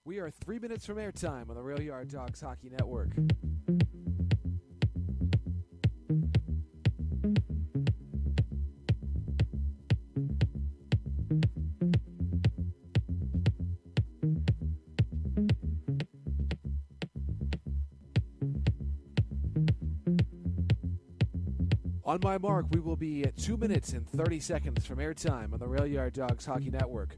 We are 3 minutes from airtime on the Rail Yard Dogs Hockey Network. On my mark, we will be at 2 minutes and 30 seconds from airtime on the Rail Yard Dogs Hockey Network.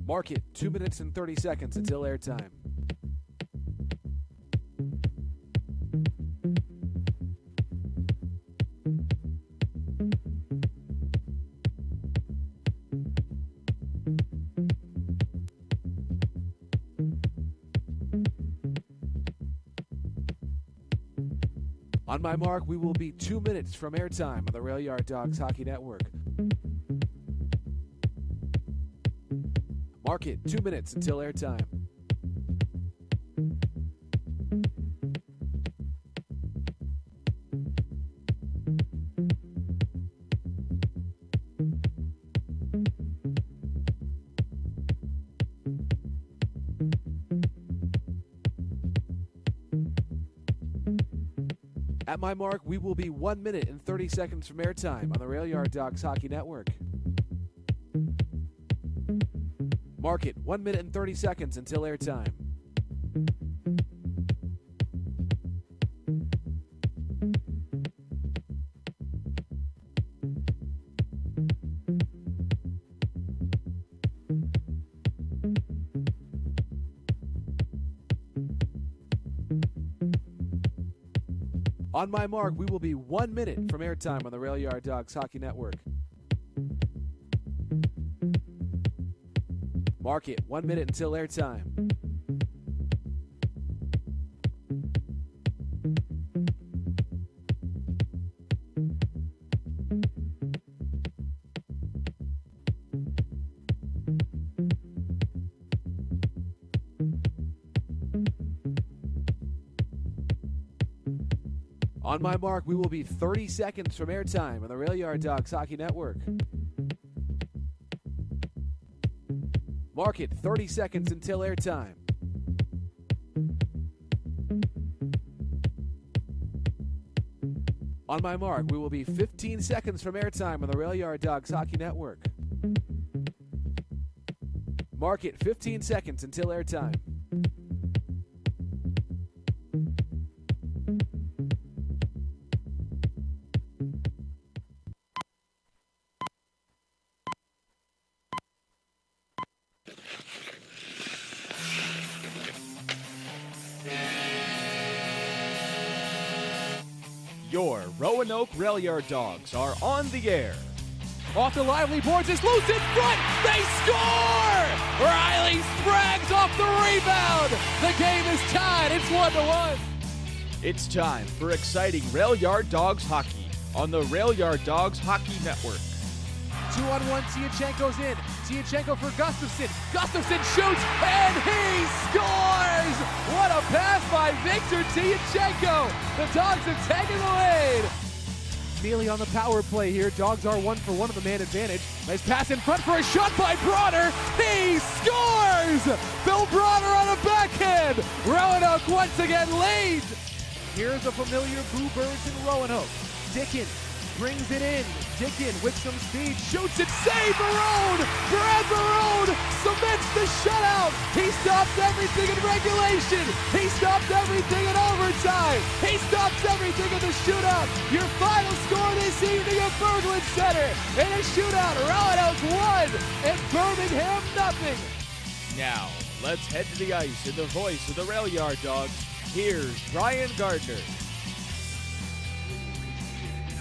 Mark it, 2 minutes and 30 seconds until airtime. On my mark, we will be 2 minutes from airtime on the Rail Yard Dogs Hockey Network. Mark it, 2 minutes until airtime. At my mark, we will be 1 minute and 30 seconds from airtime on the Rail Yard Dogs Hockey Network. Mark it, 1 minute and 30 seconds until airtime. On my mark, we will be 1 minute from airtime on the Rail Yard Dogs Hockey Network. Mark it, 1 minute until airtime. On my mark, we will be 30 seconds from airtime on the Rail Yard Dogs Hockey Network. Mark it, 30 seconds until airtime. On my mark, we will be 15 seconds from airtime on the Rail Yard Dogs Hockey Network. Mark it, 15 seconds until airtime. Your Roanoke Rail Yard Dogs are on the air. Off the lively boards, it's loose in front. They score! Riley Sprague's off the rebound. The game is tied. It's 1-1. It's time for exciting Rail Yard Dogs hockey on the Rail Yard Dogs Hockey Network. 2-on-1, Tiachenko's in. Tiachenko for Gustafson. Gustafson shoots, and he scores! What a pass by Victor Tiachenko! The Dogs have taken the lead. Neely on the power play here. Dogs are 1-for-1 on the man advantage. Nice pass in front for a shot by Bronner. He scores! Bill Bronner on a backhand. Roanoke once again leads. Here's a familiar Boo Birds in Roanoke. Dickin brings it in. Dickin with some speed, shoots it, save Barone! Brad Barone cements the shutout! He stops everything in regulation! He stops everything in overtime! He stops everything in the shootout! Your final score this evening at Berglund Center! In a shootout, Roanoke 1 and Birmingham nothing! Now, let's head to the ice in the voice of the Rail Yard Dogs. Here's Brian Gardner.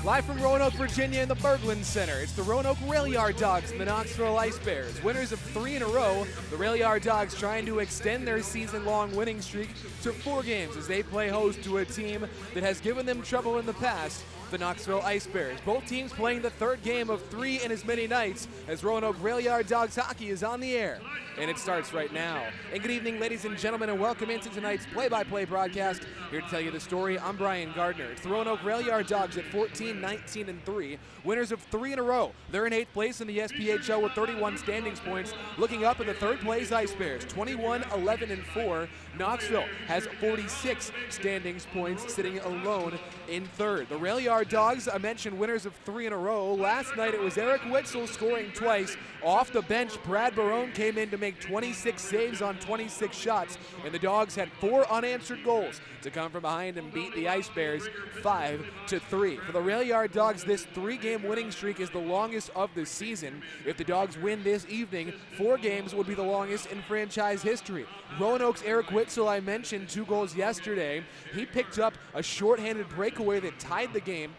Live from Roanoke, Virginia in the Berglund Center, it's the Roanoke Rail Yard Dogs and the Knoxville Ice Bears. Winners of 3 in a row, the Rail Yard Dogs trying to extend their season-long winning streak to 4 games as they play host to a team that has given them trouble in the past, the the Knoxville Ice Bears. Both teams playing the third game of 3 in as many nights as Roanoke Rail Yard Dogs hockey is on the air. And it starts right now. And good evening, ladies and gentlemen, and welcome into tonight's play-by-play broadcast. Here to tell you the story, I'm Brian Gardner. It's the Roanoke Rail Yard Dogs at 14, 19, and 3. Winners of 3 in a row. They're in 8th place in the SPHL with 31 standings points. Looking up at the third place Ice Bears, 21, 11, and 4. Knoxville has 46 standings points, sitting alone in third. The Rail Yard Dogs, I mentioned, winners of 3 in a row. Last night it was Eric Witzel scoring twice. Off the bench, Brad Barone came in to make 26 saves on 26 shots, and the Dogs had 4 unanswered goals to come from behind and beat the Ice Bears 5-3. For the Rail Yard Dogs, this 3-game winning streak is the longest of the season. If the Dogs win this evening, 4 games would be the longest in franchise history. Roanoke's Eric Witzel, I mentioned, 2 goals yesterday. He picked up a shorthanded breakaway that tied the game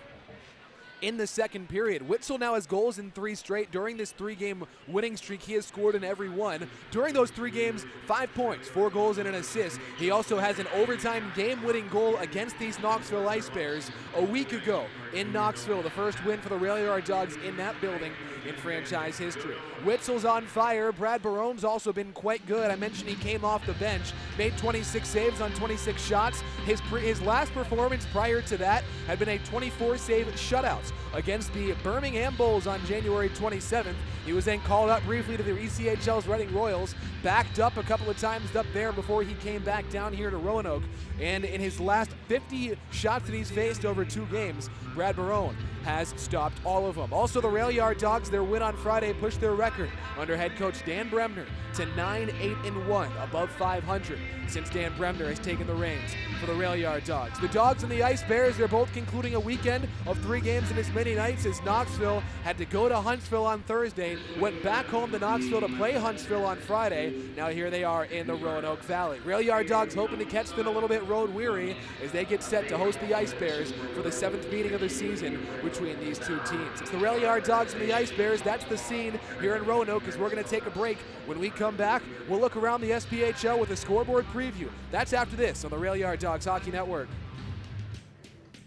in the second period. Witzel now has goals in 3 straight. During this 3-game winning streak, he has scored in every one. During those 3 games, 5 points, 4 goals and an assist. He also has an overtime game-winning goal against these Knoxville Ice Bears a week ago in Knoxville. The first win for the Rail Yard Dogs in that building in franchise history. Witzel's on fire. Brad Barone's also been quite good. I mentioned he came off the bench, made 26 saves on 26 shots. His last performance prior to that had been a 24-save shutout against the Birmingham Bulls on January 27th. He was then called up briefly to the ECHL's Reading Royals, backed up a couple of times up there before he came back down here to Roanoke. And in his last 50 shots that he's faced over 2 games, Brad Barone has stopped all of them. Also, the Rail Yard Dogs, their win on Friday pushed their record under head coach Dan Bremner to 9-8-1, above 500 since Dan Bremner has taken the reins for the Rail Yard Dogs. The Dogs and the Ice Bears, they're both concluding a weekend of 3 games in as many nights as Knoxville had to go to Huntsville on Thursday, went back home to Knoxville to play Huntsville on Friday. Now here they are in the Roanoke Valley. Rail Yard Dogs hoping to catch them a little bit road weary as they get set to host the Ice Bears for the 7th meeting of the season between these 2 teams. It's the Rail Yard Dogs and the Ice Bears. That's the scene here in Roanoke as we're going to take a break. When we come back, we'll look around the SPHL with a scoreboard preview. That's after this on the Rail Yard Dogs Hockey Network.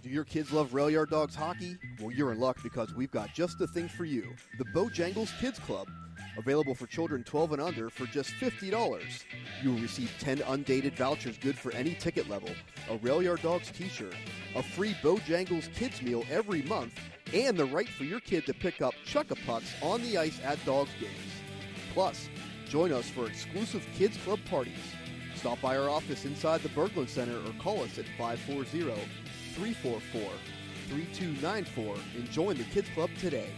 Do your kids love Rail Yard Dogs hockey? Well, you're in luck because we've got just the thing for you. The Bojangles Kids Club. Available for children 12 and under for just $50. You will receive 10 undated vouchers good for any ticket level, a Rail Yard Dogs t-shirt, a free Bojangles Kids meal every month, and the right for your kid to pick up Chuck-a-Pucks on the ice at Dogs games. Plus, join us for exclusive Kids Club parties. Stop by our office inside the Berglund Center or call us at 540-344-3294 and join the Kids Club today.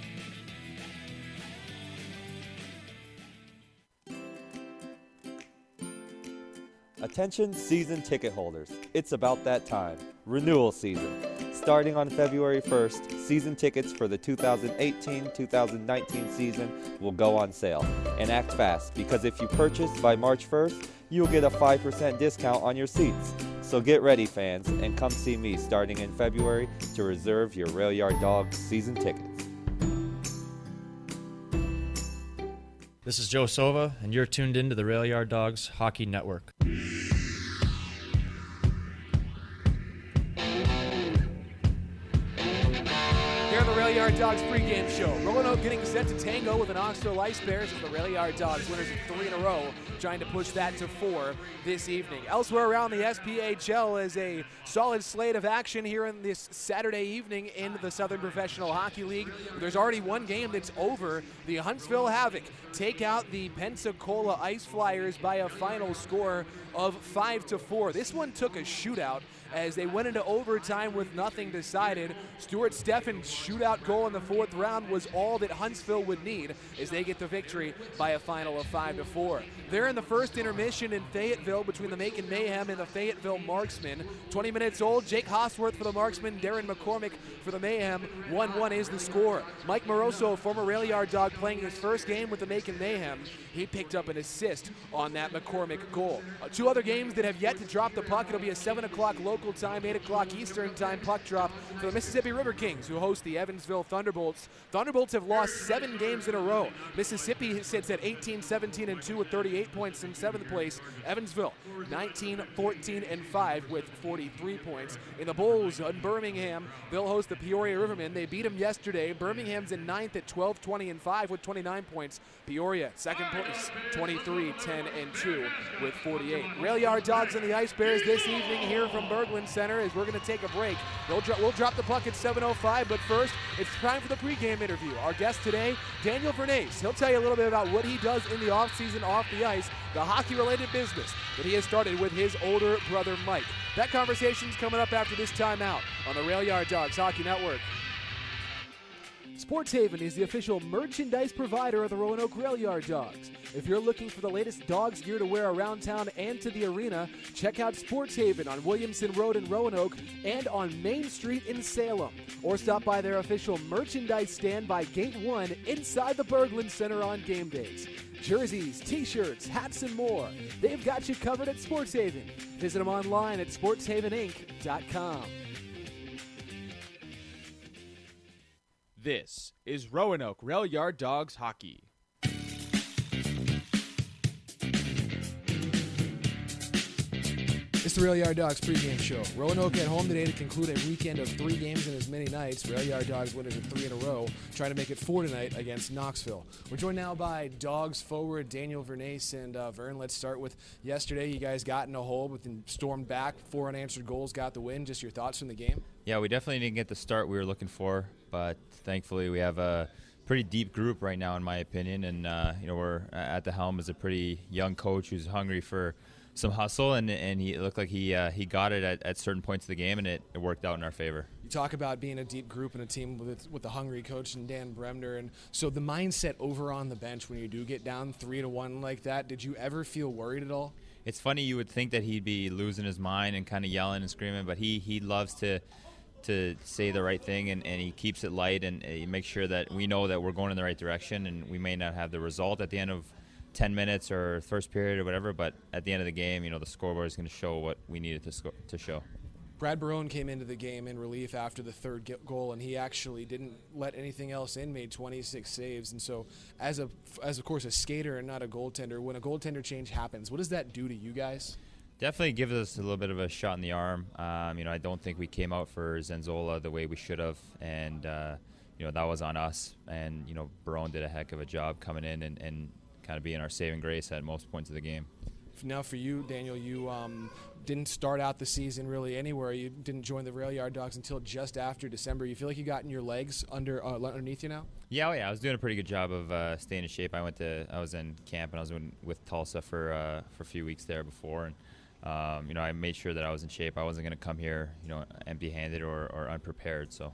Attention season ticket holders, it's about that time, renewal season. Starting on February 1st, season tickets for the 2018-2019 season will go on sale. And act fast, because if you purchase by March 1st, you'll get a 5% discount on your seats. So get ready, fans, and come see me starting in February to reserve your Rail Yard Dogs season tickets. This is Joe Sova, and you're tuned into the Rail Yard Dogs Hockey Network. Rail Yard Dogs pregame show. Roanoke getting set to tango with the Knoxville Ice Bears as the Rail Yard Dogs, winners of 3 in a row, trying to push that to 4 this evening. Elsewhere around the SPHL is a solid slate of action here in this Saturday evening in the Southern Professional Hockey League. There's already one game that's over. The Huntsville Havoc take out the Pensacola Ice Flyers by a final score of 5-4. This one took a shootout as they went into overtime with nothing decided. Stuart Steffen's shootout goal in the 4th round was all that Huntsville would need as they get the victory by a final of 5-4. They're in the first intermission in Fayetteville between the Macon Mayhem and the Fayetteville Marksmen. 20 minutes old, Jake Hosworth for the Marksmen, Darren McCormick for the Mayhem. 1-1 is the score. Mike Moroso, former Rail Yard Dog, playing his first game with the Macon Mayhem. He picked up an assist on that McCormick goal. 2 other games that have yet to drop the puck. It'll be a 7 o'clock local local time, 8 o'clock Eastern time puck drop for the Mississippi River Kings, who host the Evansville Thunderbolts. Thunderbolts have lost 7 games in a row. Mississippi sits at 18-17-2 with 38 points in 7th place. Evansville 19-14-5 with 43 points. In the Bulls in Birmingham, they'll host the Peoria Rivermen. They beat them yesterday. Birmingham's in 9th at 12-20-5 with 29 points. Peoria, second place, 23-10-2 with 48. Rail Yard Dogs and the Ice Bears this evening here from Berglund Center as we're going to take a break. We'll drop the puck at 7:05, but first, it's time for the pregame interview. Our guest today, Daniel Vernace. He'll tell you a little bit about what he does in the offseason off the ice, the hockey-related business that he has started with his older brother, Mike. That conversation's coming up after this timeout on the Rail Yard Dogs Hockey Network. Sports Haven is the official merchandise provider of the Roanoke Rail Yard Dogs. If you're looking for the latest dogs gear to wear around town and to the arena, check out Sports Haven on Williamson Road in Roanoke and on Main Street in Salem. Or stop by their official merchandise stand by Gate 1 inside the Berglund Center on game days. Jerseys, t-shirts, hats, and more. They've got you covered at Sports Haven. Visit them online at sportshaveninc.com. This is Roanoke Rail Yard Dogs Hockey. It's the Rail Yard Dogs pregame show. Roanoke at home today to conclude a weekend of 3 games in as many nights. Rail Yard Dogs winners of 3 in a row, trying to make it 4 tonight against Knoxville. We're joined now by Dogs forward Daniel Vernace and Vern. Let's start with yesterday. You guys got in a hole, but then stormed back. 4 unanswered goals, got the win. Just your thoughts from the game? Yeah, we definitely didn't get the start we were looking for, but thankfully we have a pretty deep group right now, in my opinion, and we're at the helm as a pretty young coach who's hungry for some hustle, and he looked like he got it at certain points of the game, and it worked out in our favor. You talk about being a deep group and a team with a hungry coach and Dan Bremner, and so the mindset over on the bench when you do get down 3-1 like that, did you ever feel worried at all? It's funny, you would think that he'd be losing his mind and kind of yelling and screaming, but he loves to say the right thing, and he keeps it light, and he makes sure that we know that we're going in the right direction, and we may not have the result at the end of 10 minutes or first period or whatever, but at the end of the game, the scoreboard is going to show what we needed to show. Brad Barone came into the game in relief after the third goal, and he actually didn't let anything else in, made 26 saves. And so as of course a skater and not a goaltender, when a goaltender change happens, what does that do to you guys? Definitely gives us a little bit of a shot in the arm. I don't think we came out for Zenzola the way we should have, and that was on us. And Barone did a heck of a job coming in and kind of being our saving grace at most points of the game. Now for you, Daniel, you didn't start out the season really anywhere. You didn't join the Rail Yard Dogs until just after December. You feel like you gotten your legs underneath you now? Yeah, I was doing a pretty good job of staying in shape. I was in camp, and I was with Tulsa for a few weeks there before, and I made sure that I was in shape. I wasn't going to come here, empty-handed or unprepared. So.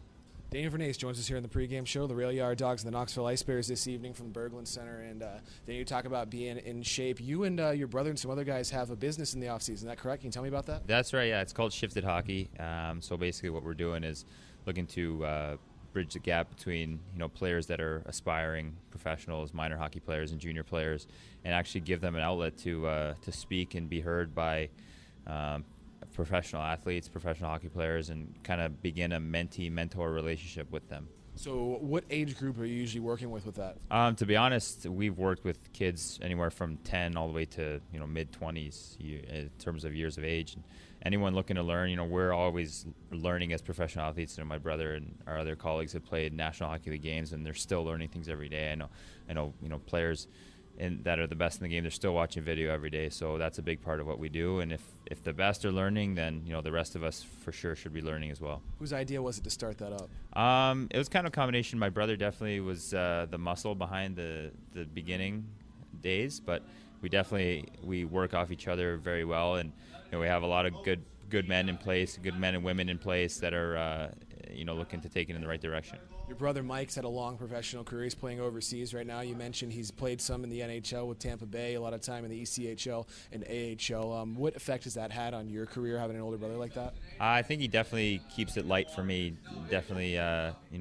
Daniel Vernace joins us here in the pregame show. The Rail Yard Dogs and the Knoxville Ice Bears this evening from the Berglund Center. And then you talk about being in shape. You and your brother and some other guys have a business in the offseason. Is that correct? Can you tell me about that? That's right, yeah. It's called Shifted Hockey. So basically what we're doing is looking to bridge the gap between players that are aspiring professionals, minor hockey players, and junior players, and actually give them an outlet to speak and be heard by professional athletes, professional hockey players, and kind of begin a mentee-mentor relationship with them. So what age group are you usually working with that? To be honest, we've worked with kids anywhere from 10 all the way to mid-20s in terms of years of age. And anyone looking to learn, we're always learning as professional athletes. My brother and our other colleagues have played National Hockey League games, and they're still learning things every day. I know players that are the best in the game, they're still watching video every day, so that's a big part of what we do. And if the best are learning, then the rest of us for sure should be learning as well. Whose idea was it to start that up? It was kind of a combination. My brother definitely was the muscle behind the beginning days, but we work off each other very well, and we have a lot of good men in place, good men and women in place that are looking to take it in the right direction. Your brother Mike's had a long professional career. He's playing overseas right now. You mentioned he's played some in the NHL with Tampa Bay, a lot of time in the ECHL and AHL. What effect has that had on your career, having an older brother like that? I think he definitely keeps it light for me. Definitely,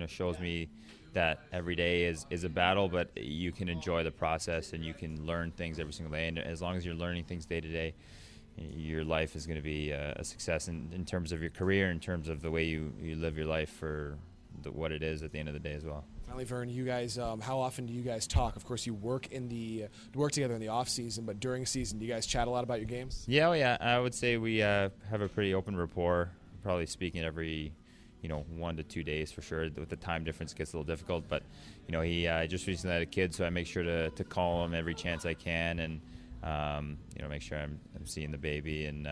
shows me that every day is a battle, but you can enjoy the process and you can learn things every single day. And as long as you're learning things day to day, your life is going to be a success in terms of your career, in terms of the way you live your life for what it is at the end of the day as well. Finally, Vern, you guys, how often do you guys talk? Of course, you work together in the off season, but during season, do you guys chat a lot about your games? Yeah, I would say we have a pretty open rapport. Probably speaking every 1 to 2 days for sure. With the time difference, it gets a little difficult. But he just recently had a kid, so I make sure to call him every chance I can, and make sure I'm seeing the baby, and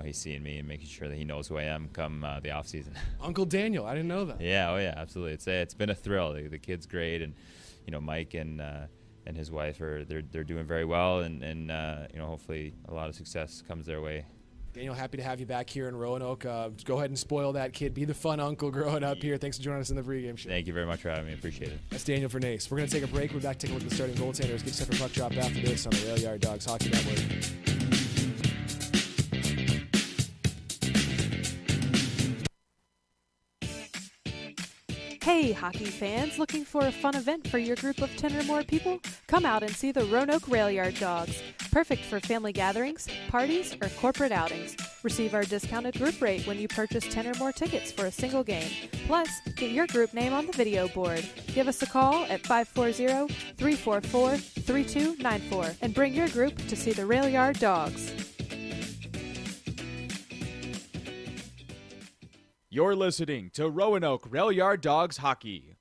he's seeing me, and making sure that he knows who I am come the off season. Uncle Daniel, I didn't know that. Yeah, oh yeah, absolutely. It's been a thrill. The kid's great, and Mike and his wife they're doing very well, and hopefully a lot of success comes their way. Daniel, happy to have you back here in Roanoke. Go ahead and spoil that kid. Be the fun uncle growing up here. Thanks for joining us in the pregame show. Thank you very much for having me. Appreciate it. That's Daniel Vernace. We're going to take a break. We're back taking a look at the starting goaltenders. Get set for puck drop after this on the Rail Yard Dogs Hockey Network. Hey, hockey fans, looking for a fun event for your group of 10 or more people? Come out and see the Roanoke Rail Yard Dogs. Perfect for family gatherings, parties, or corporate outings. Receive our discounted group rate when you purchase 10 or more tickets for a single game. Plus, get your group name on the video board. Give us a call at 540-344-3294 and bring your group to see the Rail Yard Dogs. You're listening to Roanoke Rail Yard Dogs Hockey.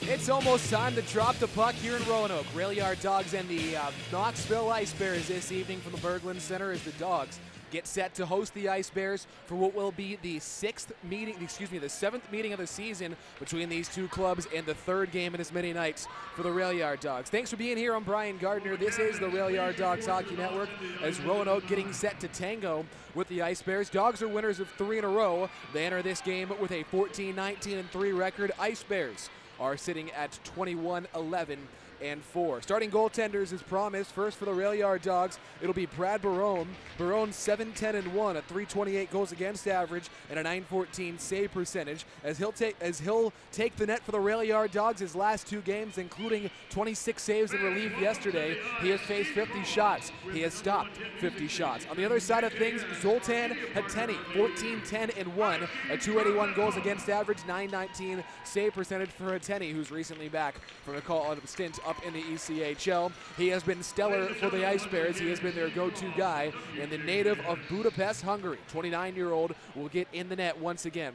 It's almost time to drop the puck here in Roanoke. Rail Yard Dogs and the Knoxville Ice Bears this evening from the Berglund Center as the Dogs get set to host the Ice Bears for what will be the seventh meeting of the season between these two clubs and the third game in as many nights for the Rail Yard Dogs. Thanks for being here. I'm Brian Gardner. This is the Rail Yard Dogs Hockey Network as Roanoke getting set to tango with the Ice Bears. Dogs are winners of 3 in a row. They enter this game with a 14-19-3 record. Ice Bears are sitting at 21-11-4. Starting goaltenders as promised. First for the Rail Yard Dogs, it'll be Brad Barone. Barone 7-10-1, a .328 goals against average and a .914 save percentage. As he'll take the net for the Rail Yard Dogs his last 2 games, including 26 saves in relief yesterday. He has faced 50 shots. He has stopped 50 shots. On the other side of things, Zoltan Hateni, 14-10-1, a .281 goals against average, .919 save percentage for Hateni, who's recently back from a call of stint up in the ECHL. He has been stellar for the Ice Bears. He has been their go-to guy, and the native of Budapest, Hungary, 29-year-old, will get in the net once again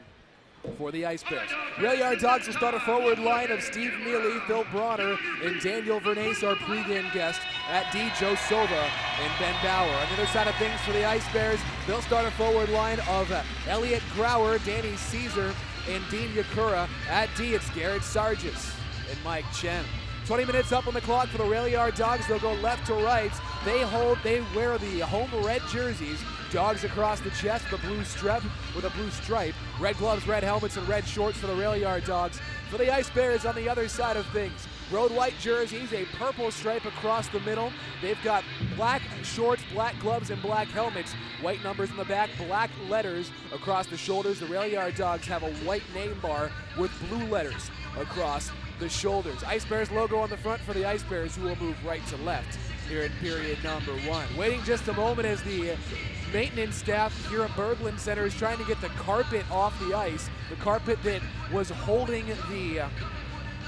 for the Ice Bears. Rail Yard Dogs will start a forward line of Steve Mealy, Phil Bronner, and Daniel Vernace, our pregame guest, at D. Joe Silva and Ben Bauer. On the other side of things for the Ice Bears, they'll start a forward line of Elliot Grauer, Danny Caesar, and Dean Yakura. At D, it's Garrett Sargis and Mike Chen. 20 minutes up on the clock for the Rail Yard Dogs. They'll go left to right. They wear the home red jerseys. Dogs across the chest, the blue strip with a blue stripe. Red gloves, red helmets, and red shorts for the Rail Yard Dogs. For the Ice Bears on the other side of things, road white jerseys, a purple stripe across the middle. They've got black shorts, black gloves, and black helmets. White numbers in the back, black letters across the shoulders. The Rail Yard Dogs have a white name bar with blue letters across the shoulders. Ice Bears logo on the front for the Ice Bears, who will move right to left here in period number 1. Waiting just a moment as the maintenance staff here at Berglund Center is trying to get the carpet off the ice. The carpet that was holding the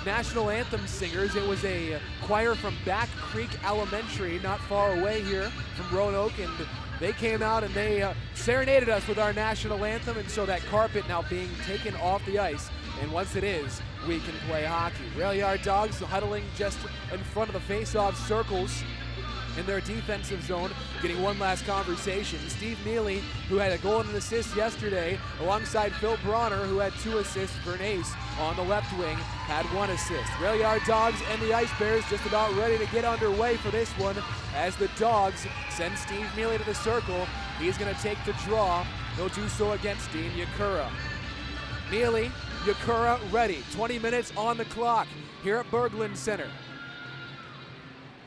national anthem singers. It was a choir from Back Creek Elementary, not far away here from Roanoke, and they came out and they serenaded us with our national anthem, and so that carpet now being taken off the ice. And once it is, we can play hockey. Rail Yard Dogs huddling just in front of the face-off circles in their defensive zone, getting one last conversation. Steve Mealy, who had a goal and an assist yesterday, alongside Phil Bronner, who had 2 assists. Vernace on the left wing had 1 assist. Rail Yard Dogs and the Ice Bears just about ready to get underway for this one as the Dogs send Steve Mealy to the circle. He's going to take the draw. He'll do so against Dean Yakura. Mealy, Yakura ready. 20 minutes on the clock here at Berglund Center.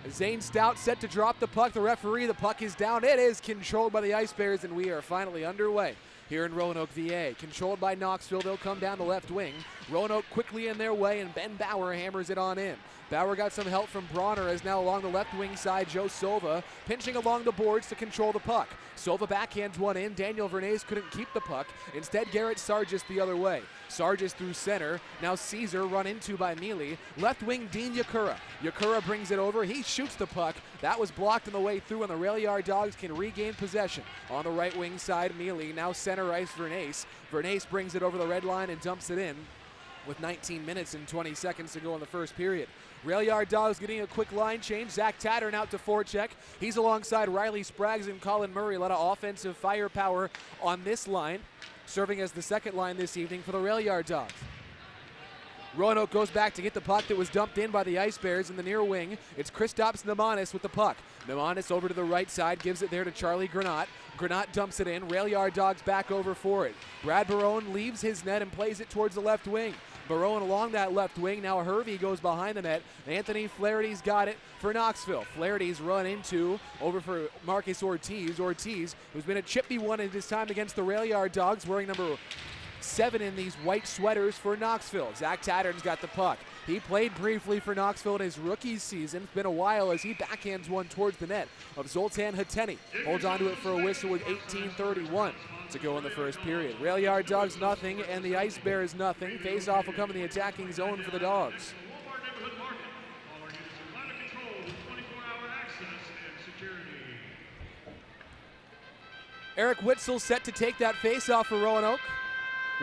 Zane Stout set to drop the puck. The referee, the puck is down. It is controlled by the Ice Bears, and we are finally underway here in Roanoke, VA. Controlled by Knoxville. They'll come down the left wing. Roanoke quickly in their way, and Ben Bauer hammers it on in. Bauer got some help from Bronner as now along the left wing side, Joe Sova pinching along the boards to control the puck. Sova backhands one in. Daniel Vernace couldn't keep the puck. Instead, Garrett Sargis the other way. Sargis through center. Now Caesar run into by Mealy. Left wing, Dean Yakura. Yakura brings it over. He shoots the puck. That was blocked on the way through, and the Rail Yard Dogs can regain possession. On the right wing side, Mealy. Now center ice, Vernace. Vernace brings it over the red line and dumps it in with 19 minutes and 20 seconds to go in the first period. Rail Yard Dogs getting a quick line change. Zach Tattern out to forecheck. He's alongside Riley Spraggs and Colin Murray. A lot of offensive firepower on this line, serving as the second line this evening for the Rail Yard Dogs. Roanoke goes back to get the puck that was dumped in by the Ice Bears in the near wing. It's Kristaps Nemanis with the puck. Nemanis over to the right side, gives it there to Charlie Granat. Granat dumps it in. Rail Yard Dogs back over for it. Brad Barone leaves his net and plays it towards the left wing. Barone along that left wing. Now Hervey goes behind the net. Anthony Flaherty's got it for Knoxville. Flaherty's run into over for Marcus Ortiz. Ortiz, who's been a chippy one in his time against the Rail Yard Dogs, wearing number 7 in these white sweaters for Knoxville. Zach Tattern's got the puck. He played briefly for Knoxville in his rookie season. It's been a while as he backhands one towards the net of Zoltan Hateni. Holds onto it for a whistle with 18:31 to go in the first period. Rail Yard Dogs nothing, and the Ice Bears nothing. Face-off will come in the attacking zone for the Dogs. Eric Witzel set to take that face-off for Roanoke.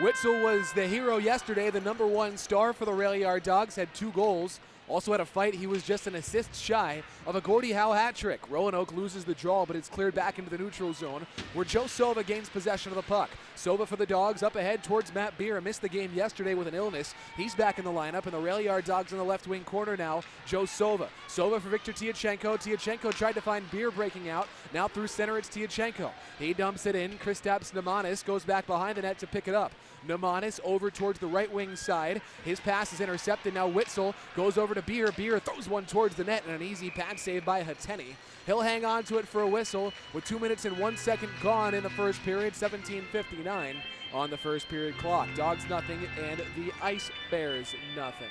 Witzel was the hero yesterday, the number 1 star for the Rail Yard Dogs, had 2 goals. Also had a fight. He was just an assist shy of a Gordie Howe hat trick. Roanoke loses the draw, but it's cleared back into the neutral zone where Joe Sova gains possession of the puck. Sova for the Dogs up ahead towards Matt Beer. Missed the game yesterday with an illness. He's back in the lineup, and the Rail Yard Dogs in the left wing corner now. Joe Sova. Sova for Victor Tiachenko. Tiachenko tried to find Beer breaking out. Now through center, it's Tiachenko. He dumps it in. Kristaps Nemanis goes back behind the net to pick it up. Nemanis over towards the right wing side. His pass is intercepted. Now Witzel goes over to Beer. Beer throws one towards the net, and an easy pad save by Hateni. He'll hang on to it for a whistle with 2 minutes and 1 second gone in the first period. 17:59 on the first period clock. Dogs nothing, and the Ice Bears nothing.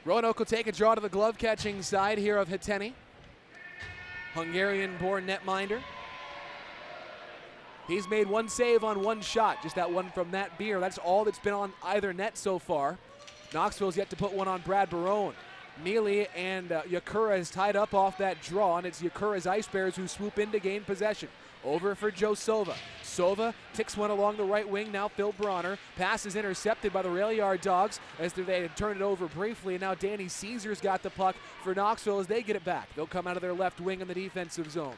Roanoke will take a draw to the glove catching side here of Hateni. Hungarian-born netminder. He's made 1 save on 1 shot, just that one from Matt Beer. That's all that's been on either net so far. Knoxville's yet to put one on Brad Barone. Mealy and Yakura is tied up off that draw, and it's Yakura's Ice Bears who swoop in to gain possession. Over for Joe Sova. Sova ticks one along the right wing. Now Phil Bronner. Pass is intercepted by the Rail Yard Dogs as they had turned it over briefly. And now Danny Caesar's got the puck for Knoxville as they get it back. They'll come out of their left wing in the defensive zone.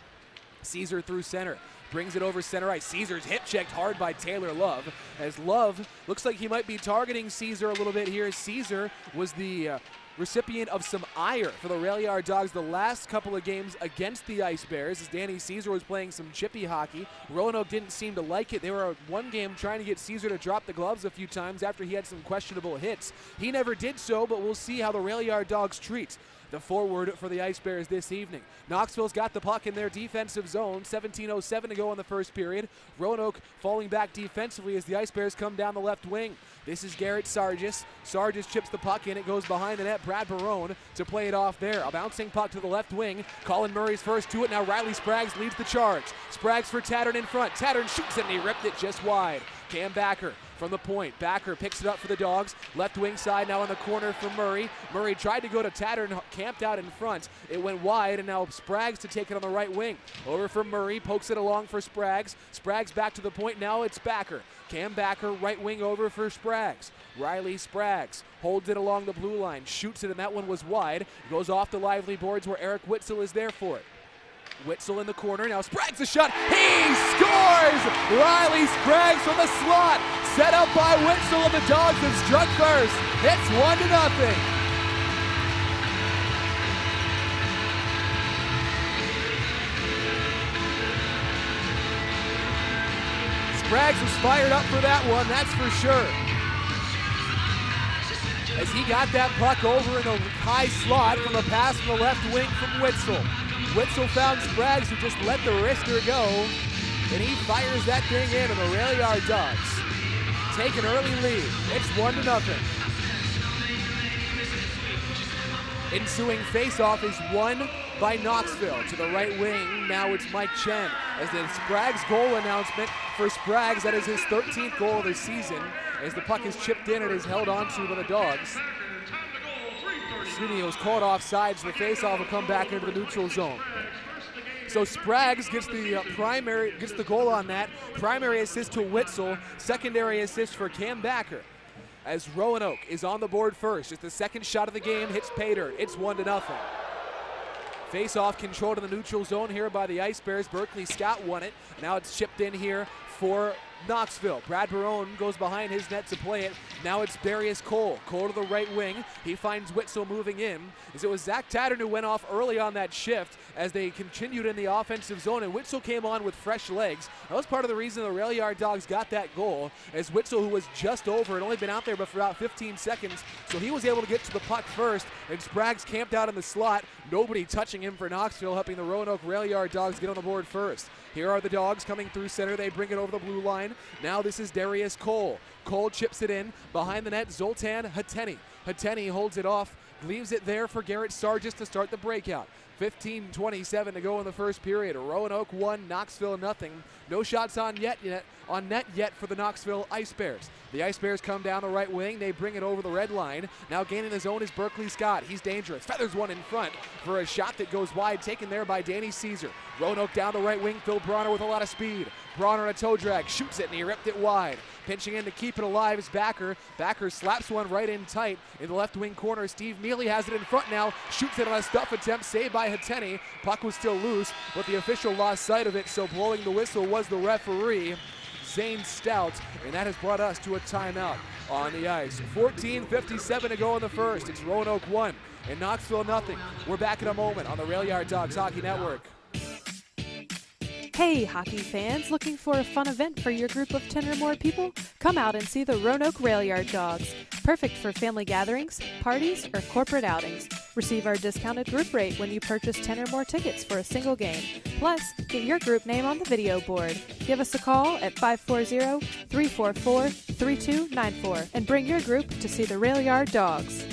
Caesar through center. Brings it over center ice. Caesar's hip checked hard by Taylor Love. As Love looks like he might be targeting Caesar a little bit here. Caesar was the recipient of some ire for the Rail Yard Dogs the last couple of games against the Ice Bears as Danny Caesar was playing some chippy hockey. Roanoke didn't seem to like it. They were one game trying to get Caesar to drop the gloves a few times after he had some questionable hits. He never did so, but we'll see how the Rail Yard Dogs treat the forward for the Ice Bears this evening. Knoxville's got the puck in their defensive zone. 17:07 to go in the first period. Roanoke falling back defensively as the Ice Bears come down the left wing. This is Garrett Sargis. Sargis chips the puck in. It goes behind the net. Brad Barone to play it off there. A bouncing puck to the left wing. Colin Murray's first to it. Now Riley Spraggs leads the charge. Spraggs for Tattern in front. Tattern shoots it and he ripped it just wide. Cam Backer from the point. Backer picks it up for the Dogs. Left wing side now in the corner for Murray. Murray tried to go to Tattern, camped out in front. It went wide, and now Spraggs to take it on the right wing. Over for Murray, pokes it along for Spraggs. Spraggs back to the point, now it's Backer. Cam Backer, right wing over for Spraggs. Riley Spraggs holds it along the blue line, shoots it, and that one was wide. Goes off the lively boards where Eric Witzel is there for it. Witzel in the corner, now Spraggs a shot, he scores! Riley Spraggs from the slot, set up by Witzel, and the Dogs have struck first. It's 1-0. Spraggs was fired up for that one, that's for sure. As he got that puck over in the high slot from a pass from the left wing from Witzel. Witzel found Spraggs, who just let the wrister go. and he fires that thing in, and the Rail Yard Dogs take an early lead. It's 1-0. Ensuing faceoff is won by Knoxville. To the right wing, now it's Mike Chen. As the Sprague's goal announcement for Sprague's, that is his 13th goal of the season. As the puck is chipped in, it is held onto by the Dogs. It was called offside, so the faceoff will come back into the neutral zone. So Sprague's gets the goal on that. Primary assist to Witzel, secondary assist for Cam Backer. As Roanoke is on the board first. Just the second shot of the game hits pay dirt. It's 1-0. Face-off controlled in the neutral zone here by the Ice Bears. Berkeley Scott won it. Now it's chipped in here for Knoxville. Brad Barone goes behind his net to play it. Now it's Darius Cole. Cole to the right wing. He finds Witzel moving in. As it was Zach Tattern who went off early on that shift as they continued in the offensive zone, and Witzel came on with fresh legs. That was part of the reason the Rail Yard Dogs got that goal, as Witzel, who was just over, had only been out there for about 15 seconds, so he was able to get to the puck first, and Sprague's camped out in the slot. Nobody touching him for Knoxville, helping the Roanoke Rail Yard Dogs get on the board first. Here are the Dogs coming through center. They bring it over the blue line. Now this is Darius Cole. Cole chips it in. Behind the net, Zoltan Hateni. Hateni holds it off, leaves it there for Garrett Sargis to start the breakout. 15:27 to go in the first period. Roanoke 1, Knoxville nothing. No shots on net yet for the Knoxville Ice Bears. The Ice Bears come down the right wing. They bring it over the red line. Now gaining the zone is Berkeley Scott. He's dangerous. Feathers one in front for a shot that goes wide, taken there by Danny Caesar. Roanoke down the right wing. Phil Bronner with a lot of speed. Bronner on a toe drag. Shoots it, and he ripped it wide. Pinching in to keep it alive is Backer. Backer slaps one right in tight in the left wing corner. Steve Mealy has it in front now. Shoots it on a stuff attempt. Saved by Hateni. Puck was still loose, but the official lost sight of it, so blowing the whistle was the referee, Zane Stout, and that has brought us to a timeout on the ice. 14:57 to go in the first. It's Roanoke 1 and Knoxville nothing. We're back in a moment on the Rail Yard Dogs Hockey Network. Hey, hockey fans, looking for a fun event for your group of 10 or more people? Come out and see the Roanoke Rail Yard Dogs. Perfect for family gatherings, parties, or corporate outings. Receive our discounted group rate when you purchase 10 or more tickets for a single game. Plus, get your group name on the video board. Give us a call at 540-344-3294 and bring your group to see the Rail Yard Dogs.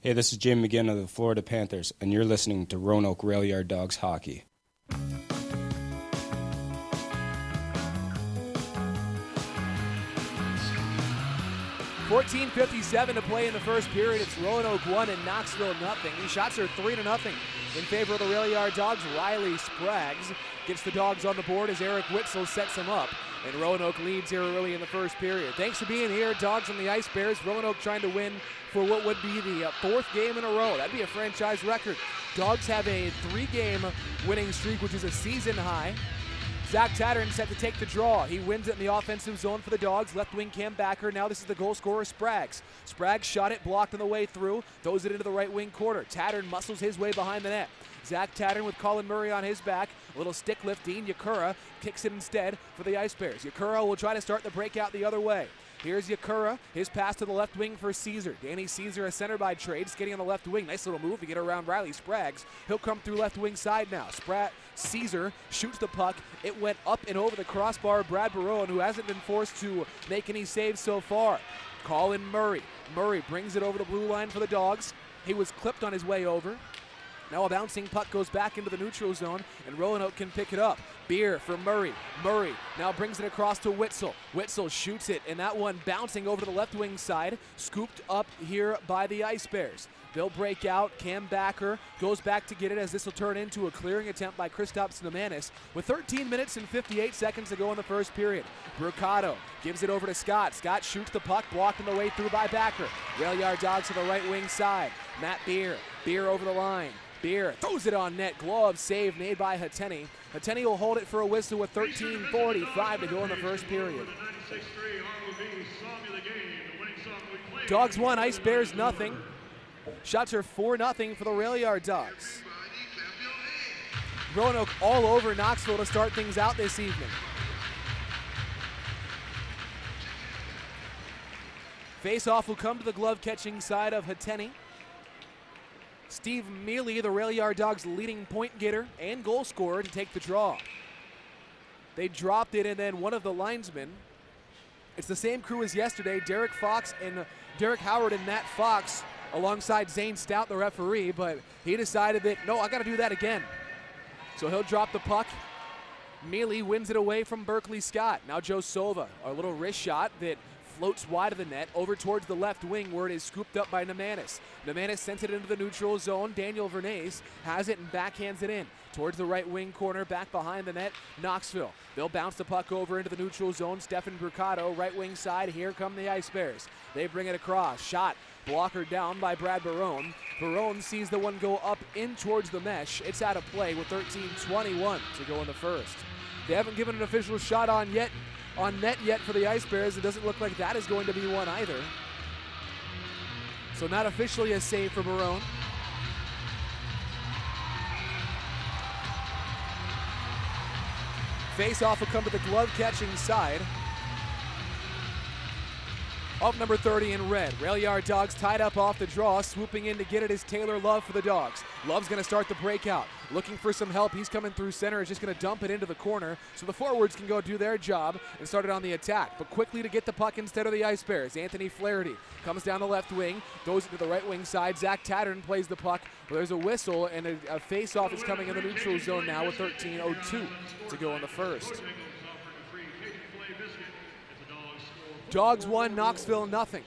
Hey, this is Jim McGinn of the Florida Panthers, and you're listening to Roanoke Rail Yard Dogs Hockey. 14:57 to play in the first period. It's Roanoke 1 and Knoxville nothing. These shots are 3-0 in favor of the Rail Yard Dogs. Riley Sprague's gets the Dogs on the board as Eric Witzel sets them up. And Roanoke leads here early in the first period. Thanks for being here, Dogs and the Ice Bears. Roanoke trying to win for what would be the fourth game in a row. That'd be a franchise record. Dogs have a 3-game winning streak, which is a season high. Zach Tattern set to take the draw. He wins it in the offensive zone for the Dogs. Left wing Cam Backer. Now this is the goal scorer, Sprague's. Sprague shot it, blocked on the way through. Throws it into the right wing corner. Tattern muscles his way behind the net. Zach Tattern with Colin Murray on his back. A little stick lift. Dean Yakura kicks it instead for the Ice Bears. Yakura will try to start the breakout the other way. Here's Yakura, his pass to the left wing for Caesar. Danny Caesar, a center by trade, skating on the left wing. Nice little move to get around Riley Sprague's. He'll come through left wing side now. Caesar shoots the puck. It went up and over the crossbar. Brad Barone, who hasn't been forced to make any saves so far. Colin Murray. Murray brings it over the blue line for the Dogs. He was clipped on his way over. Now a bouncing puck goes back into the neutral zone, and Roanoke can pick it up. Beer for Murray. Murray now brings it across to Witzel. Witzel shoots it, and that one bouncing over to the left wing side, scooped up here by the Ice Bears. They'll break out. Cam Backer goes back to get it as this will turn into a clearing attempt by Kristaps Namanis with 13 minutes and 58 seconds to go in the first period. Brucato gives it over to Scott. Scott shoots the puck, blocked on the way through by Backer. Rail Yard Dogs to the right wing side. Matt Beer. Beer over the line. Beer throws it on net. Glove save made by Hateni. Hateni will hold it for a whistle with 13:45 to go in the first period. Dogs 1, Ice Bears nothing. Shots are 4-0 for the Rail Yard Dogs. Roanoke all over Knoxville to start things out this evening. Face-off will come to the glove-catching side of Hateni. Steve Mealy, the Rail Yard Dogs' leading point getter and goal scorer, to take the draw. They dropped it, and then one of the linesmen, it's the same crew as yesterday, Derek Howard and Matt Fox, alongside Zane Stout, the referee, but he decided that, no, I got to do that again. So he'll drop the puck. Mealy wins it away from Berkeley Scott. Now Joe Sova, a little wrist shot that floats wide of the net over towards the left wing where it is scooped up by Nemanis. Nemanis sends it into the neutral zone. Daniel Vernace has it and backhands it in towards the right wing corner, back behind the net, Knoxville. They'll bounce the puck over into the neutral zone. Stefan Brucato, right wing side. Here come the Ice Bears. They bring it across. Shot blocker down by Brad Barone. Barone sees the one go up in towards the mesh. It's out of play with 13:21 to go in the first. They haven't given an official shot on net yet for the Ice Bears. It doesn't look like that is going to be one either. So not officially a save for Barone. Face-off will come to the glove-catching side of number 30 in red. Rail Yard Dogs tied up off the draw. Swooping in to get it is Taylor Love for the Dogs. Love's going to start the breakout. Looking for some help. He's coming through center. Is just going to dump it into the corner so the forwards can go do their job and start it on the attack. But quickly to get the puck instead of the Ice Bears. Anthony Flaherty comes down the left wing, goes into the right wing side. Zach Tattern plays the puck. Well, there's a whistle, and a face-off is coming in the neutral zone now with 13:02 to go in the first. Dogs 1, Knoxville nothing.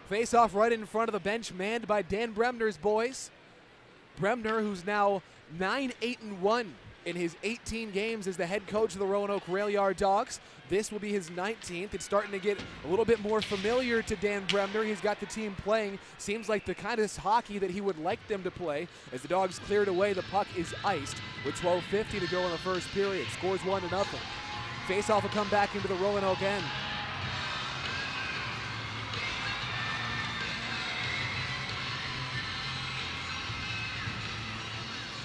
Face-off right in front of the bench, manned by Dan Bremner's boys. Bremner, who's now 9-8-1 in his 18 games as the head coach of the Roanoke Rail Yard Dogs. This will be his 19th. It's starting to get a little bit more familiar to Dan Bremner. He's got the team playing, seems like the kind of hockey that he would like them to play. As the Dogs cleared away, the puck is iced with 12:50 to go in the first period. Scores 1-0. Face-off will come back into the Roanoke end.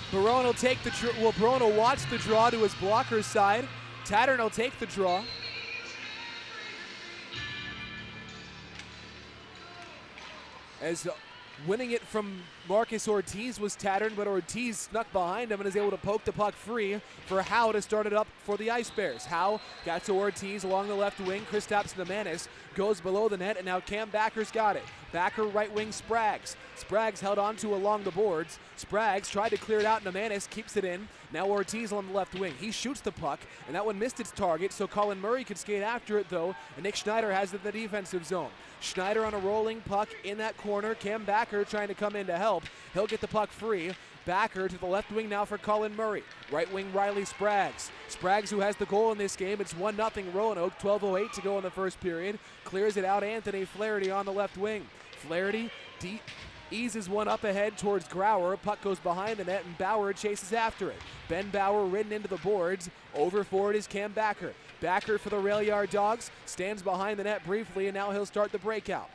Barone will take the Barone will watch the draw to his blocker's side. Tattern will take the draw. As winning it from Marcus Ortiz was Tattern, but Ortiz snuck behind him and is able to poke the puck free for Howe to start it up for the Ice Bears. Howe got to Ortiz along the left wing. Kristaps Nemanis goes below the net, and now Cam Backer's got it. Backer right wing Spraggs. Spraggs held onto along the boards. Spraggs tried to clear it out. Nemanis keeps it in. Now Ortiz on the left wing. He shoots the puck, and that one missed its target, so Colin Murray could skate after it, though, and Nick Schneider has it in the defensive zone. Schneider on a rolling puck in that corner. Cam Backer trying to come in to help. He'll get the puck free. Backer to the left wing now for Colin Murray. Right wing Riley Spraggs. Spraggs, who has the goal in this game. It's 1-0 Roanoke. 12:08 to go in the first period. Clears it out. Anthony Flaherty on the left wing. Flaherty deep eases one up ahead towards Grauer. Puck goes behind the net, and Bauer chases after it. Ben Bauer ridden into the boards. Over for it is Cam Backer. Backer for the Rail Yard Dogs stands behind the net briefly, and now he'll start the breakout.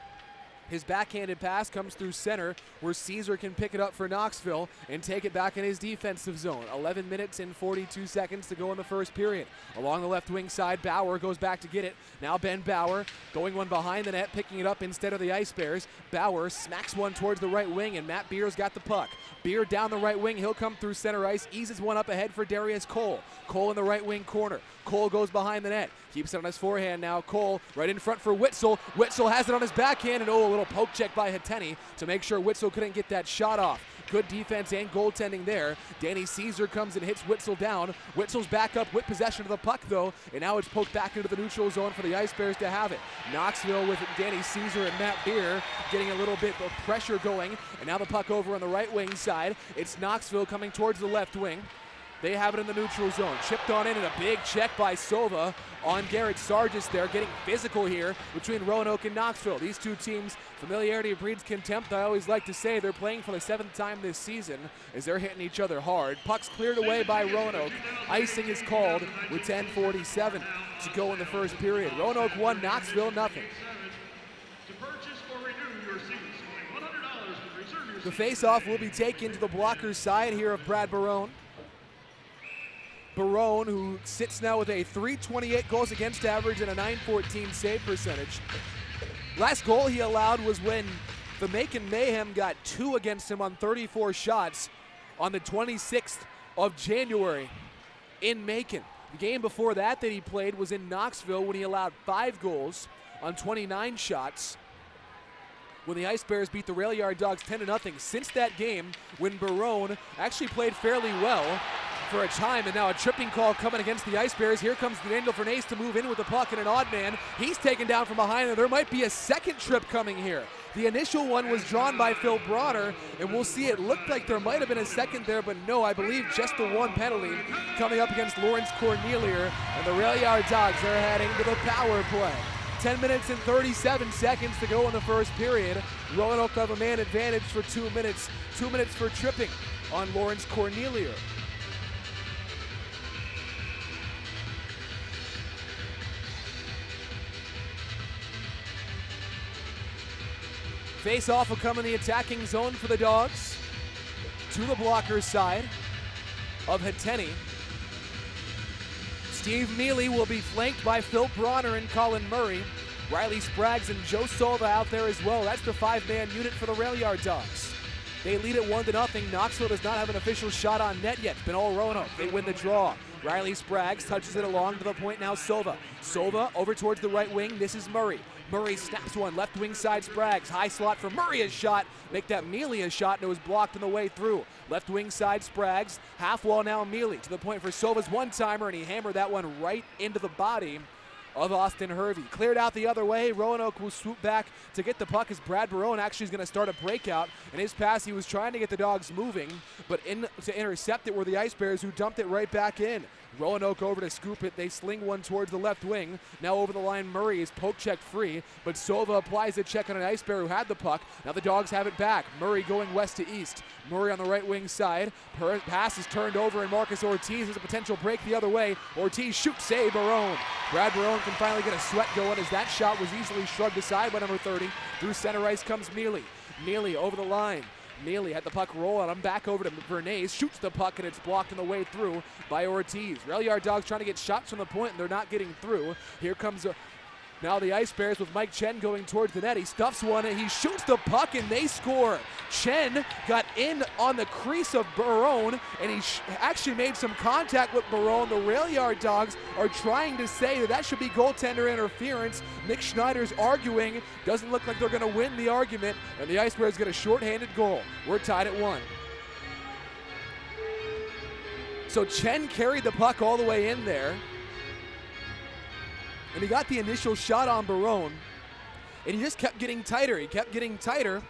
His backhanded pass comes through center where Caesar can pick it up for Knoxville and take it back in his defensive zone. 11 minutes and 42 seconds to go in the first period. Along the left wing side, Bauer goes back to get it. Now Ben Bauer going one behind the net, picking it up instead of the Ice Bears. Bauer smacks one towards the right wing, and Matt Beer's got the puck. Beer down the right wing. He'll come through center ice, eases one up ahead for Darius Cole. Cole in the right wing corner. Cole goes behind the net. Keeps it on his forehand now. Cole right in front for Witzel. Witzel has it on his backhand, and a little poke check by Hateni to make sure Witzel couldn't get that shot off. Good defense and goaltending there. Danny Caesar comes and hits Witzel down. Witzel's back up with possession of the puck, though, and now it's poked back into the neutral zone for the Ice Bears to have it. Knoxville with Danny Caesar and Matt Beer getting a little bit of pressure going, and now the puck over on the right wing side. It's Knoxville coming towards the left wing. They have it in the neutral zone. Chipped on in, and a big check by Sova on Garrett Sargis there, getting physical here between Roanoke and Knoxville. These two teams, familiarity breeds contempt. I always like to say they're playing for the 7th time this season as they're hitting each other hard. Puck's cleared away by Roanoke. Icing is called with 10:47 to go in the first period. Roanoke 1, Knoxville nothing. The face-off will be taken to the blocker's side here of Brad Barone. Barone, who sits now with a .328 goals against average and a .914 save percentage. Last goal he allowed was when the Macon Mayhem got 2 against him on 34 shots on the 26th of January in Macon. The game before that he played was in Knoxville when he allowed 5 goals on 29 shots when the Ice Bears beat the Rail Yard Dogs 10-0. Since that game, when Barone actually played fairly well for a time, and now a tripping call coming against the Ice Bears. Here comes Daniel Fernandez to move in with the puck and an odd man. He's taken down from behind, and there might be a second trip coming here. The initial one was drawn by Phil Bronner, and we'll see. It looked like there might have been a second there, but no, I believe just the one penalty coming up against Lawrence Cornelier, and the Rail Yard Dogs are heading to the power play. 10 minutes and 37 seconds to go in the first period. Roanoke have a man advantage for 2 minutes. 2 minutes for tripping on Lawrence Cornelier. Face-off will come in the attacking zone for the Dogs. To the blocker's side of Hatteni. Steve Mealy will be flanked by Phil Bronner and Colin Murray. Riley Spraggs and Joe Silva out there as well. That's the 5-man unit for the Rail Yard Dogs. They lead it 1-0. Knoxville does not have an official shot on net yet. It's been all Roanoke. They win the draw. Riley Spraggs touches it along to the point now Silva. Silva over towards the right wing. This is Murray. Murray snaps one, left wing side Spraggs. High slot for Murray, a shot. Make that Mealy a shot, and it was blocked on the way through. Left wing side Spraggs. Half wall now Mealy to the point for Silva's one-timer, and he hammered that one right into the body of Austin Hervey. Cleared out the other way. Roanoke will swoop back to get the puck as Brad Barone actually is going to start a breakout. In his pass, he was trying to get the Dogs moving, but to intercept it were the Ice Bears, who dumped it right back in. Roanoke over to scoop it. They sling one towards the left wing. Now over the line, Murray is poke checked free, but Silva applies a check on an Ice Bear who had the puck. Now the Dogs have it back. Murray going west to east. Murray on the right wing side. Pass is turned over, and Marcus Ortiz has a potential break the other way. Ortiz shoots, save Barone. Brad Barone can finally get a sweat going as that shot was easily shrugged aside by number 30. Through center ice comes Mealy. Mealy over the line. Mealy had the puck roll on him, back over to Bernays, shoots the puck, and it's blocked on the way through by Ortiz. Rail Yard Dogs trying to get shots from the point, and they're not getting through. Here comes now the Ice Bears with Mike Chen going towards the net. He stuffs one, and he shoots the puck, and they score. Chen got in on the crease of Barone, and he actually made some contact with Barone. The Rail Yard Dogs are trying to say that should be goaltender interference. Nick Schneider's arguing. Doesn't look like they're going to win the argument, and the Ice Bears get a shorthanded goal. We're tied at 1. So Chen carried the puck all the way in there, and he got the initial shot on Barone, and he just kept getting tighter. He kept getting tighter,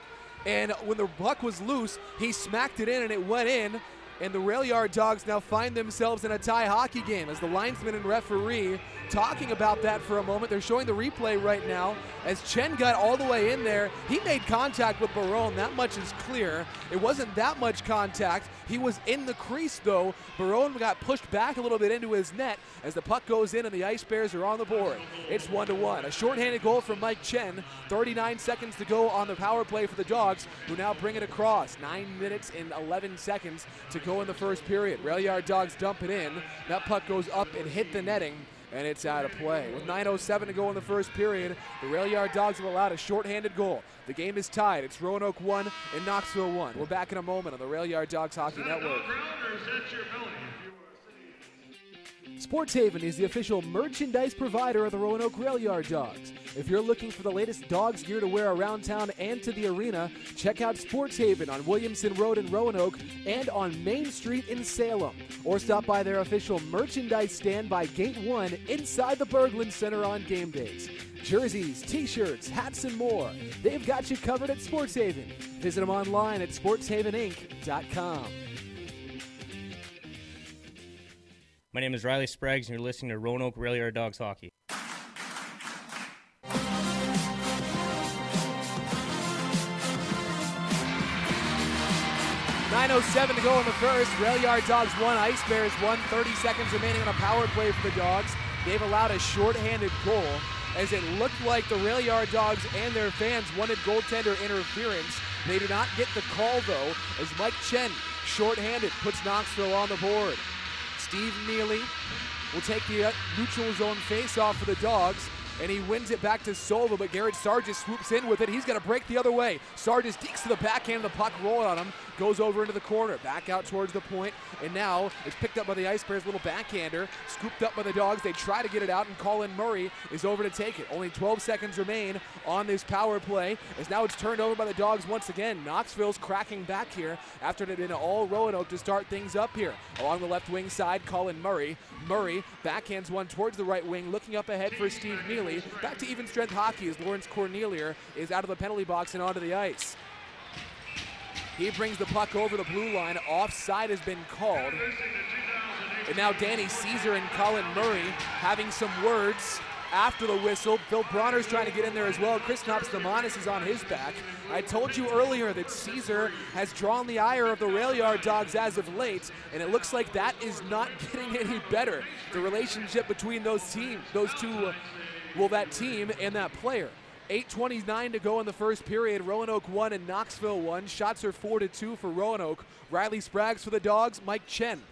and when the puck was loose, he smacked it in, and it went in, and the Rail Yard Dogs now find themselves in a tie hockey game as the linesman and referee talking about that for a moment. They're showing the replay right now as Chen got all the way in there. He made contact with Barone. That much is clear. It wasn't that much contact. He was in the crease, though. Barone got pushed back a little bit into his net as the puck goes in, and the Ice Bears are on the board. It's 1-1. A shorthanded goal from Mike Chen. 39 seconds to go on the power play for the Dogs, who now bring it across. 9 minutes and 11 seconds to go in the first period. Rail Yard Dogs dump it in. That puck goes up and hit the netting, and it's out of play. With 9:07 to go in the first period, the Rail Yard Dogs have allowed a shorthanded goal. The game is tied. It's Roanoke 1 and Knoxville 1. We're back in a moment on the Rail Yard Dogs Hockey Network. Sports Haven is the official merchandise provider of the Roanoke Rail Yard Dogs. If you're looking for the latest Dogs gear to wear around town and to the arena, check out Sports Haven on Williamson Road in Roanoke and on Main Street in Salem. Or stop by their official merchandise stand by Gate 1 inside the Berglund Center on game days. Jerseys, t-shirts, hats, and more. They've got you covered at Sports Haven. Visit them online at sportshaveninc.com. My name is Riley Spraggs, and you're listening to Roanoke Rail Yard Dogs Hockey. 9:07 to go in the first. Rail Yard Dogs 1, Ice Bears 1. 30 seconds remaining on a power play for the Dogs. They've allowed a shorthanded goal as it looked like the Rail Yard Dogs and their fans wanted goaltender interference. They do not get the call, though, as Mike Chen, shorthanded, puts Knoxville on the board. Steve Mealy will take the neutral zone face-off for the Dogs. and he wins it back to Sova, but Garrett Sargis swoops in with it. He's going to break the other way. Sargis dekes to the backhand, the puck rolled on him, goes over into the corner, back out towards the point, and now it's picked up by the Ice Bears, little backhander, scooped up by the Dogs. They try to get it out, and Colin Murray is over to take it. Only 12 seconds remain on this power play, as now it's turned over by the Dogs once again. Knoxville's cracking back here after it had been all Roanoke to start things up here. Along the left wing side, Colin Murray. Murray backhands one towards the right wing, looking up ahead for Steve Neely. Back to even strength hockey as Lawrence Cornelier is out of the penalty box and onto the ice. He brings the puck over the blue line. Offside has been called. And now Danny Caesar and Colin Murray having some words after the whistle. Phil Bronner's trying to get in there as well. Chris Knopstamanis is on his back. I told you earlier that Caesar has drawn the ire of the Rail Yard Dogs as of late, and it looks like that is not getting any better. The relationship between those teams, that team and that player. 8:29 to go in the first period. Roanoke 1 and Knoxville 1. Shots are 4-2 for Roanoke. Riley Spraggs for the Dogs. Mike Chen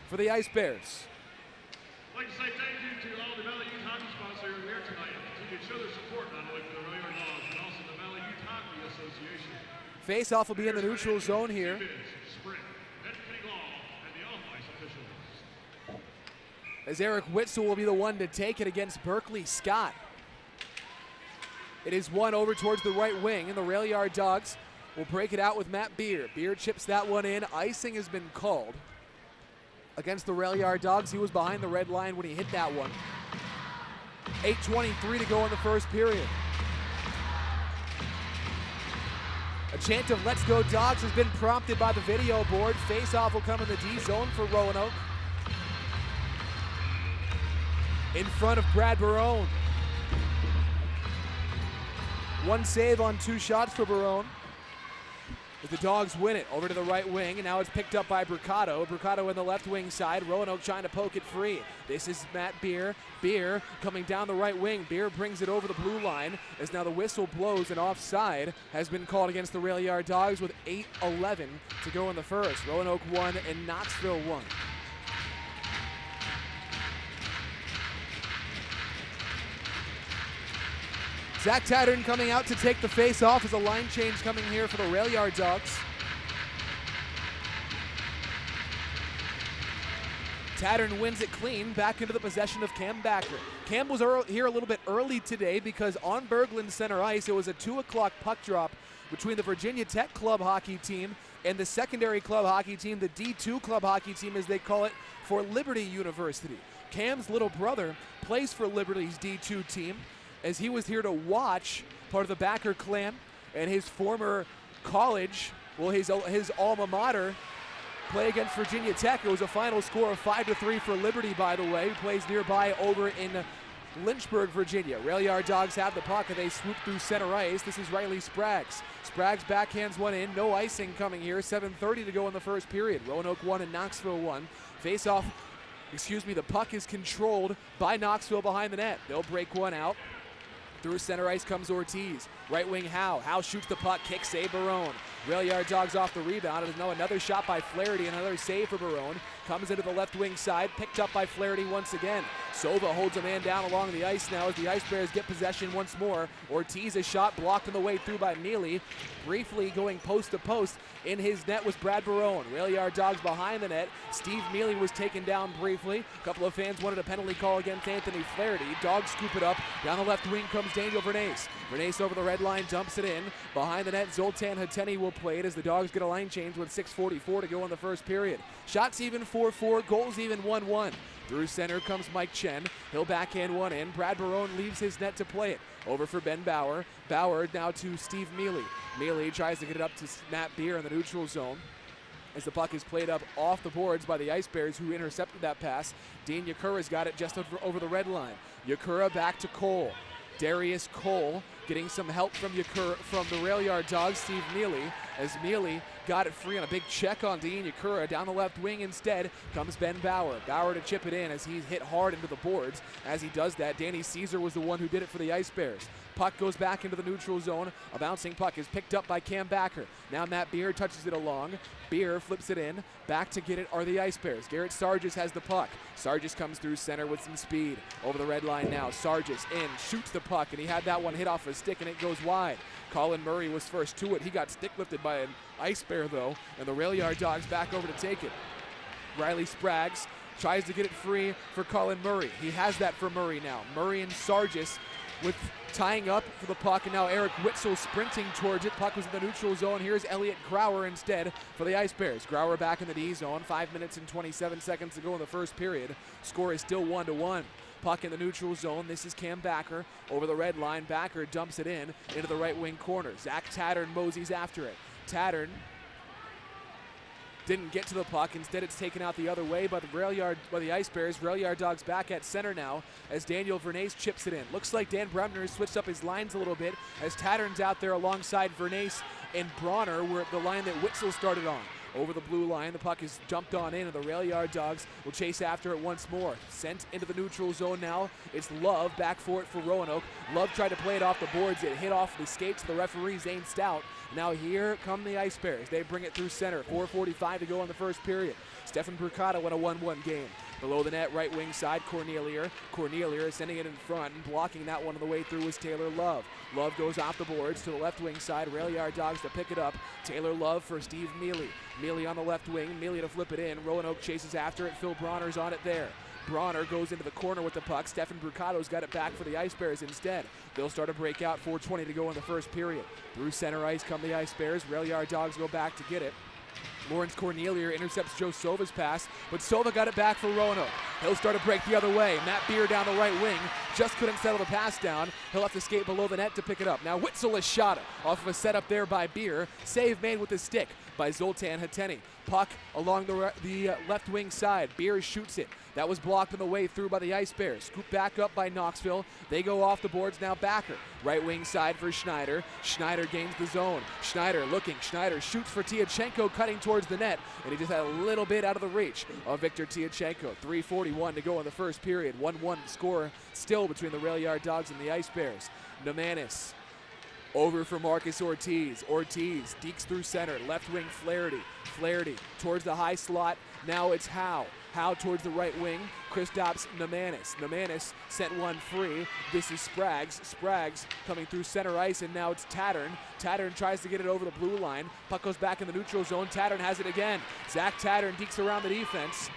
for the Ice Bears. I'd like to say thank you to all the Valley Youth Hockey sponsors here tonight. Continue to show their support not only for the Rail Yard Dogs, but also the Valley Youth Hockey Association. Face-off will be in the neutral zone here. As Eric Witzel will be the one to take it against Berkeley Scott. It is one over towards the right wing, and the Rail Yard Dogs will break it out with Matt Beer. Beer chips that one in. Icing has been called against the Rail Yard Dogs. He was behind the red line when he hit that one. 8:23 to go in the first period. A chant of "Let's Go Dogs" has been prompted by the video board. Face-off will come in the D zone for Roanoke. In front of Brad Barone. One save on 2 shots for Barone. As the Dogs win it over to the right wing, and now it's picked up by Bricado. Bricado in the left wing side. Roanoke trying to poke it free. This is Matt Beer. Beer coming down the right wing. Beer brings it over the blue line as now the whistle blows and offside has been called against the Rail Yard Dogs with 8:11 to go in the first. Roanoke 1 and Knoxville 1. Zach Tattern coming out to take the face off as a line change coming here for the Rail Yard Dogs. Tattern wins it clean, back into the possession of Cam Backer. Cam was here a little bit early today because on Berglund center ice, it was a 2 o'clock puck drop between the Virginia Tech club hockey team and the secondary club hockey team, the D2 club hockey team as they call it, for Liberty University. Cam's little brother plays for Liberty's D2 team, as he was here to watch part of the Backer clan and his former college, well, his alma mater, play against Virginia Tech. It was a final score of 5-3 for Liberty, by the way, who plays nearby over in Lynchburg, Virginia. Rail Yard Dogs have the puck, and they swoop through center ice. This is Riley Spraggs. Spraggs backhands one in. No icing coming here. 7:30 to go in the first period. Roanoke 1 and Knoxville 1. The puck is controlled by Knoxville behind the net. They'll break one out. Through center ice comes Ortiz. Right wing Howe. Howe shoots the puck, kick save Barone. Rail Yard Dogs off the rebound. And now another shot by Flaherty, another save for Barone. Comes into the left wing side, picked up by Flaherty once again. Sova holds a man down along the ice now as the Ice Bears get possession once more. Ortiz's shot blocked on the way through by Neely. Briefly going post to post in his net was Brad Barone. Rail Yard Dogs behind the net. Steve Neely was taken down briefly. A couple of fans wanted a penalty call against Anthony Flaherty. Dogs scoop it up. Down the left wing comes Daniel Vernace. Vernace over the red line, dumps it in. Behind the net, Zoltan Hateni will play it as the Dogs get a line change with 6:44 to go in the first period. Shots even 4-4, goals even 1-1. Through center comes Mike Chen. He'll backhand one in. Brad Barone leaves his net to play it. Over for Ben Bauer. Bauer now to Steve Mealy. Mealy tries to get it up to Matt Beer in the neutral zone as the puck is played up off the boards by the Ice Bears, who intercepted that pass. Dean Yakura's got it just over the red line. Yakura back to Cole. Darius Cole getting some help from the Rail Yard Dogs, Steve Mealy, as Mealy got it free on a big check on Dean Yakura. Down the left wing instead comes Ben Bauer. Bauer to chip it in as he's hit hard into the boards. As he does that, Danny Caesar was the one who did it for the Ice Bears. Puck goes back into the neutral zone. A bouncing puck is picked up by Cam Backer. Now Matt Beer touches it along. Beer flips it in. Back to get it are the Ice Bears. Garrett Sargis has the puck. Sargis comes through center with some speed. Over the red line now. Sargis in, shoots the puck, and he had that one hit off his stick, and it goes wide. Colin Murray was first to it. He got stick lifted by an Ice Bear, though, and the Rail Yard Dogs back over to take it. Riley Spraggs tries to get it free for Colin Murray. He has that for Murray now. Murray and Sargis with tying up for the puck, and now Eric Witzel sprinting towards it. Puck was in the neutral zone. Here's Elliot Grauer instead for the Ice Bears. Grauer back in the D zone. 5 minutes and 27 seconds to go in the first period. Score is still 1-1. Puck in the neutral zone. This is Cam Backer over the red line. Backer dumps it in into the right wing corner. Zach Tattern moseys after it. Tattern didn't get to the puck. Instead, it's taken out the other way by the Ice Bears. Rail Yard Dogs back at center now as Daniel Vernace chips it in. Looks like Dan Bremner has switched up his lines a little bit as Tattern's out there alongside Vernace and Bronner, were the line that Witzel started on. Over the blue line, the puck is jumped on in, and the Rail Yard Dogs will chase after it once more. Sent into the neutral zone now. It's Love back for it for Roanoke. Love tried to play it off the boards. It hit off the skates of the referee, Zane Stout. Now here come the Ice Bears. They bring it through center. 4:45 to go in the first period. Stefan Brucata won a 1-1 game. Below the net, right wing side, Cornelier. Cornelier is sending it in front, and blocking that one on the way through was Taylor Love. Love goes off the boards to the left wing side. Rail Yard Dogs to pick it up. Taylor Love for Steve Mealy. Mealy on the left wing. Mealy to flip it in. Roanoke chases after it. Phil Bronner's on it there. Bronner goes into the corner with the puck. Stefan Brucato's got it back for the Ice Bears instead. They'll start a breakout. 4:20 to go in the first period. Through center ice come the Ice Bears. Rail Yard Dogs go back to get it. Lawrence Cornelier intercepts Joe Sova's pass, but Sova got it back for Roanoke. He'll start a break the other way. Matt Beer down the right wing. Just couldn't settle the pass down. He'll have to skate below the net to pick it up. Now Witzel has shot it off of a setup there by Beer. Save made with the stick by Zoltan Hateni. Puck along the left wing side. Beer shoots it. That was blocked on the way through by the Ice Bears. Scooped back up by Knoxville. They go off the boards now. Backer. Right wing side for Schneider. Schneider gains the zone. Schneider looking. Schneider shoots for Tiachenko, cutting towards the net. And he just had a little bit out of the reach of Victor Tiachenko. 3:41 to go in the first period. 1-1 score still between the Rail Yard Dogs and the Ice Bears. Nemanis over for Marcus Ortiz. Ortiz deeks through center. Left wing Flaherty. Flaherty towards the high slot. Now it's Howe. Howe towards the right wing. Kristaps Nemanis. Nemanis sent one free. This is Spraggs. Spraggs coming through center ice, and now it's Tattern. Tattern tries to get it over the blue line. Puck goes back in the neutral zone. Tattern has it again. Zach Tattern deeks around the defense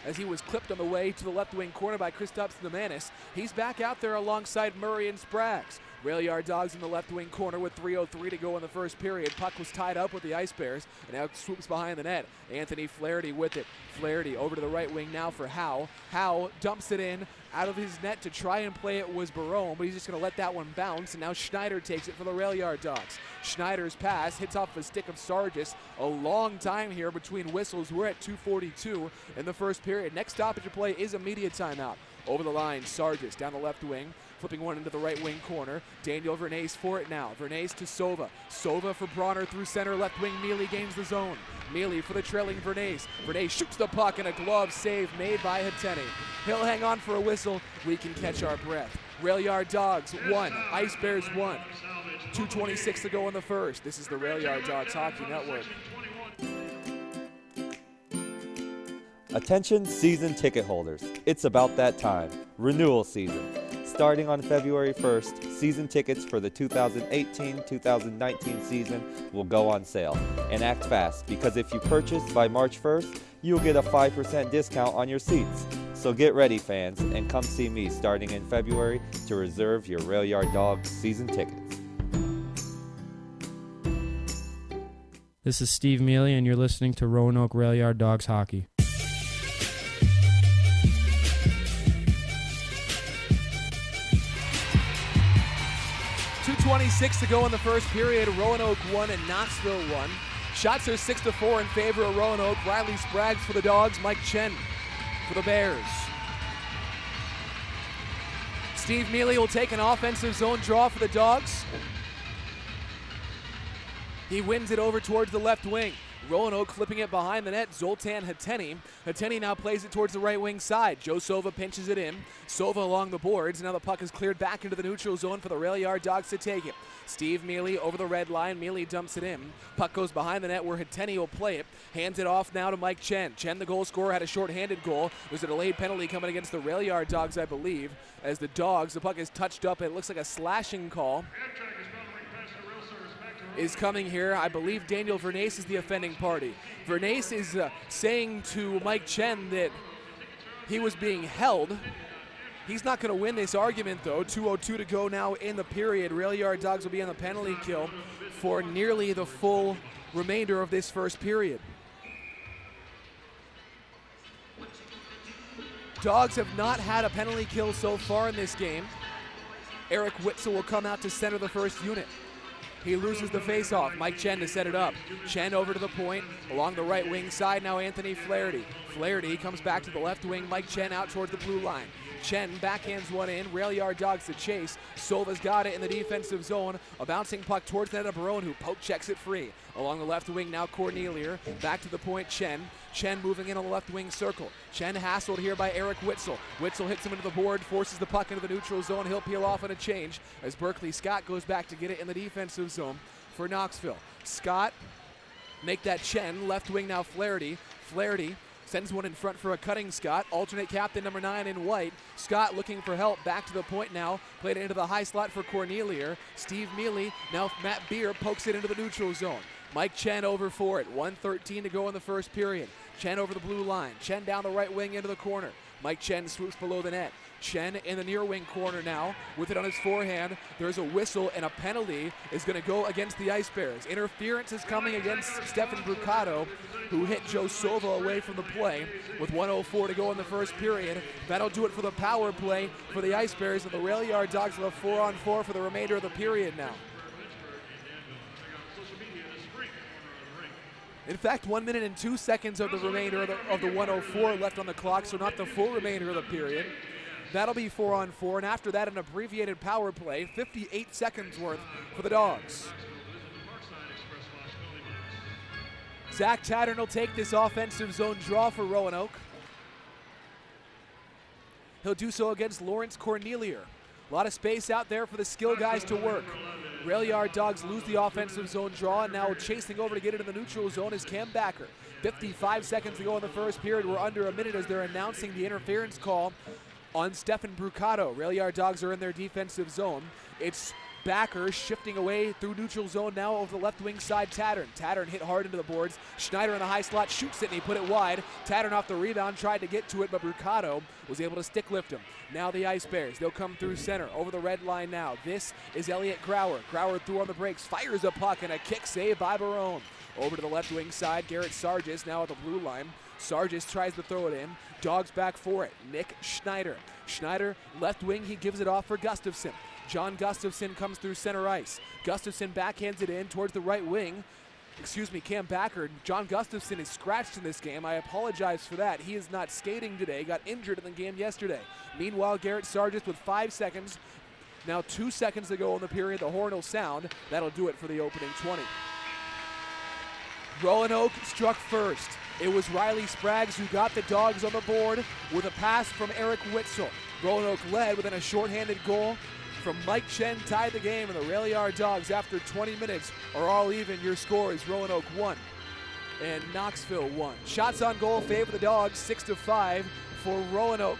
as he was clipped on the way to the left wing corner by Kristaps Nemanis. He's back out there alongside Murray and Spraggs. Rail Yard Dogs in the left wing corner with 3:03 to go in the first period. Puck was tied up with the Ice Bears and now swoops behind the net. Anthony Flaherty with it. Flaherty over to the right wing now for Howe. Howe dumps it in out of his net to try and play it was Barone, but he's just going to let that one bounce, and now Schneider takes it for the Rail Yard Dogs. Schneider's pass hits off the stick of Sargis. A long time here between whistles. We're at 2:42 in the first period. Next stoppage of play is a media timeout. Over the line, Sargis down the left wing, flipping one into the right wing corner. Daniel Vernace for it now. Vernace to Sova. Sova for Bronner through center. Left wing, Mealy gains the zone. Mealy for the trailing Vernace. Vernace shoots the puck, and a glove save made by Hateni. He'll hang on for a whistle. We can catch our breath. Rail Yard Dogs 1, Ice Bears 1. 2:26 to go in the first. This is the Rail Yard Dogs Hockey Network. Attention season ticket holders, it's about that time, renewal season. Starting on February 1st, season tickets for the 2018-2019 season will go on sale. And act fast, because if you purchase by March 1st, you'll get a 5% discount on your seats. So get ready, fans, and come see me starting in February to reserve your Rail Yard Dogs season tickets. This is Steve Mealy, and you're listening to Roanoke Rail Yard Dogs Hockey. 2:26 to go in the first period. Roanoke 1 and Knoxville 1. Shots are 6-4 in favor of Roanoke. Riley Spraggs for the Dogs. Mike Chen for the Bears. Steve Mealy will take an offensive zone draw for the Dogs. He wins it over towards the left wing. Roanoke flipping it behind the net. Zoltan Hateni. Hateni now plays it towards the right wing side. Joe Sova pinches it in. Sova along the boards. Now the puck is cleared back into the neutral zone for the Rail Yard Dogs to take it. Steve Mealy over the red line. Mealy dumps it in. Puck goes behind the net where Hateni will play it. Hands it off now to Mike Chen. Chen, the goal scorer, had a short-handed goal. There's a delayed penalty coming against the Rail Yard Dogs, I believe. As the Dogs, the puck is touched up. It looks like a slashing call is coming here. I believe Daniel Vernace is the offending party. Vernace is saying to Mike Chen that he was being held. He's not going to win this argument, though. 2:02 to go now in the period. Rail Yard Dogs will be on the penalty kill for nearly the full remainder of this first period. Dogs have not had a penalty kill so far in this game. Eric Witzel will come out to center the first unit. He loses the faceoff. Mike Chen to set it up. Chen over to the point. Along the right wing side now Anthony Flaherty. Flaherty comes back to the left wing. Mike Chen out towards the blue line. Chen backhands one in. Rail Yard Dogs to chase. Silva's got it in the defensive zone. A bouncing puck towards the net of Barone, who poke checks it free. Along the left wing now Cornelier. Back to the point Chen. Chen moving in on the left wing circle. Chen hassled here by Eric Witzel. Witzel hits him into the board, forces the puck into the neutral zone. He'll peel off on a change as Berkeley Scott goes back to get it in the defensive zone for Knoxville. Scott make that Chen. Left wing now Flaherty. Flaherty sends one in front for a cutting Scott. Alternate captain number 9 in white. Scott looking for help. Back to the point now. Played it into the high slot for Cornelier. Steve Mealy. Now Matt Beer pokes it into the neutral zone. Mike Chen over for it. 1:13 to go in the first period. Chen over the blue line. Chen down the right wing into the corner. Mike Chen swoops below the net. Chen in the near wing corner now with it on his forehand. There's a whistle and a penalty is going to go against the Ice Bears. Interference is coming against Stefan Brucato, who hit Joe Sova away from the play with 1:04 to go in the first period. That'll do it for the power play for the Ice Bears, and the Rail Yard Dogs will have 4-on-4 for the remainder of the period now. In fact, 1 minute and 2 seconds of the remainder of the 1:04 left on the clock, so not the full remainder of the period. That'll be 4-on-4, and after that, an abbreviated power play, 58 seconds worth for the Dogs. Zach Tattern will take this offensive zone draw for Roanoke. He'll do so against Lawrence Cornelier. A lot of space out there for the skill guys to work. Rail Yard Dogs lose the offensive zone draw, and now chasing over to get into the neutral zone is Cam Backer. 55 seconds to go in the first period. We're under a minute as they're announcing the interference call on Stefan Brucato. Rail Yard Dogs are in their defensive zone. It's Backer shifting away through neutral zone now over the left wing side. Tattern hit hard into the boards. Schneider in the high slot shoots it and he put it wide. Tattern off the rebound, tried to get to it, but Brucato was able to stick lift him. Now the Ice Bears, they'll come through center over the red line now. This is Elliot Grauer. Grauer through on the brakes, fires a puck and a kick save by Barone. Over to the left wing side, Garrett Sargis now at the blue line. Sargis tries to throw it in. Dogs back for it. Nick Schneider. Schneider, left wing, he gives it off for Gustafson. John Gustafson comes through center ice. Gustafson backhands it in towards the right wing. Cam Backer. John Gustafson is scratched in this game. I apologize for that. He is not skating today. Got injured in the game yesterday. Meanwhile, Garrett Sargis with 5 seconds. Now 2 seconds to go in the period. The horn will sound. That'll do it for the opening 20. Roanoke struck first. It was Riley Spraggs who got the Dogs on the board with a pass from Eric Witzel. Roanoke led within a shorthanded goal from Mike Chen, tied the game, and the Rail Yard Dogs, after 20 minutes, are all even. Your score is Roanoke 1 and Knoxville 1. Shots on goal favor the Dogs, 6-5 for Roanoke.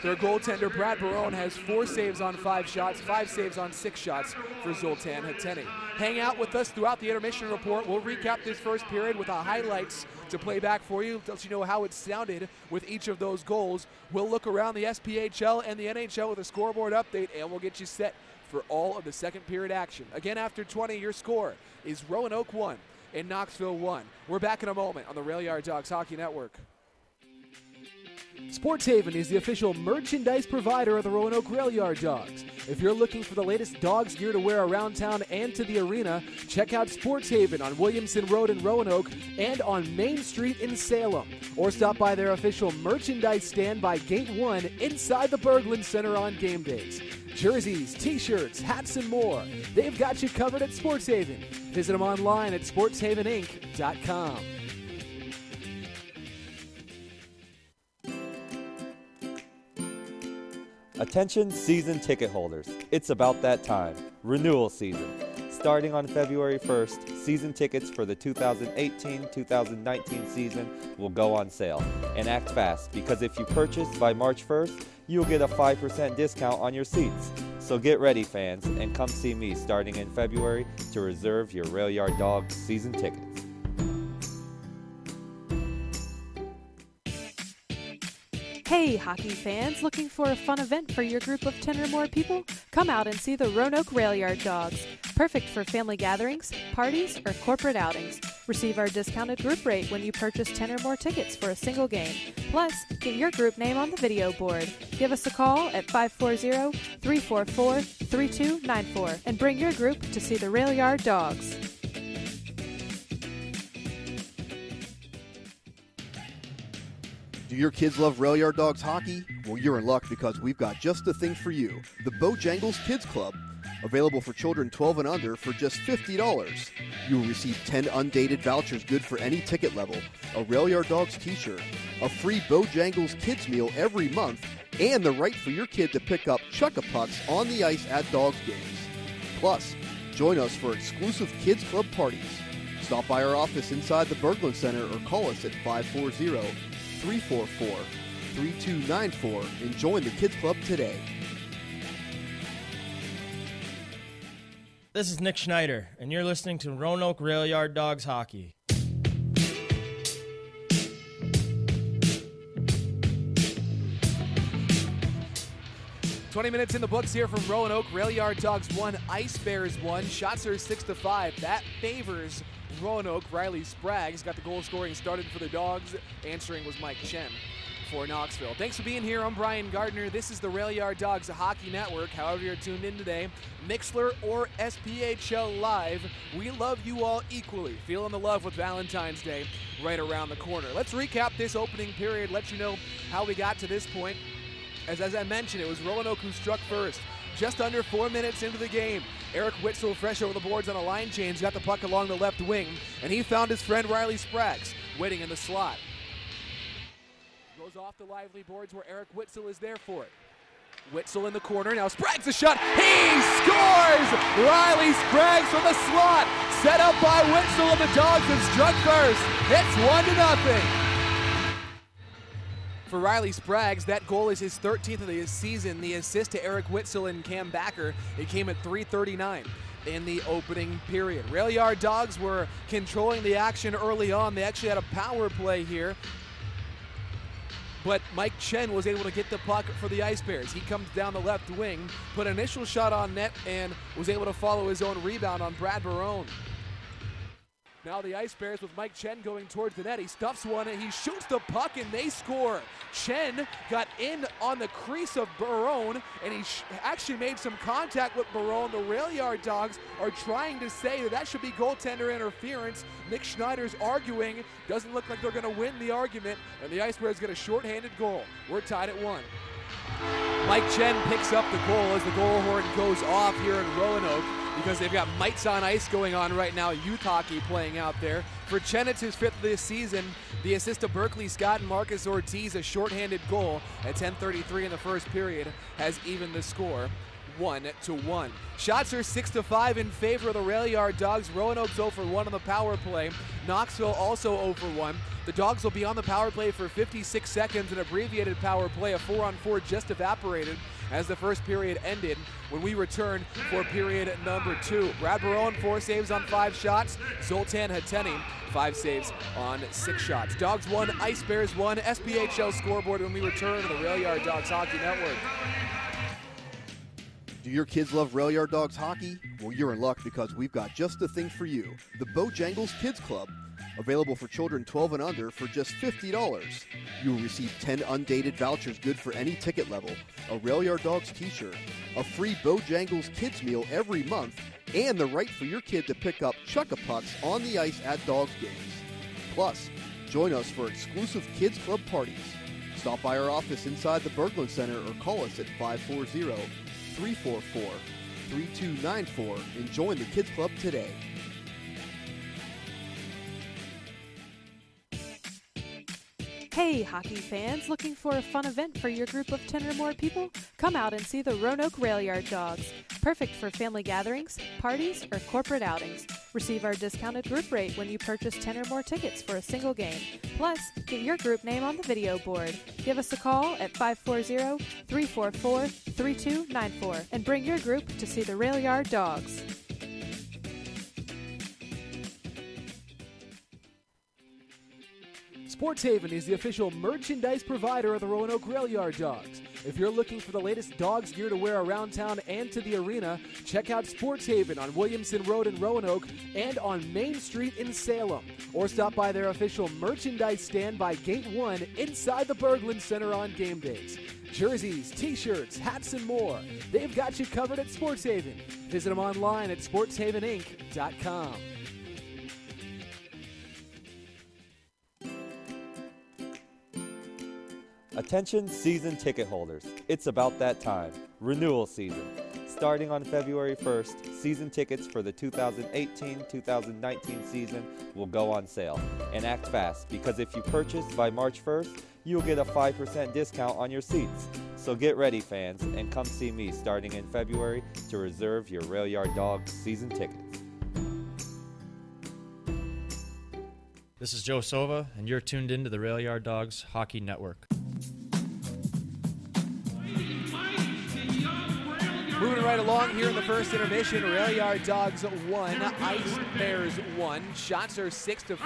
Their goaltender, Brad Barone, has 4 saves on 5 shots, 5 saves on 6 shots for Zoltan Hateni. Hang out with us throughout the intermission report. We'll recap this first period with the highlights to play back for you, to let you know how it sounded with each of those goals. We'll look around the SPHL and the NHL with a scoreboard update, and we'll get you set for all of the second period action. Again, after 20, your score is Roanoke 1 and Knoxville 1. We're back in a moment on the Rail Yard Dogs Hockey Network. Sports Haven is the official merchandise provider of the Roanoke Rail Yard Dogs. If you're looking for the latest dogs gear to wear around town and to the arena, check out Sports Haven on Williamson Road in Roanoke and on Main Street in Salem. Or stop by their official merchandise stand by Gate 1 inside the Berglund Center on game days. Jerseys, t-shirts, hats, and more. They've got you covered at Sports Haven. Visit them online at sportshaveninc.com. Attention season ticket holders, it's about that time, renewal season. Starting on February 1st, season tickets for the 2018-2019 season will go on sale. And act fast, because if you purchase by March 1st, you'll get a 5% discount on your seats. So get ready, fans, and come see me starting in February to reserve your Rail Yard Dogs season tickets. Hey, hockey fans, looking for a fun event for your group of 10 or more people? Come out and see the Roanoke Rail Yard Dogs. Perfect for family gatherings, parties, or corporate outings. Receive our discounted group rate when you purchase 10 or more tickets for a single game. Plus, get your group name on the video board. Give us a call at 540-344-3294 and bring your group to see the Rail Yard Dogs. Do your kids love Rail Yard Dogs hockey? Well, you're in luck because we've got just the thing for you. The Bojangles Kids Club, available for children 12 and under for just $50. You will receive 10 undated vouchers good for any ticket level, a Rail Yard Dogs t-shirt, a free Bojangles Kids meal every month, and the right for your kid to pick up Chuck-a-Pucks on the ice at Dogs games. Plus, join us for exclusive Kids Club parties. Stop by our office inside the Berglund Center or call us at 540-344-3294 and join the Kids Club today. This is Nick Schneider, and you're listening to Roanoke Rail Yard Dogs Hockey. "20 minutes in the books here from Roanoke. Rail Yard Dogs 1, Ice Bears 1. Shots are 6-5. That favors Roanoke. Riley Sprague's got the goal scoring started for the Dogs. Answering was Mike Chen for Knoxville. Thanks for being here. I'm Brian Gardner. This is the Rail Yard Dogs Hockey Network. However you're tuned in today, Mixler or SPHL Live, we love you all equally. Feeling the love with Valentine's Day right around the corner. Let's recap this opening period, let you know how we got to this point. As I mentioned, it was Roanoke who struck first. Just under 4 minutes into the game, Eric Witzel, fresh over the boards on a line change, got the puck along the left wing, and he found his friend Riley Spragues waiting in the slot. Goes off the lively boards where Eric Witzel is there for it. Witzel in the corner, now Spragues a shot, he scores! Riley Spragues from the slot, set up by Witzel, and the Dogs have struck first. It's 1-0. For Riley Spragues, that goal is his 13th of the season. The assist to Eric Witzel and Cam Backer, it came at 3:39 in the opening period. Rail Yard Dogs were controlling the action early on. They actually had a power play here, but Mike Chen was able to get the puck for the Ice Bears. He comes down the left wing, put an initial shot on net, and was able to follow his own rebound on Brad Barone. Now the Ice Bears with Mike Chen going towards the net. He stuffs one and he shoots the puck and they score. Chen got in on the crease of Barone and he actually made some contact with Barone. The Rail Yard Dogs are trying to say that should be goaltender interference. Nick Schneider's arguing. Doesn't look like they're going to win the argument, and the Ice Bears get a shorthanded goal. We're tied at 1. Mike Chen picks up the goal as the goal horn goes off here in Roanoke, because they've got mites on ice going on right now, youth hockey playing out there. For Chen, it's his 5th of this season. The assist to Berkeley Scott and Marcus Ortiz, a shorthanded goal at 10:33 in the first period, has evened the score 1-1. Shots are 6-5 in favor of the Rail Yard Dogs. Roanoke's 0 for 1 on the power play. Knoxville also 0 for 1. The Dogs will be on the power play for 56 seconds. An abbreviated power play, a 4-on-4 just evaporated as the first period ended when we return for period number 2. Brad Barone, 4 saves on 5 shots. Zoltan Hateni, 5 saves on 6 shots. Dogs 1, Ice Bears 1. SPHL scoreboard when we return to the Rail Yard Dogs Hockey Network. Do your kids love Rail Yard Dogs hockey? Well, you're in luck because we've got just the thing for you. The Bojangles Kids Club, available for children 12 and under for just $50. You will receive 10 undated vouchers good for any ticket level, a Rail Yard Dogs t-shirt, a free Bojangles kids meal every month, and the right for your kid to pick up Chuck-a-Pucks on the ice at Dogs games. Plus, join us for exclusive Kids Club parties. Stop by our office inside the Berglund Center or call us at 540-344-3294 and join the Kids Club today. Hey, hockey fans, looking for a fun event for your group of 10 or more people? Come out and see the Roanoke Rail Yard Dogs. Perfect for family gatherings, parties, or corporate outings. Receive our discounted group rate when you purchase 10 or more tickets for a single game. Plus, get your group name on the video board. Give us a call at 540-344-3294 and bring your group to see the Rail Yard Dogs. Sports Haven is the official merchandise provider of the Roanoke Rail Yard Dogs. If you're looking for the latest Dogs gear to wear around town and to the arena, check out Sports Haven on Williamson Road in Roanoke and on Main Street in Salem. Or stop by their official merchandise stand by Gate 1 inside the Berglund Center on game days. Jerseys, t-shirts, hats, and more. They've got you covered at Sports Haven. Visit them online at sportshaveninc.com. Attention season ticket holders, it's about that time, renewal season. Starting on February 1st, season tickets for the 2018-2019 season will go on sale. And act fast, because if you purchase by March 1st, you'll get a 5% discount on your seats. So get ready, fans, and come see me starting in February to reserve your Rail Yard Dogs season tickets. This is Joe Sova, and you're tuned into the Rail Yard Dogs Hockey Network. Moving right along here in the first intermission, Rail Yard Dogs 1, Ice Bears 1. Shots are 6-5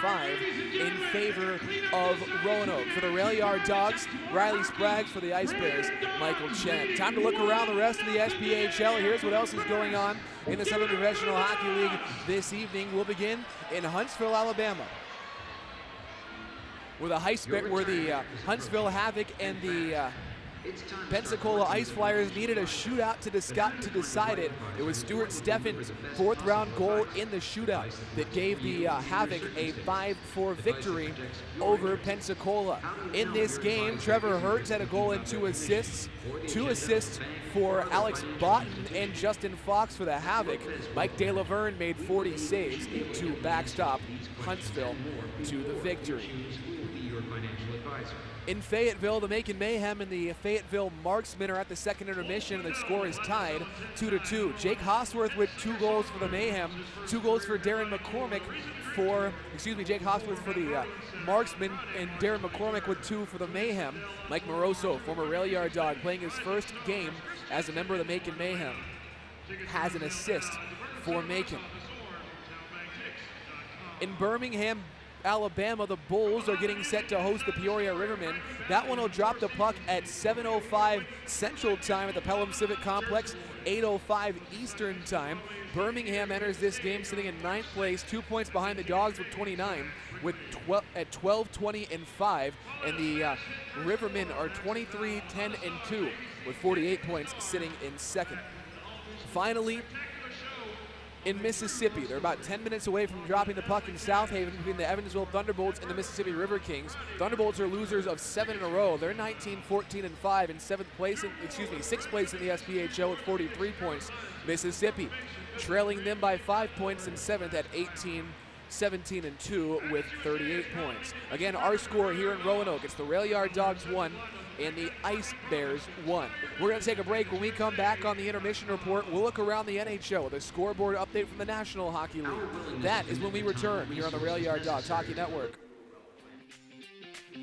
in favor of Roanoke. For the Rail Yard Dogs, Riley Spraggs. For the Ice Bears, Michael Chen. Time to look around the rest of the SPHL. Here's what else is going on in the Southern Professional Hockey League this evening. We'll begin in Huntsville, Alabama, where the Huntsville Havoc and the Pensacola Ice Flyers needed a shootout to decide it. It was Stuart Steffen's fourth-round goal in the shootout that gave the Havoc a 5-4 victory over Pensacola. In this game, Trevor Hertz had a goal and 2 assists. 2 assists for Alex Botten and Justin Fox for the Havoc. Mike De Laverne made 40 saves to backstop Huntsville to the victory. In Fayetteville, the Macon Mayhem and the Fayetteville Marksmen are at the second intermission, and the score is tied 2-2. Jake Hosworth with 2 goals for the Mayhem, 2 goals for Darren McCormick Jake Hosworth for the Marksmen, and Darren McCormick with 2 for the Mayhem. Mike Moroso, former Rail Yard Dog, playing his first game as a member of the Macon Mayhem, has an assist for Macon. In Birmingham, Alabama, the Bulls are getting set to host the Peoria Rivermen. That one will drop the puck at 7:05 Central Time at the Pelham Civic Complex, 8:05 Eastern Time. Birmingham enters this game sitting in 9th place, 2 points behind the Dogs with 29, at 12, 20, and 5. And the Rivermen are 23, 10, and 2 with 48 points, sitting in second. Finally, in Mississippi, they're about 10 minutes away from dropping the puck in South Haven between the Evansville Thunderbolts and the Mississippi River Kings. Thunderbolts are losers of 7 in a row. They're 19, 14, and 5 in 6th place in the SPHL with 43 points. Mississippi trailing them by 5 points in 7th at 18, 17, and 2 with 38 points. Again, our score here in Roanoke, it's the Rail Yard Dogs 1 and the Ice Bears 1. We're going to take a break. When we come back on the intermission report, we'll look around the NHL with a scoreboard update from the National Hockey League. That is when we return here on the Rail Yard Dogs Hockey Network.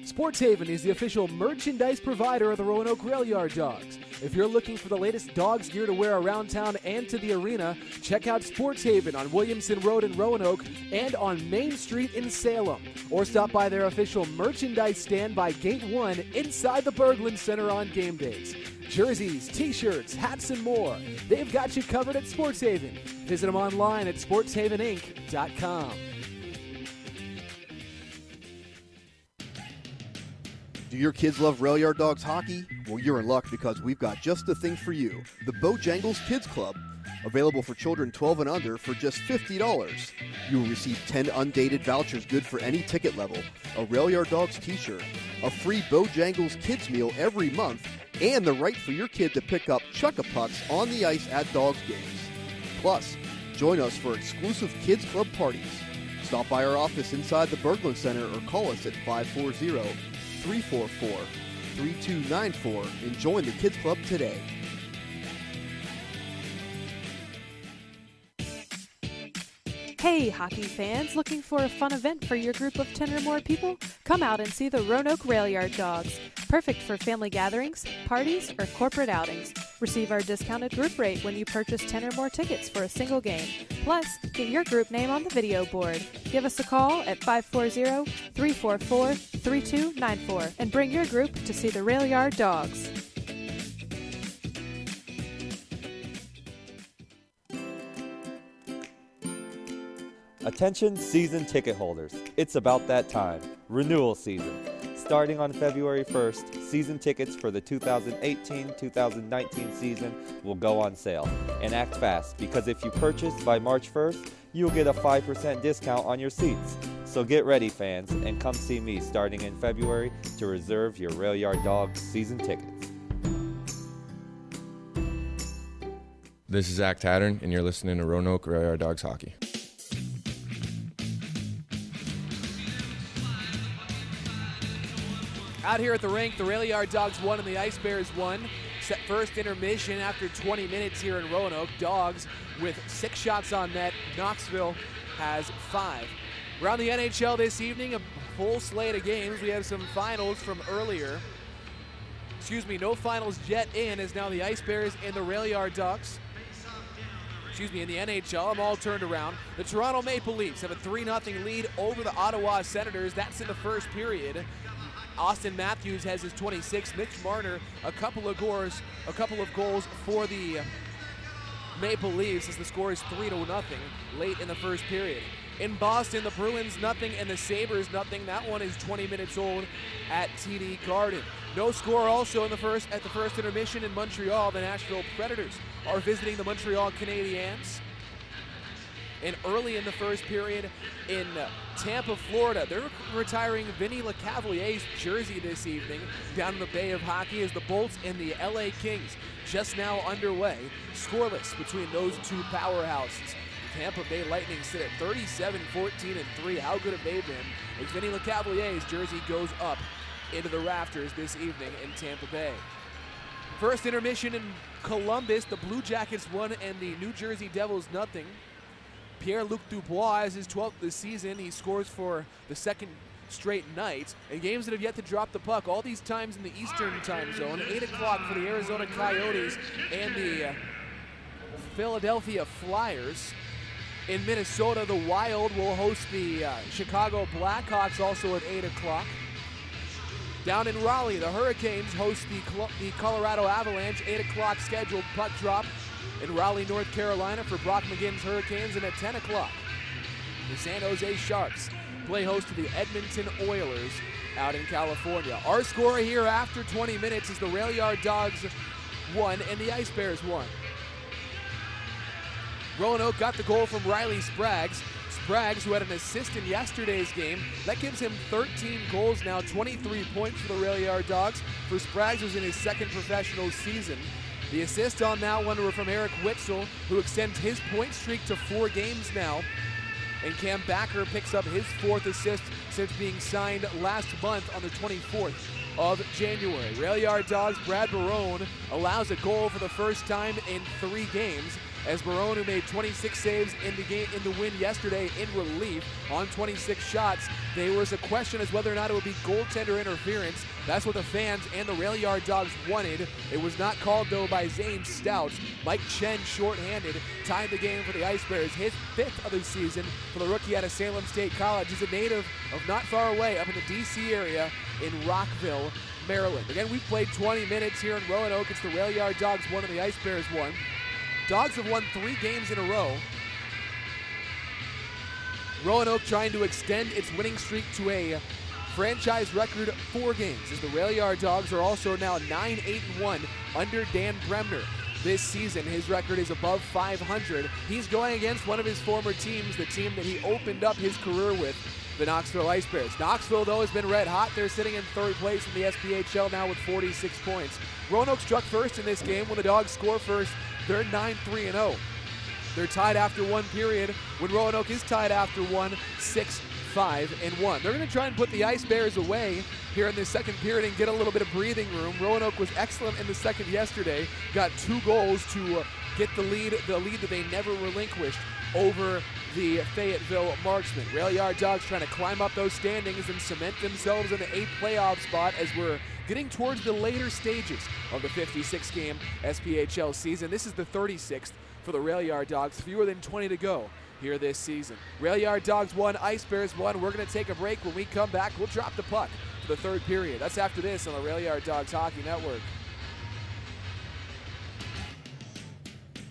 Sports Haven is the official merchandise provider of the Roanoke Rail Yard Dogs. If you're looking for the latest Dogs gear to wear around town and to the arena, check out Sports Haven on Williamson Road in Roanoke and on Main Street in Salem. Or stop by their official merchandise stand by Gate 1 inside the Berglund Center on game days. Jerseys, t-shirts, hats, and more. They've got you covered at Sports Haven. Visit them online at sportshaveninc.com. Do your kids love Rail Yard Dogs hockey? Well, you're in luck because we've got just the thing for you. The Bojangles Kids Club, available for children 12 and under for just $50. You will receive 10 undated vouchers good for any ticket level, a Rail Yard Dogs t-shirt, a free Bojangles Kids meal every month, and the right for your kid to pick up Chuck-a-Pucks on the ice at Dogs games. Plus, join us for exclusive Kids Club parties. Stop by our office inside the Berglund Center or call us at 540-344-3294 and join the Kids Club today. Hey, hockey fans, looking for a fun event for your group of 10 or more people? Come out and see the Roanoke Rail Yard Dogs. Perfect for family gatherings, parties, or corporate outings. Receive our discounted group rate when you purchase 10 or more tickets for a single game. Plus, get your group name on the video board. Give us a call at 540-344-3294 and bring your group to see the Rail Yard Dogs. Attention season ticket holders, it's about that time, renewal season. Starting on February 1st, season tickets for the 2018-2019 season will go on sale. And act fast, because if you purchase by March 1st, you'll get a 5% discount on your seats. So get ready, fans, and come see me starting in February to reserve your Rail Yard Dogs season tickets. This is Zach Tattern, and you're listening to Roanoke Rail Yard Dogs Hockey. Out here at the rink, the Rail Yard Dogs won and the Ice Bears won. Set first intermission after 20 minutes here in Roanoke. Dogs with 6 shots on net. Knoxville has 5. Around the NHL this evening, a full slate of games. We have some finals from earlier. No finals yet in, as now the Ice Bears and the Rail Yard Dogs. In the NHL, I'm all turned around. The Toronto Maple Leafs have a 3-0 lead over the Ottawa Senators. That's in the first period. Austin Matthews has his 26th. Mitch Marner, a couple of goals for the Maple Leafs as the score is 3-0 late in the first period. In Boston, the Bruins nothing and the Sabres nothing. That one is 20 minutes old at TD Garden. No score also at the first intermission in Montreal. The Nashville Predators are visiting the Montreal Canadiens. And early in the first period in Tampa, Florida, they're retiring Vinny Lecavalier's jersey this evening down in the Bay of Hockey as the Bolts and the LA Kings just now underway. Scoreless between those two powerhouses. The Tampa Bay Lightning sit at 37-14-3. How good have they been as Vinny Lecavalier's jersey goes up into the rafters this evening in Tampa Bay. First intermission in Columbus, the Blue Jackets won and the New Jersey Devils nothing. Pierre-Luc Dubois has his 12th this season. He scores for the second straight night. In games that have yet to drop the puck, all these times in the Eastern time zone. 8 o'clock for the Arizona Coyotes and the Philadelphia Flyers. In Minnesota, the Wild will host the Chicago Blackhawks also at 8 o'clock. Down in Raleigh, the Hurricanes host the Colorado Avalanche. 8 o'clock scheduled puck drop in Raleigh, North Carolina for Brock McGinn's Hurricanes. And at 10 o'clock, the San Jose Sharks play host to the Edmonton Oilers out in California. Our score here after 20 minutes is the Rail Yard Dogs won and the Ice Bears won. Roanoke got the goal from Riley Spraggs. Spraggs, who had an assist in yesterday's game, that gives him 13 goals now, 23 points for the Rail Yard Dogs. For Spraggs, who's in his second professional season. The assist on that one were from Eric Witzel, who extends his point streak to 4 games now. And Cam Backer picks up his 4th assist since being signed last month on the 24th of January. Rail Yard Dogs' Brad Barone allows a goal for the first time in 3 games, as Barone, who made 26 saves in the win yesterday in relief on 26 shots. There was a question as whether or not it would be goaltender interference. That's what the fans and the Rail Yard Dogs wanted. It was not called, though, by Zane Stout. Mike Chen, shorthanded, tied the game for the Ice Bears, his 5th of the season for the rookie out of Salem State College. He's a native of not far away, up in the D.C. area in Rockville, Maryland. Again, we've played 20 minutes here in Roanoke. It's the Rail Yard Dogs won and the Ice Bears won. Dogs have won 3 games in a row. Roanoke trying to extend its winning streak to a franchise record 4 games, as the Rail Yard Dogs are also now 9-8-1 under Dan Bremner. This season, his record is above 500. He's going against one of his former teams, the team that he opened up his career with, the Knoxville Ice Bears. Knoxville, though, has been red hot. They're sitting in 3rd place in the SPHL now with 46 points. Roanoke struck first in this game. When the Dogs score first, they're 9-3-0. They're tied after 1 period. When Roanoke is tied after 1, 6-5-1. They're going to try and put the Ice Bears away here in the second period and get a little bit of breathing room. Roanoke was excellent in the second yesterday. Got 2 goals to get the lead that they never relinquished over the Fayetteville Marksmen. Rail Yard Dogs trying to climb up those standings and cement themselves in the 8th playoff spot as we're getting towards the later stages of the 56-game SPHL season. This is the 36th for the Rail Yard Dogs, fewer than 20 to go here this season. Rail Yard Dogs 1, Ice Bears 1. We're going to take a break. When we come back, we'll drop the puck for the 3rd period. That's after this on the Rail Yard Dogs Hockey Network.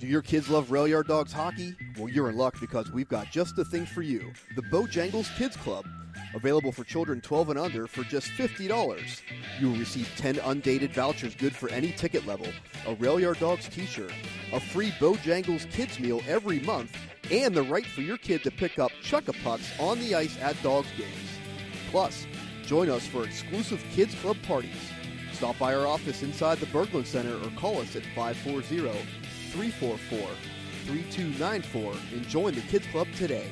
Do your kids love Rail Yard Dogs hockey? Well, you're in luck because we've got just the thing for you. The Bojangles Kids Club, available for children 12 and under for just $50. You will receive 10 undated vouchers good for any ticket level, a Rail Yard Dogs t-shirt, a free Bojangles Kids meal every month, and the right for your kid to pick up Chuck-a-Pucks on the ice at Dogs games. Plus, join us for exclusive Kids Club parties. Stop by our office inside the Berglund Center or call us at 540-344-3294 and join the Kids Club today.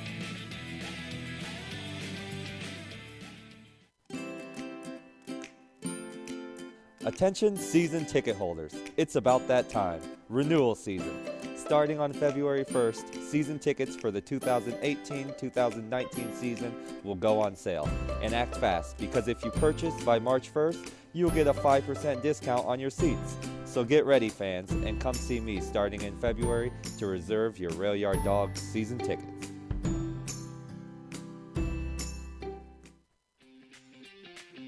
Attention season ticket holders, it's about that time, renewal season. Starting on February 1st, season tickets for the 2018-2019 season will go on sale. And act fast, because if you purchase by March 1st, you'll get a 5% discount on your seats. So get ready, fans, and come see me starting in February to reserve your Rail Yard Dogs season tickets.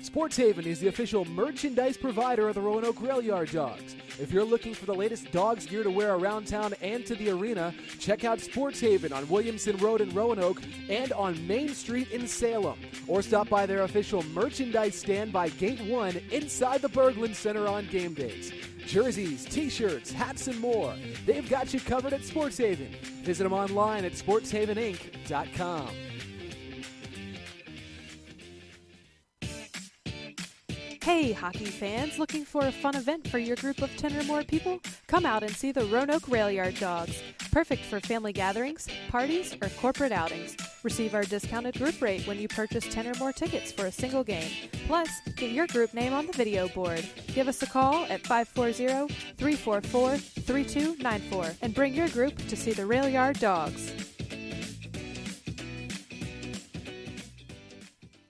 Sports Haven is the official merchandise provider of the Roanoke Rail Yard Dogs. If you're looking for the latest Dogs gear to wear around town and to the arena, check out Sports Haven on Williamson Road in Roanoke and on Main Street in Salem. Or stop by their official merchandise stand by Gate 1 inside the Berglund Center on game days. Jerseys, t-shirts, hats, and more. They've got you covered at Sports Haven. Visit them online at sportshaveninc.com. Hey, hockey fans, looking for a fun event for your group of 10 or more people? Come out and see the Roanoke Rail Yard Dogs. Perfect for family gatherings, parties, or corporate outings. Receive our discounted group rate when you purchase 10 or more tickets for a single game. Plus, get your group name on the video board. Give us a call at 540-344-3294 and bring your group to see the Rail Yard Dogs.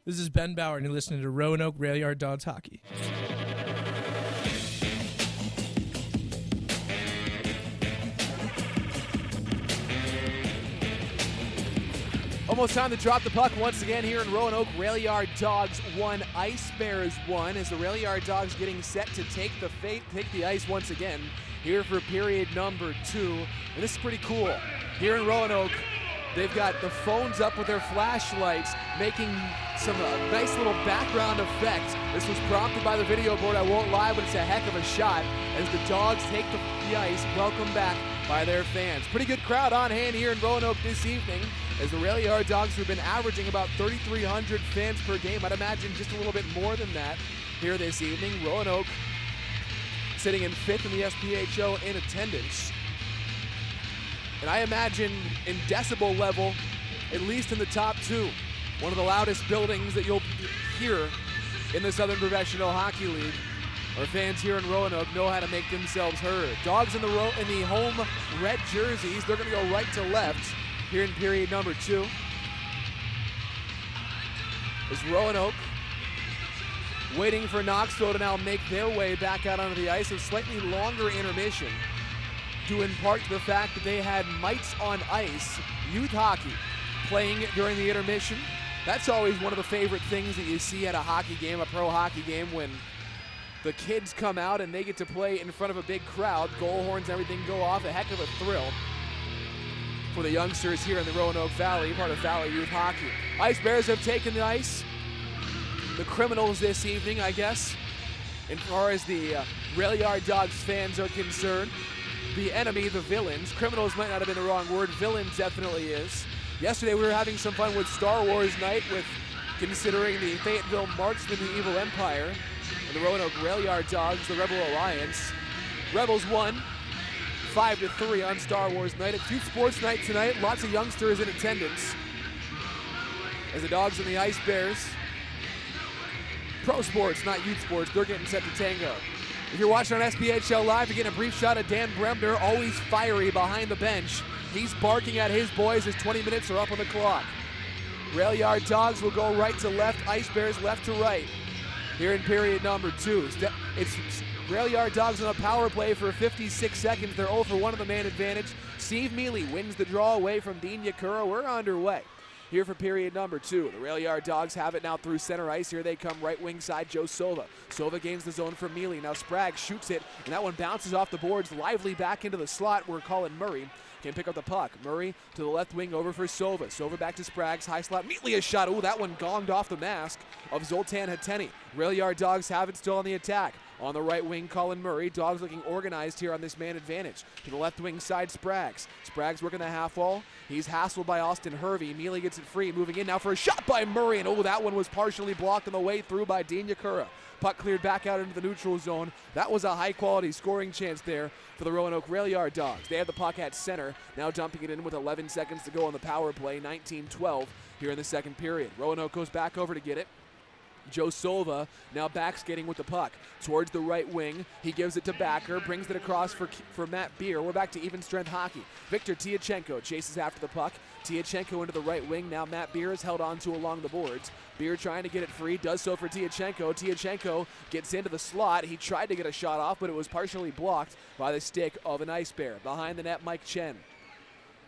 This is Ben Bauer, and you're listening to Roanoke Rail Yard Dogs Hockey. Almost time to drop the puck once again here in Roanoke. Rail Yard Dogs 1, Ice Bears 1, as the Rail Yard Dogs getting set to take the ice once again here for period number 2. And this is pretty cool. Here in Roanoke, they've got the phones up with their flashlights, making some nice little background effects. This was prompted by the video board, I won't lie, but it's a heck of a shot as the Dogs take the ice, welcome back by their fans. Pretty good crowd on hand here in Roanoke this evening, as the Rail Yard Dogs have been averaging about 3,300 fans per game. I'd imagine just a little bit more than that here this evening. Roanoke sitting in 5th in the SPHL in attendance. And I imagine in decibel level, at least in the top 2, one of the loudest buildings that you'll hear in the Southern Professional Hockey League. Our fans here in Roanoke know how to make themselves heard. Dogs in the home red jerseys, they're going to go right to left here in period number 2. As Roanoke waiting for Knoxville to now make their way back out onto the ice. A slightly longer intermission, due in part to the fact that they had Mites on Ice, youth hockey, playing during the intermission. That's always one of the favorite things that you see at a hockey game, a pro hockey game, when the kids come out and they get to play in front of a big crowd. Goal horns, everything go off. A heck of a thrill for the youngsters here in the Roanoke Valley, part of Valley Youth Hockey. Ice Bears have taken the ice. the criminals this evening, I guess, as far as the Rail Yard Dogs fans are concerned. The enemy, the villains. Criminals might not have been the wrong word. Villains definitely is. Yesterday we were having some fun with Star Wars night with considering the Fayetteville Marksmen, the Evil Empire, and the Roanoke Rail Yard Dogs, the Rebel Alliance. Rebels won 5-3 on Star Wars night. It's youth sports night tonight. Lots of youngsters in attendance. As the Dogs and the Ice Bears, pro sports, not youth sports, they're getting set to tango. If you're watching on SPHL Live, you're getting a brief shot of Dan Bremner, always fiery behind the bench. He's barking at his boys as 20 minutes are up on the clock. Rail Yard Dogs will go right to left, Ice Bears left to right. Here in period number 2. It's Rail Yard Dogs on a power play for 56 seconds. They're 0 for 1 on the man advantage. Steve Mealy wins the draw away from Dean Yakura. We're underway. Here for period number 2. The Rail Yard Dogs have it now through center ice. Here they come, right wing side, Joe Sova. Sova gains the zone from Mealy. Now Sprague shoots it, and that one bounces off the boards, lively back into the slot where Colin Murray can pick up the puck. Murray to the left wing over for Sova. Sova back to Sprague's high slot. Mealy a shot. Ooh, that one gonged off the mask of Zoltan Hateni. Rail Yard Dogs have it still on the attack. On the right wing, Colin Murray. Dogs looking organized here on this man advantage. To the left wing side, Sprague's. Sprague's working the half wall. He's hassled by Austin Hervey. Mealy gets it free, moving in now for a shot by Murray. And oh, that one was partially blocked on the way through by Dean Yakura. Puck cleared back out into the neutral zone. That was a high-quality scoring chance there for the Roanoke Rail Yard Dogs. They have the puck at center, now dumping it in with 11 seconds to go on the power play, 19-12 here in the second period. Roanoke goes back over to get it. Joe Sova now back skating with the puck towards the right wing. He gives it to Backer, brings it across for Matt Beer. We're back to even strength hockey. Victor Tiachenko chases after the puck. Tiachenko into the right wing. Now Matt Beer is held onto along the boards. Beer trying to get it free, does so for Tiachenko. Tiachenko gets into the slot. He tried to get a shot off, but it was partially blocked by the stick of an Ice Bear. Behind the net, Mike Chen.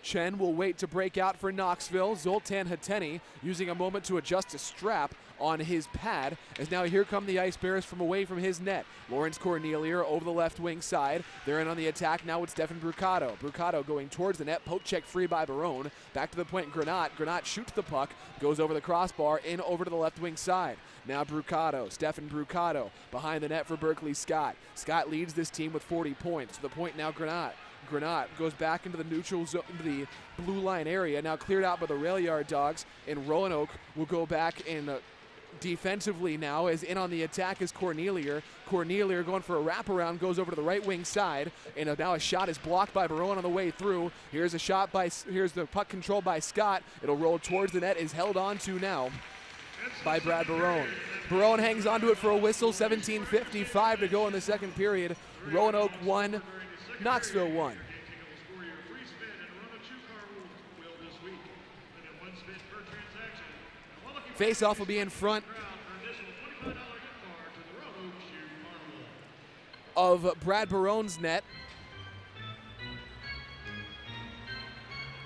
Chen will wait to break out for Knoxville. Zoltan Hateni using a moment to adjust a strap on his pad, as now here come the Ice Bears from away from his net. Lawrence Cornelia over the left wing side. They're in on the attack now with Stefan Brucato. Brucato going towards the net, poke check free by Barone. Back to the point, Granat. Granat shoots the puck, goes over the crossbar, in over to the left wing side. Now Brucato, Stefan Brucato, behind the net for Berkeley Scott. Scott leads this team with 40 points. To the point now, Granat. Granat goes back into the neutral zone, the blue line area, now cleared out by the Rail Yard Dogs, and Roanoke will go back in defensively now, as in on the attack is Cornelia. Cornelia going for a wraparound, goes over to the right wing side, and now a shot is blocked by Barone on the way through. Here's the puck controlled by Scott. It'll roll towards the net, is held on to now by Brad Barone. Barone hangs onto it for a whistle, 17:55 to go in the second period. Roanoke 1, Knoxville 1. Face-off will be in front of Brad Barone's net.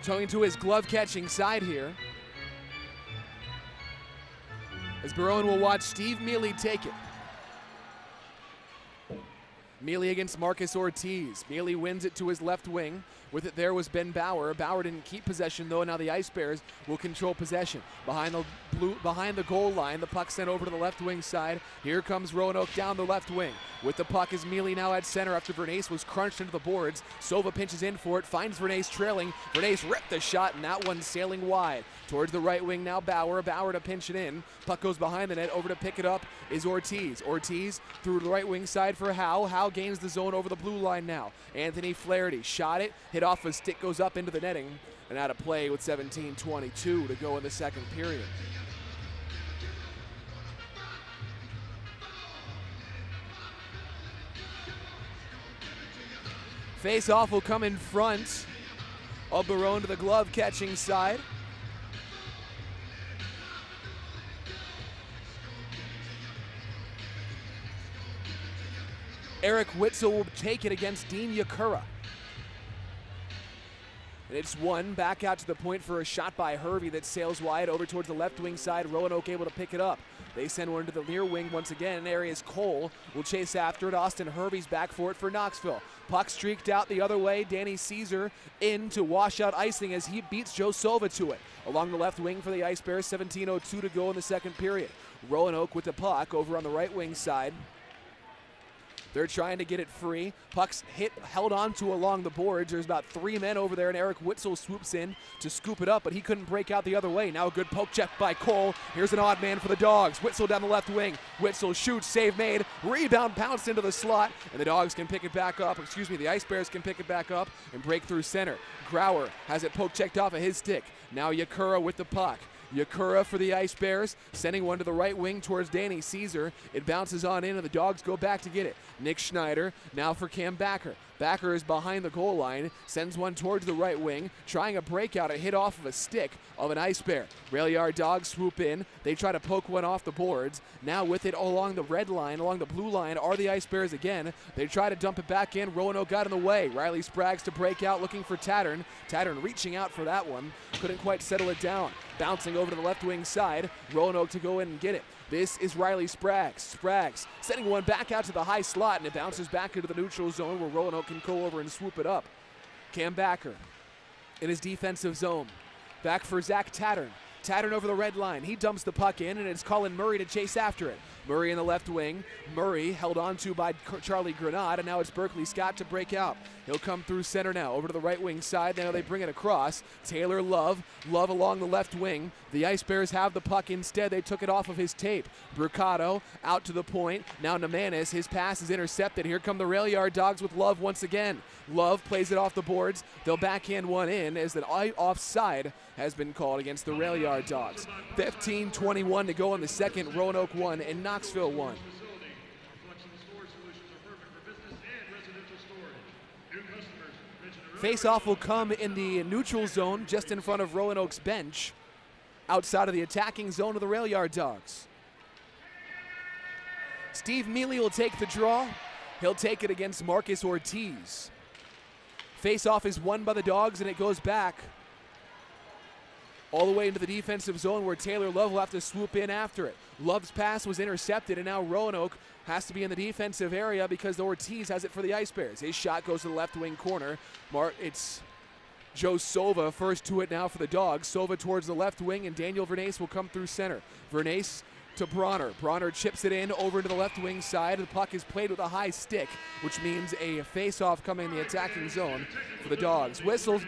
Going to his glove-catching side here, as Barone will watch Steve Mealy take it. Mealy against Marcus Ortiz. Mealy wins it to his left wing. With it there was Ben Bauer. Bauer didn't keep possession though. Now the Ice Bears will control possession. Behind the goal line, the puck sent over to the left wing side. Here comes Roanoke down the left wing. With the puck is Mealy now at center after Vernace was crunched into the boards. Sova pinches in for it, finds Vernace trailing. Vernace ripped the shot, and that one sailing wide. Towards the right wing now, Bauer. Bauer to pinch it in. Puck goes behind the net. Over to pick it up is Ortiz. Ortiz through the right wing side for Howe. Howe gains the zone over the blue line now. Anthony Flaherty shot it, hit off a stick, goes up into the netting, and out of play with 17:22 to go in the second period. Face-off will come in front of Barone to the glove-catching side. Eric Witzel will take it against Dean Yakura. And it's one back out to the point for a shot by Hervey that sails wide over towards the left wing side. Roanoke able to pick it up. They send one to the near wing once again. Arias Cole will chase after it. Austin Hervey's back for it for Knoxville. Puck streaked out the other way. Danny Caesar in to wash out icing as he beats Joe Sova to it. Along the left wing for the Ice Bears, 17:02 to go in the second period. Roanoke with the puck over on the right wing side. They're trying to get it free. Puck's held onto along the boards. There's about 3 men over there, and Eric Witzel swoops in to scoop it up, but he couldn't break out the other way. Now a good poke check by Cole. Here's an odd man for the Dogs. Witzel down the left wing. Witzel shoots, save made. Rebound pounced into the slot, and the Dogs can pick it back up. The Ice Bears can pick it back up and break through center. Grauer has it poke checked off of his stick. Now Yakura with the puck. Yakura for the Ice Bears, sending one to the right wing towards Danny Caesar. It bounces on in, and the Dogs go back to get it. Nick Schneider now for Cam Backer. Backer is behind the goal line, sends one towards the right wing, trying a breakout, a hit off of a stick of an Ice Bear. Rail Yard Dogs swoop in. They try to poke one off the boards. Now with it along the red line, along the blue line, are the Ice Bears again. They try to dump it back in. Roanoke got in the way. Riley Spraggs to break out, looking for Tattern. Tattern reaching out for that one. Couldn't quite settle it down. Bouncing over to the left wing side. Roanoke to go in and get it. This is Riley Spraggs. Spraggs sending one back out to the high slot, and it bounces back into the neutral zone where Roanoke can go over and swoop it up. Cam Backer in his defensive zone. Back for Zach Tattern. Tattern over the red line. He dumps the puck in, and it's Colin Murray to chase after it. Murray in the left wing. Murray held onto by Charlie Grenade, and now it's Berkeley Scott to break out. He'll come through center now, over to the right wing side. Now they bring it across. Taylor Love along the left wing. The Ice Bears have the puck instead. They took it off of his tape. Brucato out to the point. Now Namanis, his pass is intercepted. Here come the Rail Yard Dogs with Love once again. Love plays it off the boards. They'll backhand one in as the offside has been called against the Rail Yard Dogs. 15:21 to go in the second. Roanoke 1 and Knoxville 1. Face-off will come in the neutral zone just in front of Roanoke's bench, outside of the attacking zone of the Rail Yard Dogs. Steve Mealy will take the draw. He'll take it against Marcus Ortiz. Face-off is won by the Dogs, and it goes back all the way into the defensive zone where Taylor Love will have to swoop in after it. Love's pass was intercepted, and now Roanoke has to be in the defensive area because Ortiz has it for the Ice Bears. His shot goes to the left wing corner. It's Joe Sova first to it now for the Dogs. Sova towards the left wing, and Daniel Vernace will come through center. Vernace to Bronner. Bronner chips it in over to the left wing side. The puck is played with a high stick, which means a face-off coming in the attacking zone for the Dogs. Whistle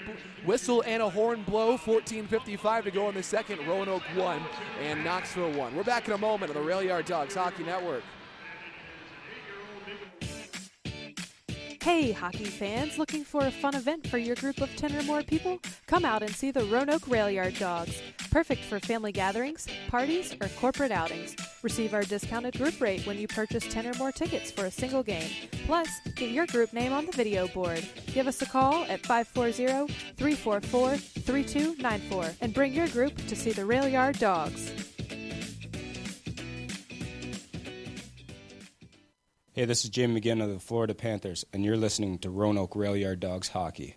and a horn blow. 14:55 to go in the second. Roanoke 1 and Knoxville 1. We're back in a moment on the Rail Yard Dogs Hockey Network. Hey, hockey fans, looking for a fun event for your group of 10 or more people? Come out and see the Roanoke Rail Yard Dogs. Perfect for family gatherings, parties, or corporate outings. Receive our discounted group rate when you purchase 10 or more tickets for a single game. Plus, get your group name on the video board. Give us a call at 540-344-3294 and bring your group to see the Rail Yard Dogs. Hey, this is Jim McGinn of the Florida Panthers, and you're listening to Roanoke Rail Yard Dogs Hockey.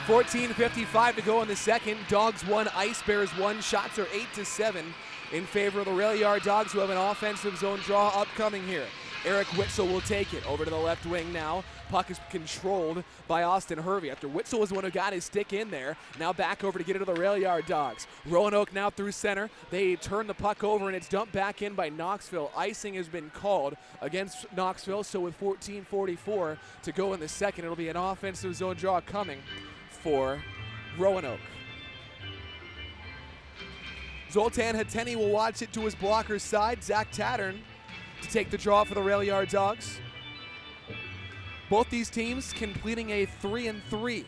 $14.55 to go in the second. Dogs 1, Ice Bears 1. Shots are 8-7 in favor of the Rail Yard Dogs, who have an offensive zone draw upcoming here. Eric Witzel will take it over to the left wing now. Puck is controlled by Austin Hervey after Witzel was the one who got his stick in there. Now back over to get it to the Rail Yard Dogs. Roanoke now through center. They turn the puck over, and it's dumped back in by Knoxville. Icing has been called against Knoxville, so with 14:44 to go in the second, it'll be an offensive zone draw coming for Roanoke. Zoltan Hateni will watch it to his blocker's side. Zach Tattern to take the draw for the Rail Yard Dogs. Both these teams completing a 3-3.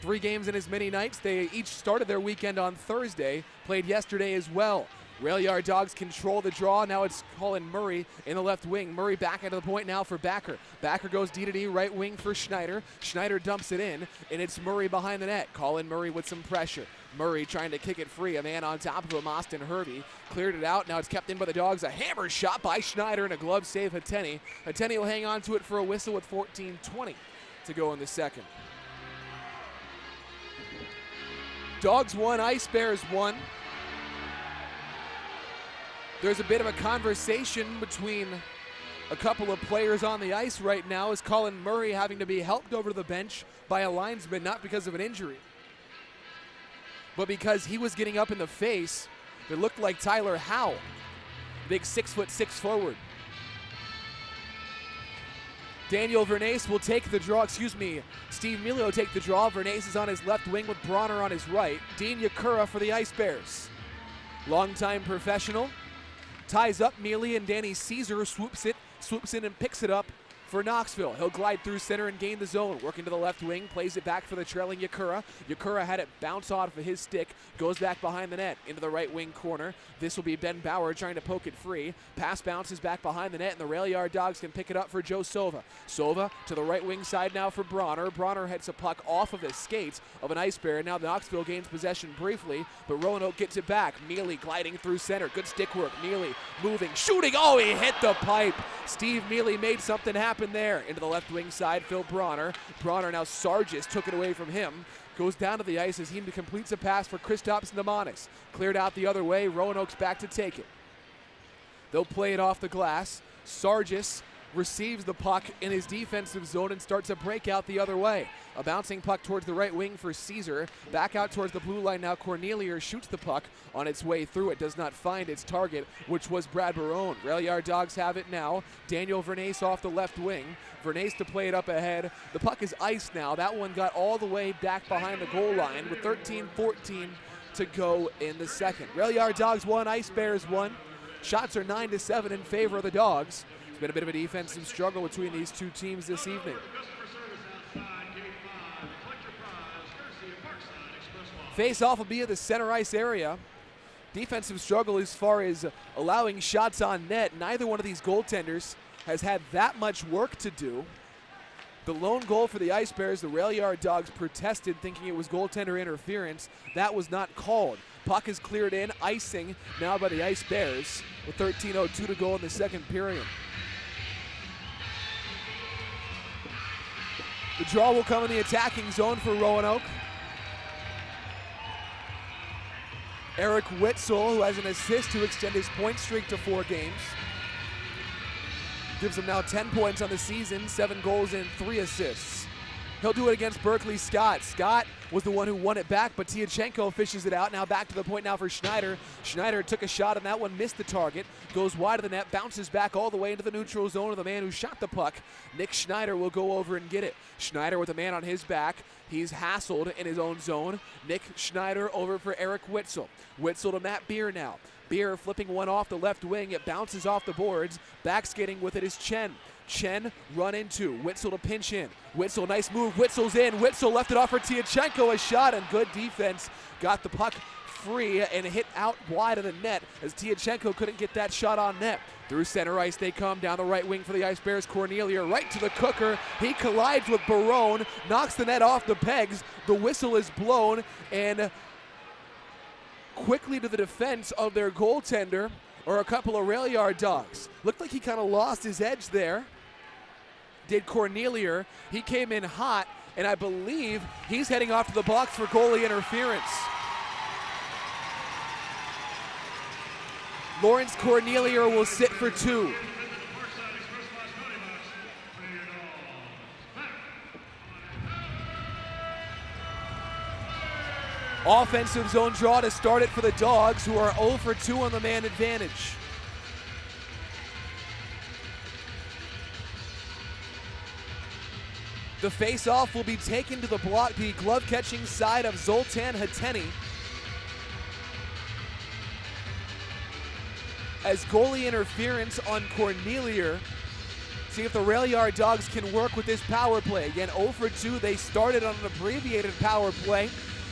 3 games in as many nights. They each started their weekend on Thursday, played yesterday as well. Rail Yard Dogs control the draw. Now it's Colin Murray in the left wing. Murray back out of the point now for Backer. Backer goes D to D, right wing for Schneider. Schneider dumps it in, and it's Murray behind the net. Colin Murray with some pressure. Murray trying to kick it free. A man on top of him, Austin Hervey. Cleared it out. Now it's kept in by the Dogs. A hammer shot by Schneider and a glove save Hateni. Hateni will hang on to it for a whistle with 14:20 to go in the second. Dogs 1, Ice Bears 1. There's a bit of a conversation between a couple of players on the ice right now, as Colin Murray having to be helped over to the bench by a linesman, not because of an injury, but because he was getting up in the face. It looked like Tyler Howe, big 6'6" forward. Daniel Vernace will take the draw, Steve Mealy will take the draw. Vernace is on his left wing with Bronner on his right. Dean Yakura for the Ice Bears. Longtime professional. Ties up Mealy, and Danny Caesar swoops in and picks it up for Knoxville. He'll glide through center and gain the zone. Working to the left wing, plays it back for the trailing Yakura. Yakura had it bounce off of his stick, goes back behind the net into the right wing corner. This will be Ben Bauer trying to poke it free. Pass bounces back behind the net, and the Rail Yard Dogs can pick it up for Joe Sova. Sova to the right wing side now for Bronner. Bronner heads a puck off of the skates of an Ice Bear. Now Knoxville gains possession briefly, but Roanoke gets it back. Mealy gliding through center. Good stick work. Mealy moving, shooting. Oh, he hit the pipe. Steve Mealy made something happen there. Into the left wing side, Phil Bronner. Bronner now Sargis took it away from him. Goes down to the ice as he completes a pass for Kristaps Namanis. Cleared out the other way. Roanoke's back to take it. They'll play it off the glass. Sargis receives the puck in his defensive zone and starts a breakout the other way. A bouncing puck towards the right wing for Caesar. Back out towards the blue line now. Cornelia shoots the puck on its way through. It does not find its target, which was Brad Barone. Rail Yard Dogs have it now. Daniel Vernace off the left wing. Vernace to play it up ahead. The puck is iced now. That one got all the way back behind the goal line with 13:14 to go in the second. Rail Yard Dogs 1, Ice Bears 1. Shots are 9-7 in favor of the Dogs. It's been a bit of a defensive struggle between these two teams this evening. Face-off will be at the center ice area. Defensive struggle as far as allowing shots on net. Neither one of these goaltenders has had that much work to do. The lone goal for the Ice Bears, the Rail Yard Dogs protested thinking it was goaltender interference. That was not called. Puck is cleared in, icing now by the Ice Bears with 13:02 to go in the second period. The draw will come in the attacking zone for Roanoke. Eric Witzel, who has an assist to extend his point streak to 4 games. Gives him now 10 points on the season, 7 goals and 3 assists. He'll do it against Berkeley Scott. Scott was the one who won it back, but Tiachenko fishes it out. Now back to the point now for Schneider. Schneider took a shot on that one, missed the target, goes wide of the net, bounces back all the way into the neutral zone of the man who shot the puck. Nick Schneider will go over and get it. Schneider with a man on his back. He's hassled in his own zone. Nick Schneider over for Eric Witzel. Witzel to Matt Beer now. Beer flipping one off the left wing. It bounces off the boards. Back skating with it is Chen. Chen run into. Witzel to pinch in. Witzel, nice move. Witzel's in. Witzel left it off for Tiachenko. A shot and good defense. Got the puck free and hit out wide of the net as Tiachenko couldn't get that shot on net. Through center ice they come. Down the right wing for the Ice Bears. Cornelia right to the cooker. He collides with Barone. Knocks the net off the pegs. The whistle is blown and quickly to the defense of their goaltender, or a couple of Rail Yard Dogs. Looked like he kind of lost his edge there. Did Cornelia. He came in hot, and I believe he's heading off to the box for goalie interference. Lawrence Cornelia will sit for 2. Offensive zone draw to start it for the Dogs, who are 0 for 2 on the man advantage. The face-off will be taken to the glove-catching side of Zoltan Hateni. As goalie interference on Cornelia. See if the Rail Yard Dogs can work with this power play. Again, 0 for 2. They started on an abbreviated power play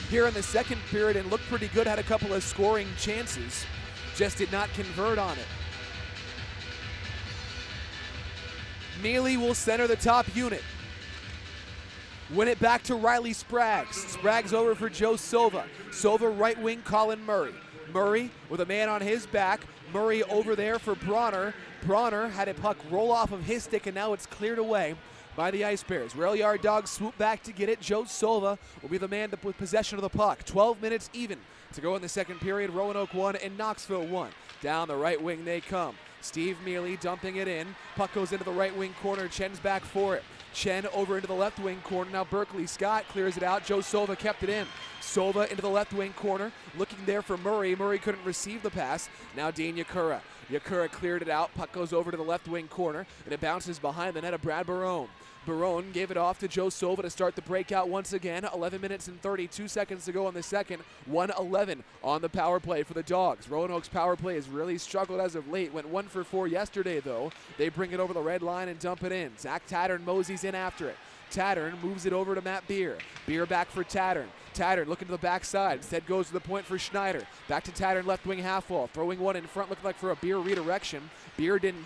here in the second period and looked pretty good, had a couple of scoring chances. just did not convert on it. Mealy will center the top unit. Win it back to Riley Spraggs. Spraggs over for Joe Silva. Silva right wing, Colin Murray. Murray with a man on his back. Murray over there for Bronner. Bronner had a puck roll off of his stick, and now it's cleared away by the Ice Bears. Rail Yard Dogs swoop back to get it. Joe Silva will be the man with possession of the puck. 12 minutes even to go in the second period. Roanoke 1 and Knoxville 1. Down the right wing they come. Steve Mealy dumping it in. Puck goes into the right wing corner. Chen's back for it. Chen over into the left wing corner. Now Berkeley Scott clears it out. Joe Silva kept it in. Silva into the left wing corner. Looking there for Murray. Murray couldn't receive the pass. Now Dean Yakura. Yakura cleared it out. Puck goes over to the left wing corner. And it bounces behind the net of Brad Barone. Barone gave it off to Joe Silva to start the breakout once again. 11 minutes and 32 seconds to go in the second. 1-11 on the power play for the Dogs. Roanoke's power play has really struggled as of late. Went 1 for 4 yesterday, though. They bring it over the red line and dump it in. Zach Tattern moseys in after it. Tattern moves it over to Matt Beer. Beer back for Tattern. Tattern looking to the backside. Instead goes to the point for Schneider. Back to Tattern, left wing half wall. Throwing one in front, looking like for a Beer redirection. Beer didn't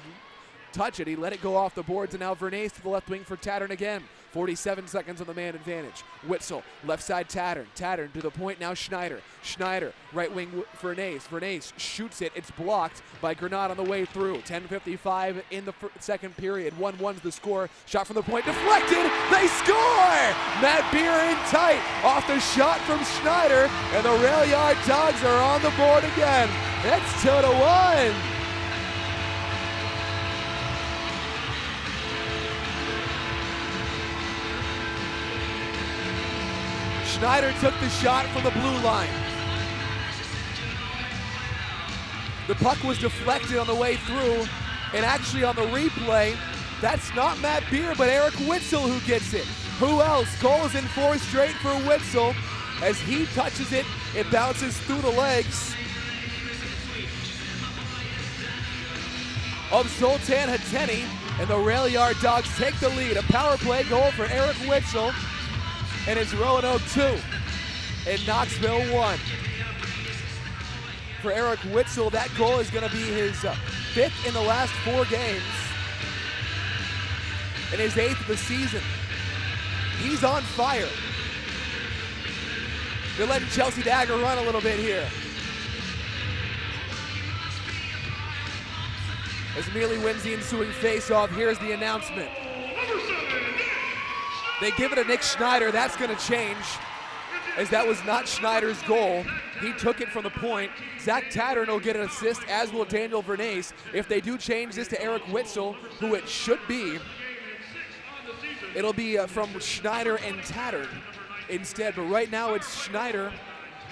touch it. He let it go off the boards, and now Vernace to the left wing for Tattern again. 47 seconds on the man advantage. Witzel, left side Tattern. Tattern to the point, now Schneider. Schneider, right wing Vernace. Vernace shoots it. It's blocked by Granat on the way through. 10:55 in the second period. 1-1's the score. Shot from the point, deflected. They score! Matt Beer in tight off the shot from Schneider, and the Rail Yard Dogs are on the board again. It's 2-1. Schneider took the shot from the blue line. The puck was deflected on the way through, and actually on the replay, that's not Matt Beer, but Eric Witzel who gets it. Who else? Goals in 4 straight for Witzel. As he touches it, it bounces through the legs of Zoltan Hateni, and the Rail Yard Dogs take the lead. A power play goal for Eric Witzel. And it's Roanoke 2 and Knoxville 1. For Eric Witzel, that goal is going to be his 5th in the last 4 games and his 8th of the season. He's on fire. They're letting Chelsea Dagger run a little bit here. As Mealy wins the ensuing face-off, here's the announcement. They give it to Nick Schneider. That's going to change, as that was not Schneider's goal. He took it from the point. Zach Tattern will get an assist, as will Daniel Vernace. If they do change this to Eric Witzel, who it should be, it'll be from Schneider and Tattern instead. But right now it's Schneider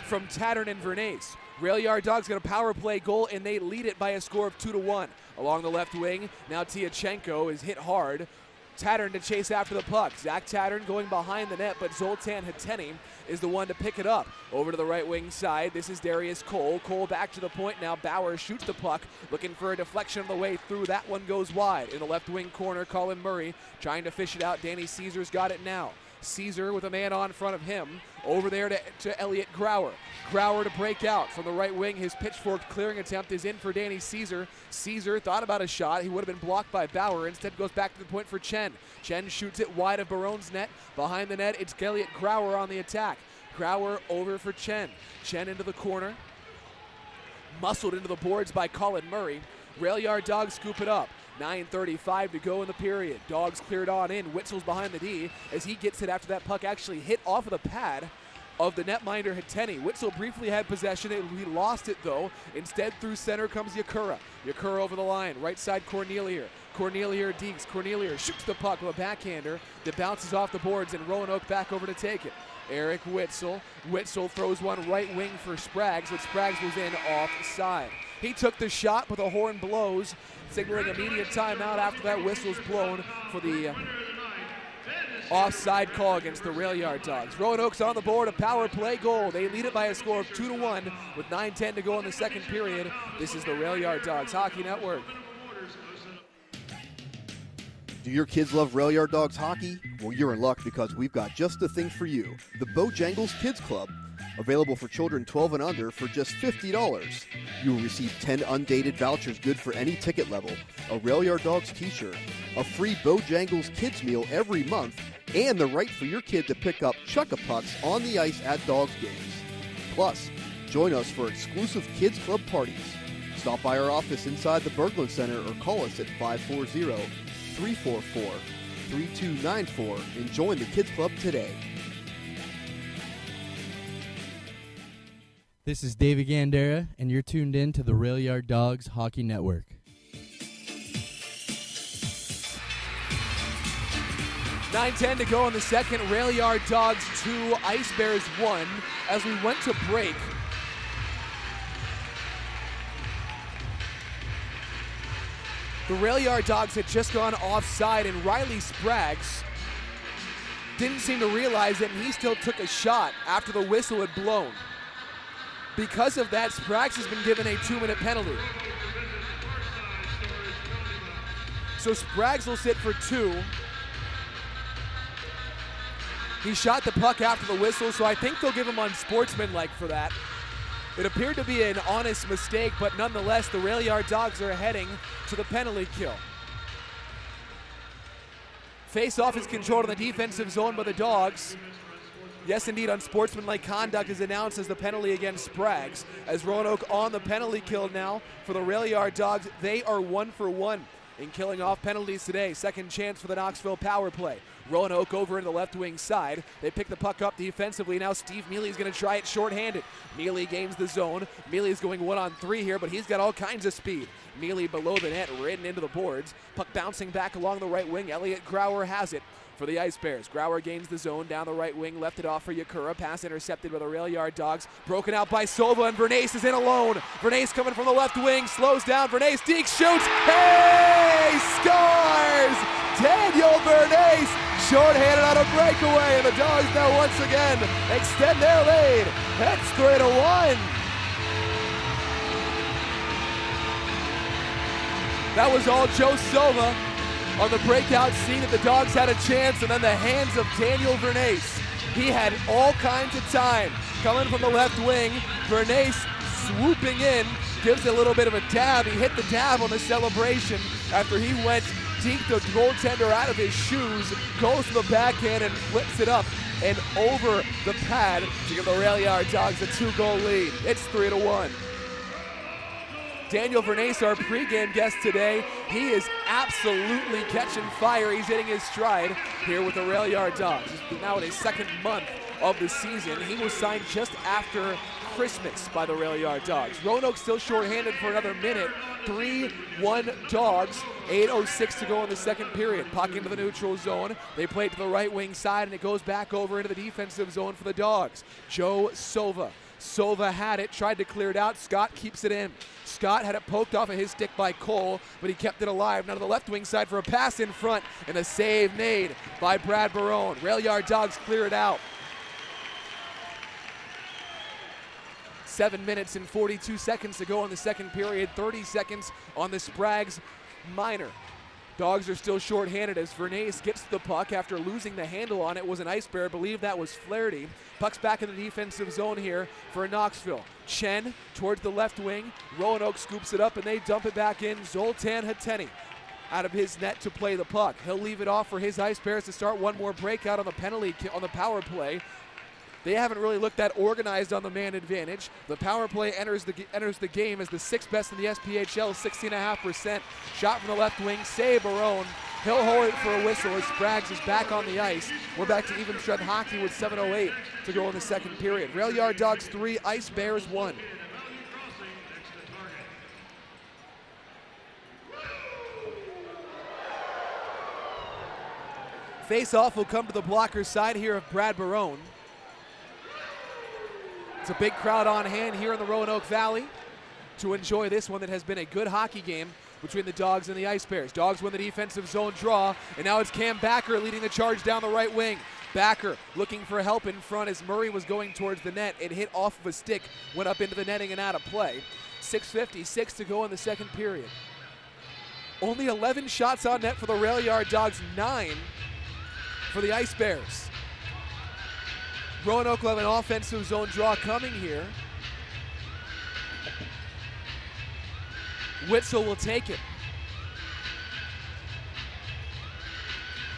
from Tattern and Vernace. Rail Yard Dogs got a power play goal, and they lead it by a score of 2-1. Along the left wing, now Tiachenko is hit hard. Tattern to chase after the puck. Zach Tattern going behind the net, but Zoltan Hateni is the one to pick it up. Over to the right wing side, this is Darius Cole. Cole back to the point now. Bauer shoots the puck, looking for a deflection on the way through. That one goes wide. In the left wing corner, Colin Murray trying to fish it out. Danny Caesar's got it now. Caesar with a man on front of him. Over there to Elliot Grauer. Grauer to break out from the right wing. His pitchfork clearing attempt is in for Danny Caesar. Caesar thought about a shot. He would have been blocked by Bauer. Instead goes back to the point for Chen. Chen shoots it wide of Barone's net. Behind the net, it's Elliot Grauer on the attack. Grauer over for Chen. Chen into the corner. Muscled into the boards by Colin Murray. Rail Yard Dogs scoop it up. 9:35 to go in the period. Dogs cleared on in. Witzel's behind the D as he gets it after that puck actually hit off of the pad of the netminder Hateni. Witzel briefly had possession. He lost it though. Instead through center comes Yakura. Yakura over the line. Right side Cornelier. Cornelier Deeks. Cornelier shoots the puck with a backhander that bounces off the boards, and Roanoke back over to take it. Eric Witzel. Witzel throws one right wing for Spraggs, but Spraggs was in offside. He took the shot, but the horn blows, signaling immediate timeout after that whistle's blown for the offside call against the Rail Yard Dogs. Roanoke's on the board, a power play goal. They lead it by a score of 2-1 with 9:10 to go in the second period. This is the Rail Yard Dogs Hockey Network. Do your kids love Rail Yard Dogs hockey? Well, you're in luck because we've got just the thing for you. The Bojangles Kids Club, Available for children 12 and under for just $50. You will receive 10 undated vouchers good for any ticket level, a Rail Yard Dogs t-shirt, a free Bojangles kids meal every month, and the right for your kid to pick up Chuck-a-Pucks on the ice at Dogs games. Plus, join us for exclusive kids club parties. Stop by our office inside the Berglund Center or call us at 540-344-3294 and join the kids club today. This is David Gandera, and you're tuned in to the Rail Yard Dogs Hockey Network. $9:10 to go in the second. Rail Yard Dogs 2, Ice Bears 1. As we went to break, the Rail Yard Dogs had just gone offside, and Riley Spraggs didn't seem to realize it, and he still took a shot after the whistle had blown. Because of that, Spraggs has been given a 2-minute penalty. So Spraggs will sit for 2. He shot the puck after the whistle, so I think they'll give him unsportsmanlike for that. It appeared to be an honest mistake, but nonetheless, the Rail Yard Dogs are heading to the penalty kill. Face-off is controlled in the defensive zone by the Dogs. Yes, indeed, unsportsmanlike conduct is announced as the penalty against Spraggs. As Roanoke on the penalty kill now for the Rail Yard Dogs. They are 1 for 1 in killing off penalties today. Second chance for the Knoxville power play. Roanoke over in the left wing side. They pick the puck up defensively. Now Steve Mealy is going to try it shorthanded. Mealy gains the zone. Mealy is going 1-on-3 here, but he's got all kinds of speed. Mealy below the net, ridden into the boards. Puck bouncing back along the right wing. Elliot Grauer has it for the Ice Bears. Grauer gains the zone down the right wing, left it off for Yakura. Pass intercepted by the Rail Yard Dogs. Broken out by Silva, and Vernace is in alone. Vernace coming from the left wing, slows down. Vernace, Deke shoots. Hey! Scores! Daniel Vernace, shorthanded on a breakaway, and the Dogs now once again extend their lead. It's 3-1. That was all Joe Silva on the breakout scene that the Dogs had a chance, and then the hands of Daniel Vernace. He had all kinds of time coming from the left wing. Vernace swooping in, gives a little bit of a dab. He hit the dab on the celebration after he went deep the goaltender out of his shoes, goes to the backhand and flips it up and over the pad to give the Rail Yard Dogs a 2-goal lead. It's 3-1. Daniel Vernace, our pregame guest today, he is absolutely catching fire. He's hitting his stride here with the Rail Yard Dogs. He's now in his second month of the season. He was signed just after Christmas by the Rail Yard Dogs. Roanoke still shorthanded for another minute. 3-1 Dogs. 8:06 to go in the second period. Puck into the neutral zone. They play it to the right wing side, and it goes back over into the defensive zone for the Dogs. Joe Silva. Silva had it, tried to clear it out. Scott keeps it in. Scott had it poked off of his stick by Cole, but he kept it alive. Now to the left wing side for a pass in front, and a save made by Brad Barone. Rail Yard Dogs clear it out. 7 minutes and 42 seconds to go in the second period. 30 seconds on the Spraggs minor. Dogs are still shorthanded as Vernace gets the puck after losing the handle on it. Was an Ice Bear. I believe that was Flaherty. Puck's back in the defensive zone here for Knoxville. Chen towards the left wing. Roanoke scoops it up and they dump it back in. Zoltan Hateni out of his net to play the puck. He'll leave it off for his Ice Bears to start one more breakout on the penalty on the power play. They haven't really looked that organized on the man advantage. The power play enters the game as the sixth best in the SPHL, 16.5%. Shot from the left wing, save Barone. He'll hold it for a whistle as Spraggs is back on the ice. We're back to even strength hockey with 7:08 to go in the second period. Rail Yard Dogs 3, Ice Bears 1. Face-off will come to the blocker side here of Brad Barone. It's a big crowd on hand here in the Roanoke Valley to enjoy this one that has been a good hockey game between the Dogs and the Ice Bears. Dogs win the defensive zone draw, and now it's Cam Backer leading the charge down the right wing. Backer looking for help in front as Murray was going towards the net. It hit off of a stick, went up into the netting and out of play. 6:56 to go in the second period. Only 11 shots on net for the Rail Yard Dogs, 9 for the Ice Bears. Roanoke will have an offensive zone draw coming here. Witzel will take it.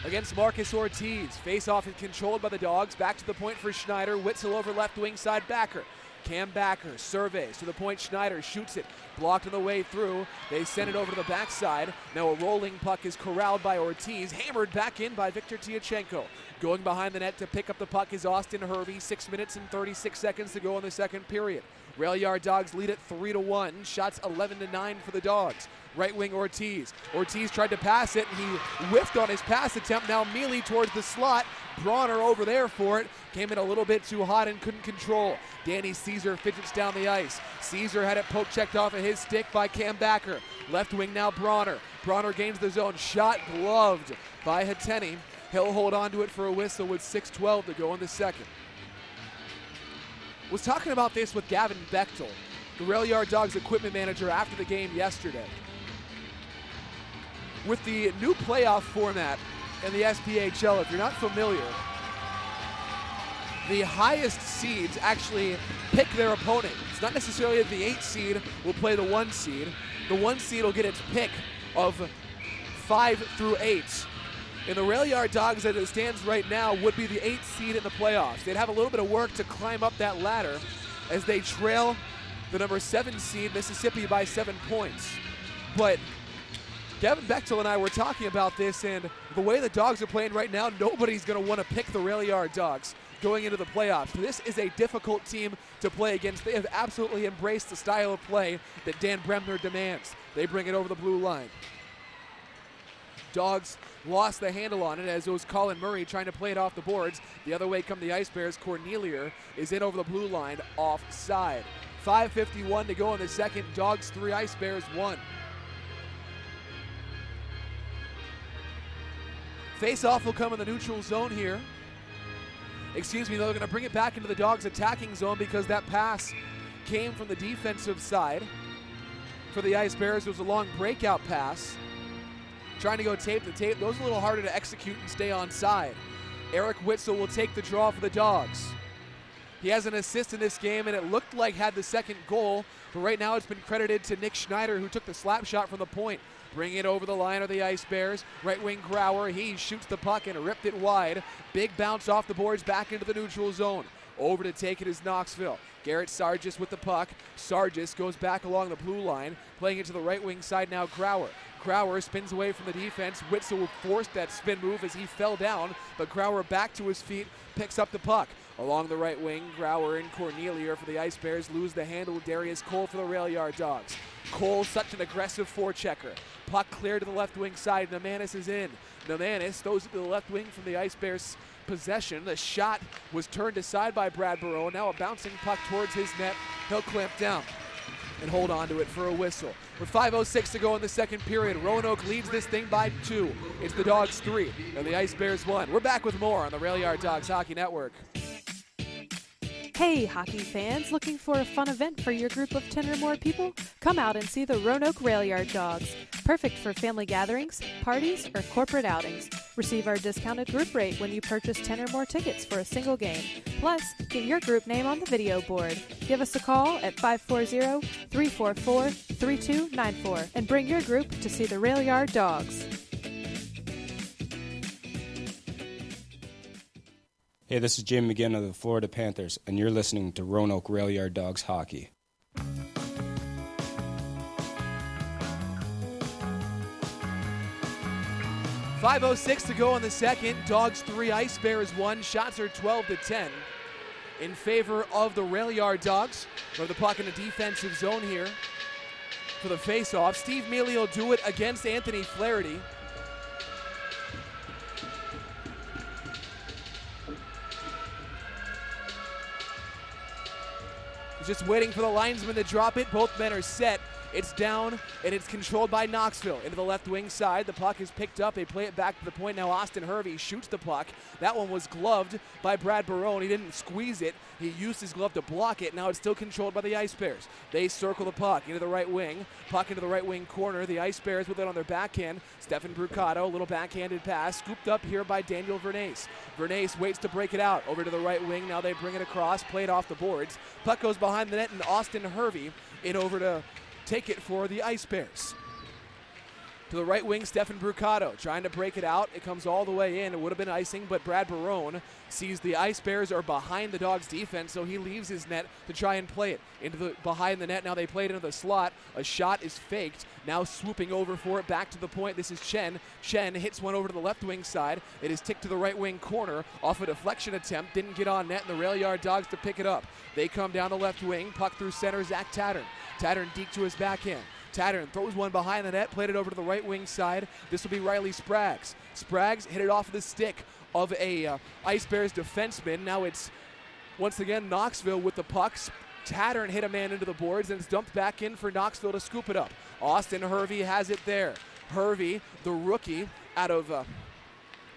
Against Marcus Ortiz. Face-off is controlled by the Dogs. Back to the point for Schneider. Witzel over left wing side backer. Cam Backer surveys to the point. Schneider shoots it. Blocked on the way through. They send it over to the backside. Now a rolling puck is corralled by Ortiz. Hammered back in by Victor Tiachenko. Going behind the net to pick up the puck is Austin Hervey. 6 minutes and 36 seconds to go in the second period. Rail Yard Dogs lead it 3-1. Shots 11-9 for the Dogs. Right wing Ortiz. Ortiz tried to pass it and he whiffed on his pass attempt. Now Mealy towards the slot. Bronner over there for it. Came in a little bit too hot and couldn't control. Danny Caesar fidgets down the ice. Caesar had it poke checked off of his stick by Cam Backer. Left wing now Bronner. Bronner gains the zone. Shot gloved by Hateni. He'll hold on to it for a whistle with 6:12 to go in the second. Was talking about this with Gavin Bechtel, the Rail Yard Dogs equipment manager, after the game yesterday. With the new playoff format in the SPHL, if you're not familiar, the highest seeds actually pick their opponent. It's not necessarily that the 8 seed will play the 1 seed. The 1 seed will get its pick of 5 through 8. And the Rail Yard Dogs, as it stands right now, would be the 8th seed in the playoffs. They'd have a little bit of work to climb up that ladder as they trail the number 7 seed, Mississippi, by 7 points. But Gavin Bechtel and I were talking about this, and the way the Dogs are playing right now, nobody's going to want to pick the Rail Yard Dogs going into the playoffs. This is a difficult team to play against. They have absolutely embraced the style of play that Dan Bremner demands. They bring it over the blue line. Dogs lost the handle on it as it was Colin Murray trying to play it off the boards. The other way come the Ice Bears. Cornelier is in over the blue line, offside. 5:51 to go in the second. Dogs 3, Ice Bears 1. Face-off will come in the neutral zone here. Excuse me, they're going to bring it back into the Dogs' attacking zone because that pass came from the defensive side. For the Ice Bears, it was a long breakout pass. Trying to go tape to tape. Those are a little harder to execute and stay on side. Eric Witzel will take the draw for the Dogs. He has an assist in this game, and it looked like had the second goal, but right now it's been credited to Nick Schneider, who took the slap shot from the point. Bringing it over the line are the Ice Bears. Right wing Grauer, he shoots the puck and ripped it wide. Big bounce off the boards back into the neutral zone. Over to take it is Knoxville. Garrett Sargis with the puck. Sargis goes back along the blue line, playing it to the right wing side now Grauer. Grauer spins away from the defense. Witzel forced that spin move as he fell down, but Grauer back to his feet, picks up the puck. Along the right wing, Grauer and Cornelier for the Ice Bears lose the handle. Darius Cole for the Rail Yard Dogs. Cole, such an aggressive forechecker. Puck clear to the left wing side. Namanis is in. Namanis throws it to the left wing from the Ice Bears' possession. The shot was turned aside by Brad Barone. Now a bouncing puck towards his net. He'll clamp down and hold on to it for a whistle. With 5:06 to go in the second period, Roanoke leads this thing by 2. It's the Dogs 3 and the Ice Bears 1. We're back with more on the Rail Yard Dogs Hockey Network. Hey, hockey fans, looking for a fun event for your group of 10 or more people? Come out and see the Roanoke Rail Yard Dogs. Perfect for family gatherings, parties, or corporate outings. Receive our discounted group rate when you purchase 10 or more tickets for a single game. Plus, get your group name on the video board. Give us a call at 540-344-3294 and bring your group to see the Rail Yard Dogs. Hey, this is Jim McGinn of the Florida Panthers, and you're listening to Roanoke Rail Yard Dogs Hockey. .506 to go in the second. Dogs 3, Ice Bears 1. Shots are 12-10 in favor of the Rail Yard Dogs. Throw the puck in the defensive zone here for the face-off. Steve Mealy will do it against Anthony Flaherty. Just waiting for the linesman to drop it. Both men are set. It's down, and it's controlled by Knoxville. Into the left wing side, the puck is picked up. They play it back to the point. Now Austin Hervey shoots the puck. That one was gloved by Brad Barone. He didn't squeeze it. He used his glove to block it. Now it's still controlled by the Ice Bears. They circle the puck into the right wing. Puck into the right wing corner. The Ice Bears with it on their backhand. Stefan Brucato, a little backhanded pass. Scooped up here by Daniel Vernace. Vernace waits to break it out. Over to the right wing. Now they bring it across. Play it off the boards. Puck goes behind the net, and Austin Hervey in over to take it for the Ice Bears. To the right wing, Stefan Brucato trying to break it out. It comes all the way in. It would have been icing, but Brad Barone sees the Ice Bears are behind the Dogs' defense, so he leaves his net to try and play it into the behind the net. Now they play it into the slot. A shot is faked. Now swooping over for it, back to the point. This is Chen. Chen hits one over to the left wing side. It is ticked to the right wing corner off a deflection attempt. Didn't get on net, and the Rail Yard Dogs to pick it up. They come down the left wing. Puck through center, Zach Tattern. Tattern deep to his backhand. Tattern throws one behind the net, played it over to the right wing side. This will be Riley Spraggs. Spraggs hit it off the stick of a Ice Bears defenseman. Now it's, once again, Knoxville with the pucks. Tattern hit a man into the boards, and it's dumped back in for Knoxville to scoop it up. Austin Hervey has it there. Hervey, the rookie out of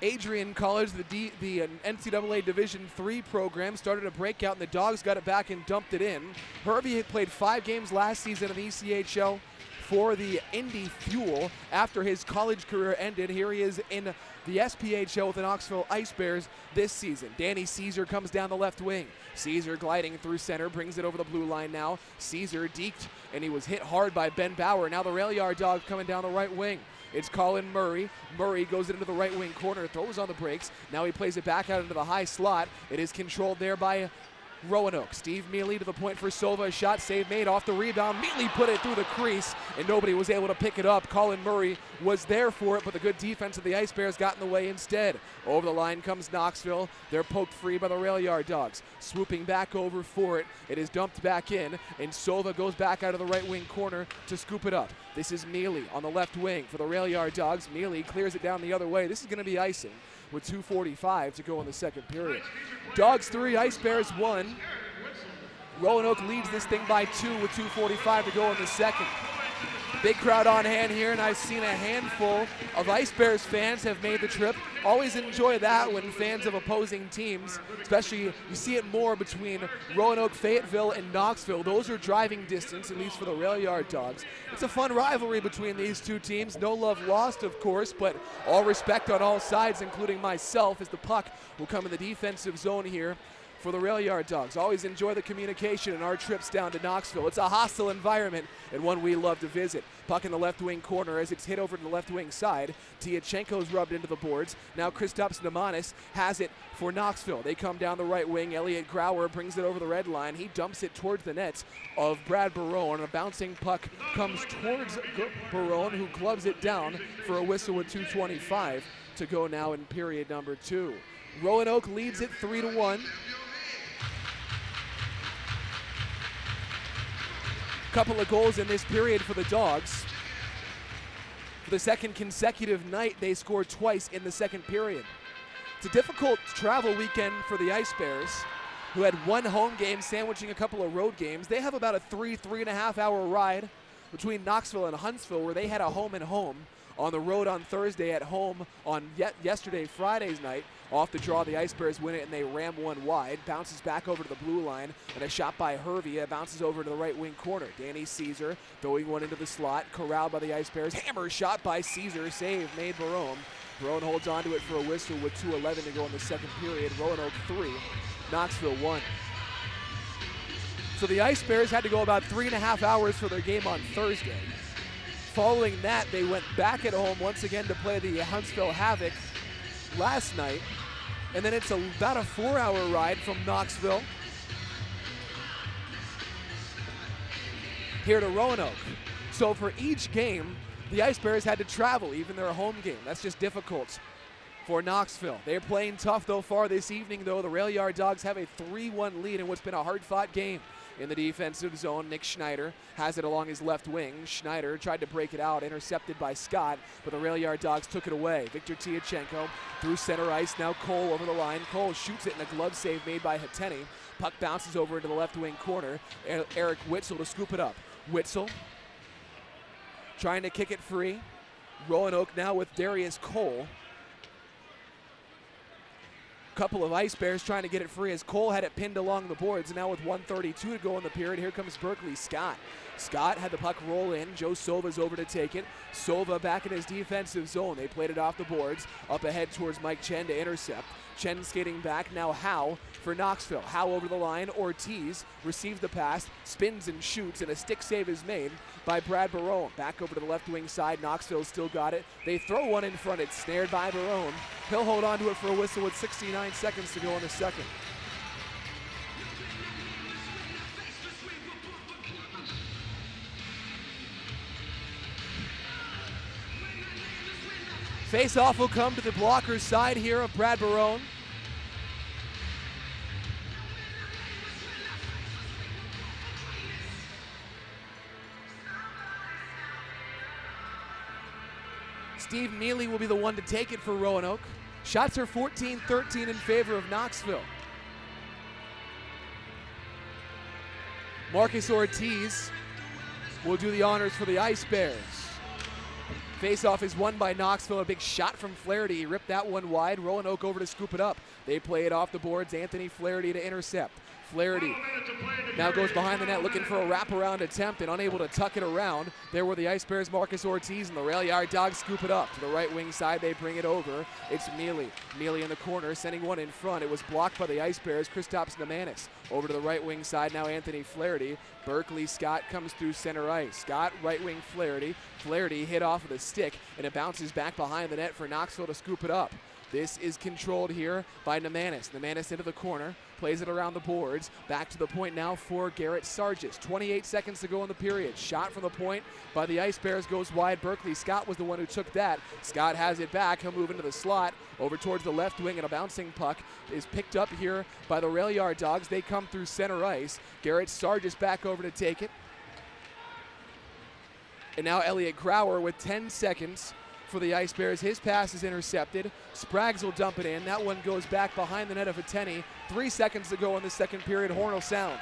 Adrian College, the NCAA Division III program, started a breakout, and the Dogs got it back and dumped it in. Hervey had played 5 games last season in the ECHL for the Indy Fuel after his college career ended. Here he is in the SPHL with the Knoxville Ice Bears this season. Danny Caesar comes down the left wing. Caesar gliding through center, brings it over the blue line now. Caesar deked, and he was hit hard by Ben Bauer. Now the Rail Yard Dogs coming down the right wing. It's Colin Murray. Murray goes into the right wing corner, throws on the brakes. Now he plays it back out into the high slot. It is controlled there by Roanoke. Steve Mealy to the point for Silva. A shot save made off the rebound. Mealy put it through the crease, and nobody was able to pick it up. Colin Murray was there for it, but the good defense of the Ice Bears got in the way instead. Over the line comes Knoxville. They're poked free by the Rail Yard Dogs. Swooping back over for it. It is dumped back in, and Silva goes back out of the right wing corner to scoop it up. This is Mealy on the left wing for the Rail Yard Dogs. Mealy clears it down the other way. This is going to be icing with 2:45 to go in the second period. Dogs 3, Ice Bears 1. Roanoke leads this thing by 2 with 2:45 to go in the second. Big crowd on hand here, and I've seen a handful of Ice Bears fans have made the trip. Always enjoy that when fans of opposing teams, especially you see it more between Roanoke, Fayetteville, and Knoxville. Those are driving distance, at least for the Rail Yard Dogs. It's a fun rivalry between these two teams. No love lost, of course, but all respect on all sides, including myself, as the puck will come in the defensive zone here for the Rail Yard Dogs. Always enjoy the communication in our trips down to Knoxville. It's a hostile environment and one we love to visit. Puck in the left wing corner as it's hit over to the left wing side. Tiachenko's rubbed into the boards. Now Kristaps Namanis has it for Knoxville. They come down the right wing. Elliot Grauer brings it over the red line. He dumps it towards the nets of Brad Barone. A bouncing puck comes towards Barone, who gloves it down for a whistle with 2:25 to go now in period number 2. Roanoke leads it 3-1. Couple of goals in this period for the Dogs. For the second consecutive night, they scored twice in the second period. It's a difficult travel weekend for the Ice Bears, who had one home game sandwiching a couple of road games. They have about a 3.5 hour ride between Knoxville and Huntsville, where they had a home and home. On the road on Thursday, at home on yesterday, Friday's night. Off the draw, the Ice Bears win it, and they ram one wide. Bounces back over to the blue line, and a shot by Hervey. It bounces over to the right wing corner. Danny Caesar throwing one into the slot, corralled by the Ice Bears. Hammer shot by Caesar, save made Barone. Barone holds on to it for a whistle with 2:11 to go in the second period. Roanoke 3, Knoxville 1. So the Ice Bears had to go about 3.5 hours for their game on Thursday. Following that, they went back at home once again to play the Huntsville Havoc last night. And then it's about a 4-hour ride from Knoxville here to Roanoke. So for each game, the Ice Bears had to travel, even their home game. That's just difficult for Knoxville. They're playing tough though far this evening, though. The Rail Yard Dogs have a 3-1 lead in what's been a hard-fought game. In the defensive zone, Nick Schneider has it along his left wing. Schneider tried to break it out, intercepted by Scott, but the Rail Yard Dogs took it away. Victor Tiachenko through center ice, now Cole over the line. Cole shoots it in a glove save made by Hateni. Puck bounces over into the left wing corner. Eric Witzel to scoop it up. Witzel trying to kick it free. Roanoke now with Darius Cole. Couple of Ice Bears trying to get it free as Cole had it pinned along the boards. And now with 1:32 to go in the period, here comes Berkeley Scott. Scott had the puck roll in. Joe Sova's over to take it. Sova back in his defensive zone. They played it off the boards. Up ahead towards Mike Chen to intercept. Chen skating back. Now Howe for Knoxville. Howe over the line. Ortiz receives the pass, spins and shoots, and a stick save is made by Brad Barone. Back over to the left wing side. Knoxville still got it. They throw one in front. It's snared by Barone. He'll hold on to it for a whistle with 69 seconds to go in the second. Face-off will come to the blocker's side here of Brad Barone. Steve Mealy will be the one to take it for Roanoke. Shots are 14-13 in favor of Knoxville. Marcus Ortiz will do the honors for the Ice Bears. Face-off is won by Knoxville. A big shot from Flaherty. He ripped that one wide. Roanoke over to scoop it up. They play it off the boards. Anthony Flaherty to intercept. Flaherty now goes behind the net looking for a wraparound attempt and unable to tuck it around. There were the Ice Bears, Marcus Ortiz, and the Rail Yard Dogs scoop it up. To the right wing side, they bring it over. It's Mealy. Mealy in the corner, sending one in front. It was blocked by the Ice Bears, Kristaps Nemanis. Over to the right wing side, now Anthony Flaherty. Berkeley Scott comes through center ice. Scott, right wing Flaherty. Flaherty hit off of the stick, and it bounces back behind the net for Knoxville to scoop it up. This is controlled here by Nemanis. Nemanis into the corner, plays it around the boards. Back to the point now for Garrett Sargis. 28 seconds to go in the period. Shot from the point by the Ice Bears goes wide. Berkeley Scott was the one who took that. Scott has it back. He'll move into the slot over towards the left wing, and a bouncing puck is picked up here by the Rail Yard Dogs. They come through center ice. Garrett Sargis back over to take it. And now Elliot Grauer with 10 seconds for the Ice Bears. His pass is intercepted. Spraggs will dump it in. That one goes back behind the net of Ateni. 3 seconds to go in the second period. Horn will sound.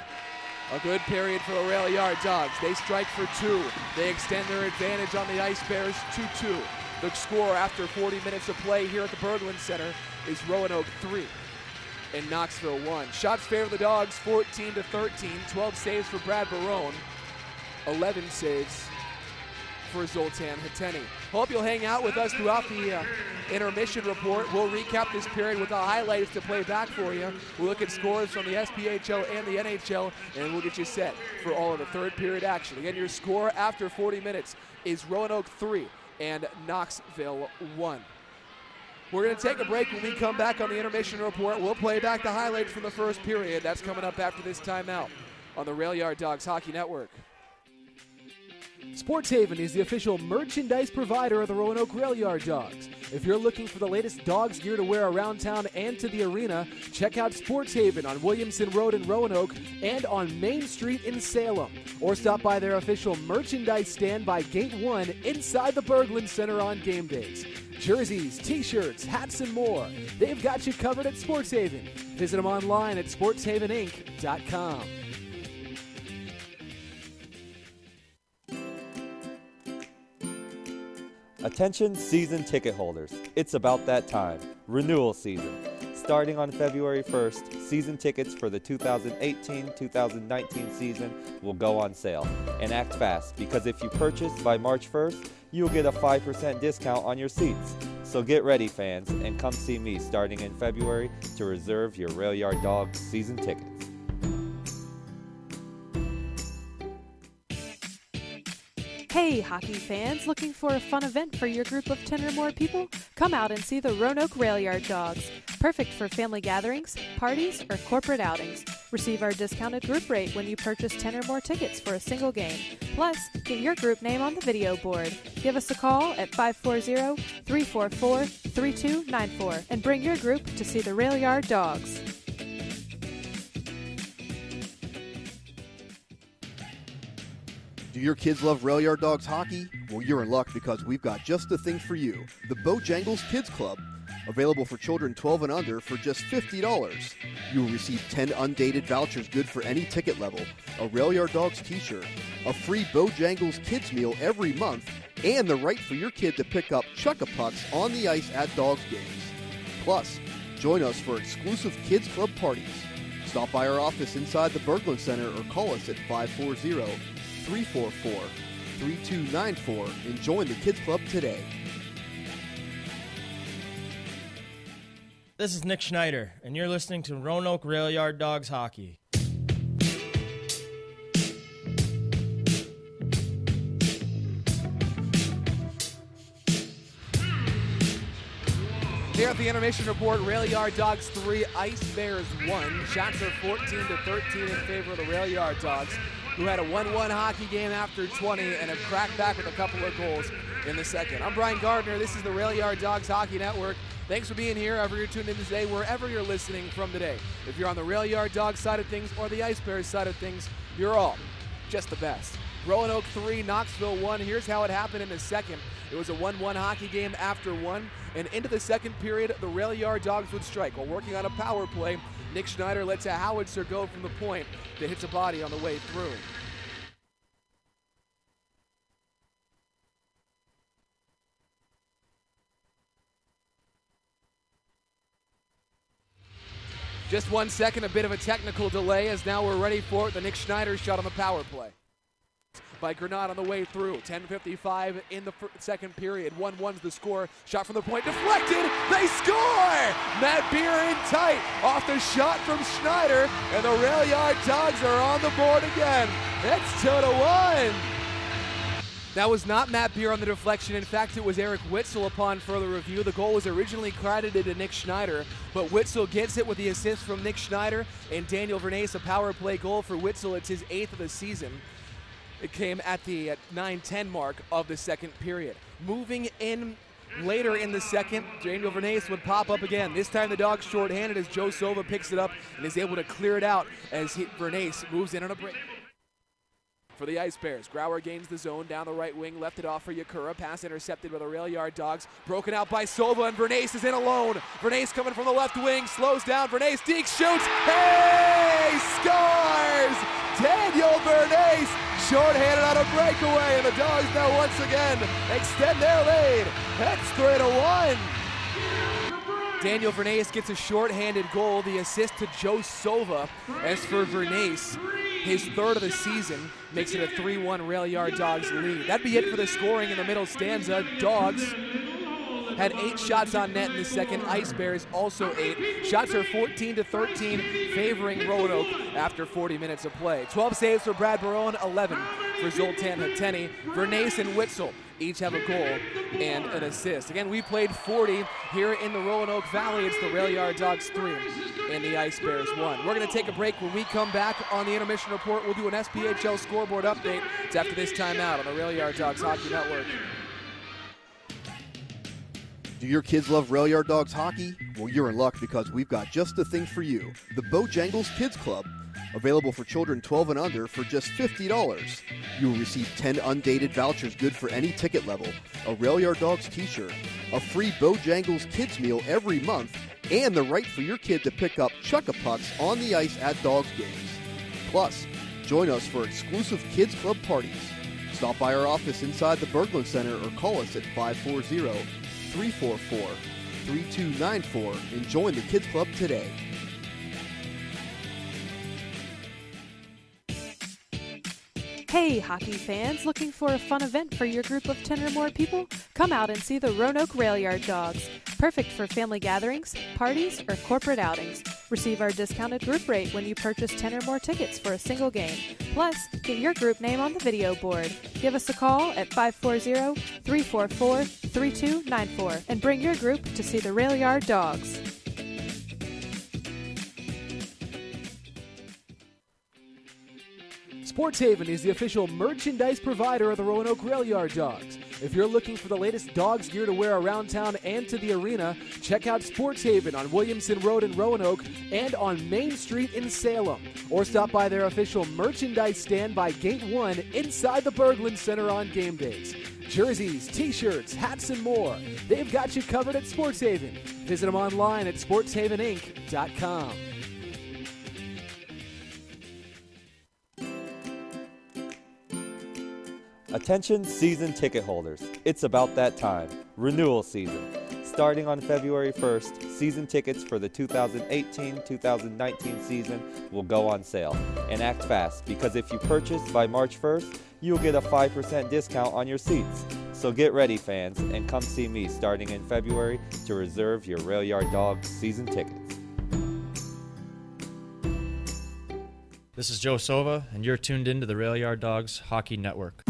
A good period for the Rail Yard Dogs. They strike for two. They extend their advantage on the Ice Bears 2-2. The score after 40 minutes of play here at the Berglund Center is Roanoke 3 and Knoxville 1. Shots favor the Dogs 14-13. 12 saves for Brad Barone. 11 saves for Zoltan Hateni. Hope you'll hang out with us throughout the intermission report. We'll recap this period with the highlights to play back for you. We'll look at scores from the SPHL and the NHL, and we'll get you set for all of the third period action. Again, your score after 40 minutes is Roanoke 3 and Knoxville 1. We're going to take a break. When we come back on the intermission report, we'll play back the highlights from the first period. That's coming up after this timeout on the Rail Yard Dogs Hockey Network. Sports Haven is the official merchandise provider of the Roanoke Rail Yard Dogs. If you're looking for the latest Dogs gear to wear around town and to the arena, check out Sports Haven on Williamson Road in Roanoke and on Main Street in Salem. Or stop by their official merchandise stand by Gate 1 inside the Berglund Center on game days. Jerseys, t-shirts, hats, and more. They've got you covered at Sports Haven. Visit them online at sportshaveninc.com. Attention season ticket holders, it's about that time, renewal season. Starting on February 1st, season tickets for the 2018-2019 season will go on sale. And act fast, because if you purchase by March 1st, you'll get a 5% discount on your seats. So get ready, fans, and come see me starting in February to reserve your Rail Yard Dogs season tickets. Hey, hockey fans, looking for a fun event for your group of 10 or more people? Come out and see the Roanoke Rail Yard Dogs. Perfect for family gatherings, parties, or corporate outings. Receive our discounted group rate when you purchase 10 or more tickets for a single game. Plus, get your group name on the video board. Give us a call at 540-344-3294 and bring your group to see the Rail Yard Dogs. Do your kids love Rail Yard Dogs hockey? Well, you're in luck because we've got just the thing for you. The Bojangles Kids Club, available for children 12 and under for just $50. You will receive 10 undated vouchers good for any ticket level, a Rail Yard Dogs t-shirt, a free Bojangles Kids meal every month, and the right for your kid to pick up chuck-a-pucks on the ice at Dogs games. Plus, join us for exclusive Kids Club parties. Stop by our office inside the Berglund Center or call us at 540-344-3294 and join the Kids Club today. This is Nick Schneider, and you're listening to Roanoke Rail Yard Dogs Hockey. Here at the Intermission Report, Rail Yard Dogs 3, Ice Bears 1. Shots are 14-13 in favor of the Rail Yard Dogs, who had a 1-1 hockey game after 20 and have cracked back with a couple of goals in the second. I'm Brian Gardner. This is the Rail Yard Dogs Hockey Network. Thanks for being here, wherever you're tuned in today, wherever you're listening from today. If you're on the Rail Yard Dogs side of things or the Ice Bears side of things, you're all just the best. Roanoke 3, Knoxville 1. Here's how it happened in the second. It was a 1-1 hockey game after 1, and into the second period, the Rail Yard Dogs would strike. While working on a power play, Nick Schneider lets a howitzer go from the point that hits a body on the way through. Just 1 second, a bit of a technical delay, as now we're ready for the Nick Schneider shot on the power play. By Granat on the way through. 10:55 in the second period. 1-1's the score. Shot from the point, deflected. They score! Matt Beer in tight off the shot from Schneider, and the Rail Yard Dogs are on the board again. It's 2-1. That was not Matt Beer on the deflection. In fact, it was Eric Witzel upon further review. The goal was originally credited to Nick Schneider, but Witzel gets it with the assist from Nick Schneider, and Daniel Vernace, a power play goal for Witzel. It's his 8th of the season. It came at the 9:10 mark of the second period. Moving in later in the second, Daniel Vernace would pop up again. This time the Dogs shorthanded as Joe Sova picks it up and is able to clear it out as Vernace moves in on a break. For the Ice Bears, Grauer gains the zone down the right wing, left it off for Yakura. Pass intercepted by the Rail Yard Dogs. Broken out by Sova, and Vernace is in alone. Vernace coming from the left wing, slows down. Vernace, Deke shoots. Hey! Scores! Daniel Vernace, shorthanded on a breakaway, and the Dogs now once again extend their lead. It's 3-1. Daniel Vernace gets a shorthanded goal, the assist to Joe Sova. As for Vernace, his 3rd of the season, makes it a 3-1 Rail Yard Dogs lead. That'd be it for the scoring in the middle stanza. Dogs had 8 shots on net in the second. Ice Bears also 8. Shots are 14-13, favoring Roanoke after 40 minutes of play. 12 saves for Brad Barone, 11 for Zoltan Hateni. Vernace and Witzel each have a goal and an assist. Again, we played 40 here in the Roanoke Valley. It's the Rail Yard Dogs 3 and the Ice Bears 1. We're going to take a break. When we come back on the Intermission Report, we'll do an SPHL scoreboard update. It's after this timeout on the Rail Yard Dogs Hockey Network. Do your kids love Rail Yard Dogs hockey? Well, you're in luck because we've got just the thing for you. The Bojangles Kids Club, available for children 12 and under for just $50. You will receive 10 undated vouchers good for any ticket level, a Rail Yard Dogs t-shirt, a free Bojangles Kids meal every month, and the right for your kid to pick up chuck-a-pucks on the ice at Dogs games. Plus, join us for exclusive Kids Club parties. Stop by our office inside the Berglund Center or call us at 540-344-3294 and join the Kids Club today. Hey, hockey fans, looking for a fun event for your group of 10 or more people? Come out and see the Roanoke Rail Yard Dogs. Perfect for family gatherings, parties, or corporate outings. Receive our discounted group rate when you purchase 10 or more tickets for a single game. Plus, get your group name on the video board. Give us a call at 540-344-3294 and bring your group to see the Rail Yard Dogs. Sports Haven is the official merchandise provider of the Roanoke Rail Yard Dogs. If you're looking for the latest Dogs gear to wear around town and to the arena, check out Sports Haven on Williamson Road in Roanoke and on Main Street in Salem. Or stop by their official merchandise stand by Gate 1 inside the Berglund Center on game days. Jerseys, t-shirts, hats, and more. They've got you covered at Sports Haven. Visit them online at sportshaveninc.com. Attention season ticket holders, it's about that time, renewal season. Starting on February 1st, season tickets for the 2018-2019 season will go on sale. And act fast, because if you purchase by March 1st, you'll get a 5% discount on your seats. So get ready, fans, and come see me starting in February to reserve your Rail Yard Dogs season tickets. This is Joe Sova, and you're tuned in to the Rail Yard Dogs Hockey Network.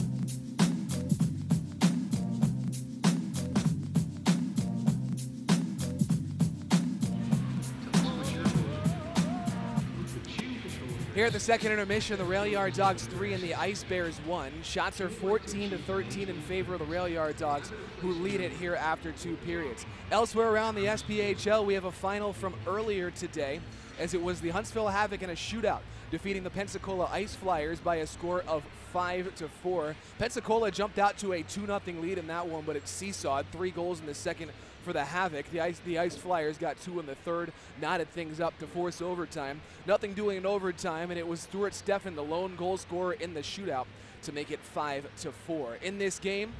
Here at the second intermission, the Rail Yard Dogs 3 and the Ice Bears 1. Shots are 14-13 in favor of the Rail Yard Dogs, who lead it here after 2 periods. Elsewhere around the SPHL, we have a final from earlier today, as it was the Huntsville Havoc in a shootout, defeating the Pensacola Ice Flyers by a score of 5-4. Pensacola jumped out to a 2-0 lead in that one, but it seesawed. 3 goals in the second for the Havoc. The Ice Flyers got 2 in the third, knotted things up to force overtime. Nothing doing in overtime, and it was Stuart Steffen, the lone goal scorer in the shootout, to make it 5-4. In this game,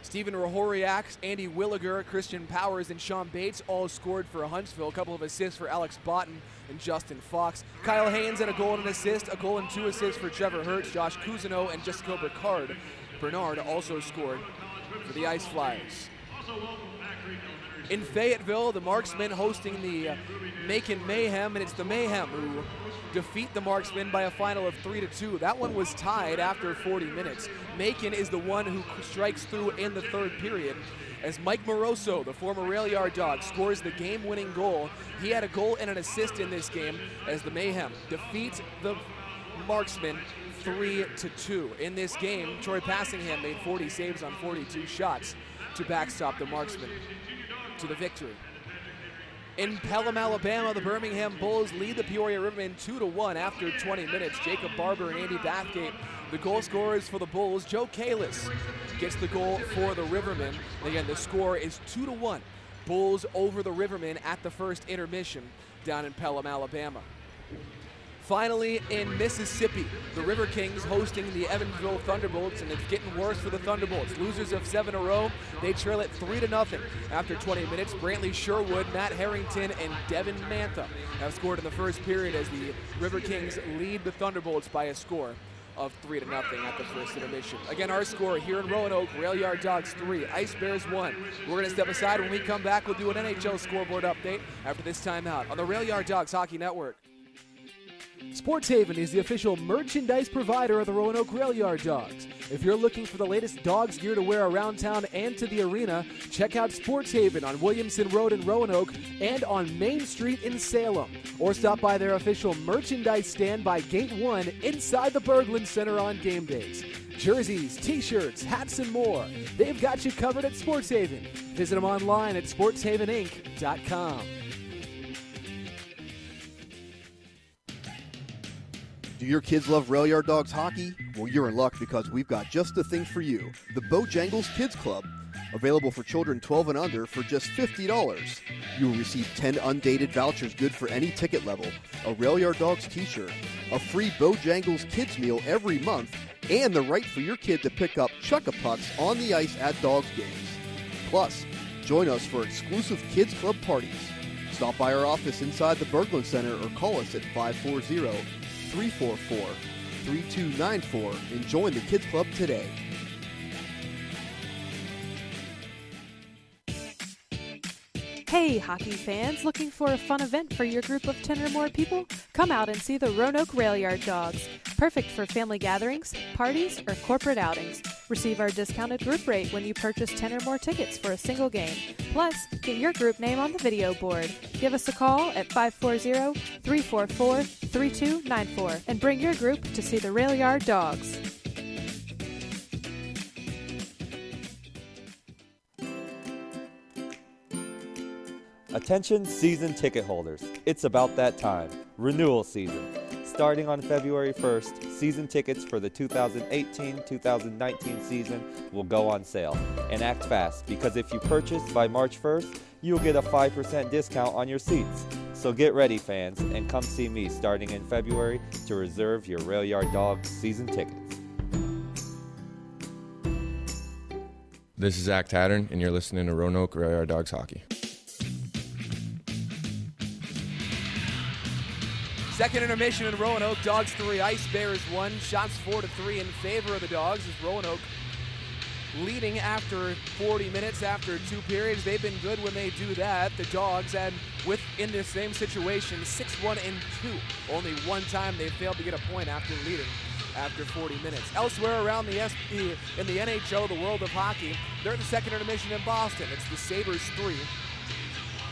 Stephen Rahoriak, Andy Williger, Christian Powers, and Sean Bates all scored for Huntsville. A couple of assists for Alex Botten and Justin Fox. Kyle Haynes had a goal and an assist, a goal and 2 assists for Trevor Hertz, Josh Cousineau, and Jessica Bernard also scored for the Ice Flyers. In Fayetteville, the Marksmen hosting the Macon Mayhem, and it's the Mayhem who defeat the Marksmen by a final of 3-2. That one was tied after 40 minutes. Macon is the one who strikes through in the third period, as Mike Moroso, the former Rail Yard Dog, scores the game-winning goal. He had a goal and an assist in this game as the Mayhem defeat the Marksmen 3-2. In this game, Troy Passingham made 40 saves on 42 shots to backstop the Marksmen to the victory. In Pelham, Alabama, the Birmingham Bulls lead the Peoria Rivermen 2-1 after 20 minutes. Jacob Barber and Andy Bathgate, the goal scorers for the Bulls. Joe Kalis gets the goal for the Rivermen. Again, the score is 2-1. Bulls over the Rivermen at the first intermission down in Pelham, Alabama. Finally, in Mississippi, the River Kings hosting the Evansville Thunderbolts, and it's getting worse for the Thunderbolts. Losers of 7 in a row, they trail it 3-0 after 20 minutes. Brantley Sherwood, Matt Harrington, and Devin Mantha have scored in the first period as the River Kings lead the Thunderbolts by a score of 3-0 at the first intermission. Again, our score here in Roanoke, Rail Yard Dogs 3, Ice Bears 1. We're going to step aside. When we come back, we'll do an NHL scoreboard update after this timeout on the Rail Yard Dogs Hockey Network. Sports Haven is the official merchandise provider of the Roanoke Rail Yard Dogs. If you're looking for the latest dogs gear to wear around town and to the arena, check out Sports Haven on Williamson Road in Roanoke and on Main Street in Salem. Or stop by their official merchandise stand by Gate 1 inside the Berglund Center on game days. Jerseys, t-shirts, hats, and more. They've got you covered at Sports Haven. Visit them online at sportshaveninc.com. Do your kids love Rail Yard Dogs hockey? Well, you're in luck because we've got just the thing for you. The Bojangles Kids Club, available for children 12 and under for just $50. You will receive 10 undated vouchers good for any ticket level, a Rail Yard Dogs t-shirt, a free Bojangles Kids meal every month, and the right for your kid to pick up Chuck-a-Pucks on the ice at Dogs games. Plus, join us for exclusive Kids Club parties. Stop by our office inside the Berglund Center or call us at 540-344-3294 and join the Kids Club today. Hey, hockey fans, looking for a fun event for your group of 10 or more people? Come out and see the Roanoke Rail Yard Dogs. Perfect for family gatherings, parties, or corporate outings. Receive our discounted group rate when you purchase 10 or more tickets for a single game. Plus, get your group name on the video board. Give us a call at 540-344-3294 and bring your group to see the Rail Yard Dogs. Attention season ticket holders, it's about that time, renewal season. Starting on February 1st, season tickets for the 2018-2019 season will go on sale. And act fast, because if you purchase by March 1st, you'll get a 5% discount on your seats. So get ready, fans, and come see me starting in February to reserve your Rail Yard Dogs season tickets. This is Zach Tattern, and you're listening to Roanoke Rail Yard Dogs Hockey. Second intermission in Roanoke, Dogs 3, Ice Bears 1. Shots 4-3 in favor of the Dogs as Roanoke leading after 40 minutes after 2 periods. They've been good when they do that. The Dogs had, in the same situation, 6-1-2. Only one time they failed to get a point after leading after 40 minutes. Elsewhere around the in the NHL, the world of hockey, they're at the second intermission in Boston. It's the Sabres 3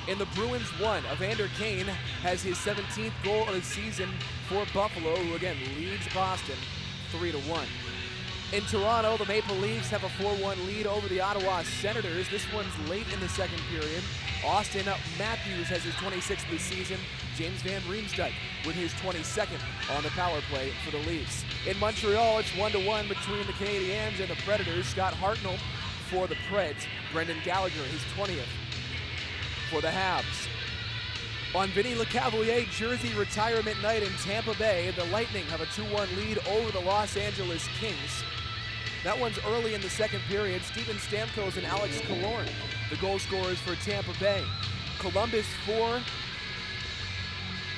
and the Bruins 1. Evander Kane has his 17th goal of the season for Buffalo, who again leads Boston 3-1. In Toronto, the Maple Leafs have a 4-1 lead over the Ottawa Senators. This one's late in the second period. Austin Matthews has his 26th of the season. James Van Riemsdyk with his 22nd on the power play for the Leafs. In Montreal, it's 1-1 between the Canadiens and the Predators. Scott Hartnell for the Preds. Brendan Gallagher, his 20th for the Habs. On Vinny LeCavalier jersey retirement night in Tampa Bay, the Lightning have a 2-1 lead over the Los Angeles Kings. That one's early in the second period. Steven Stamkos and Alex Killorn, the goal scorers for Tampa Bay. Columbus 4,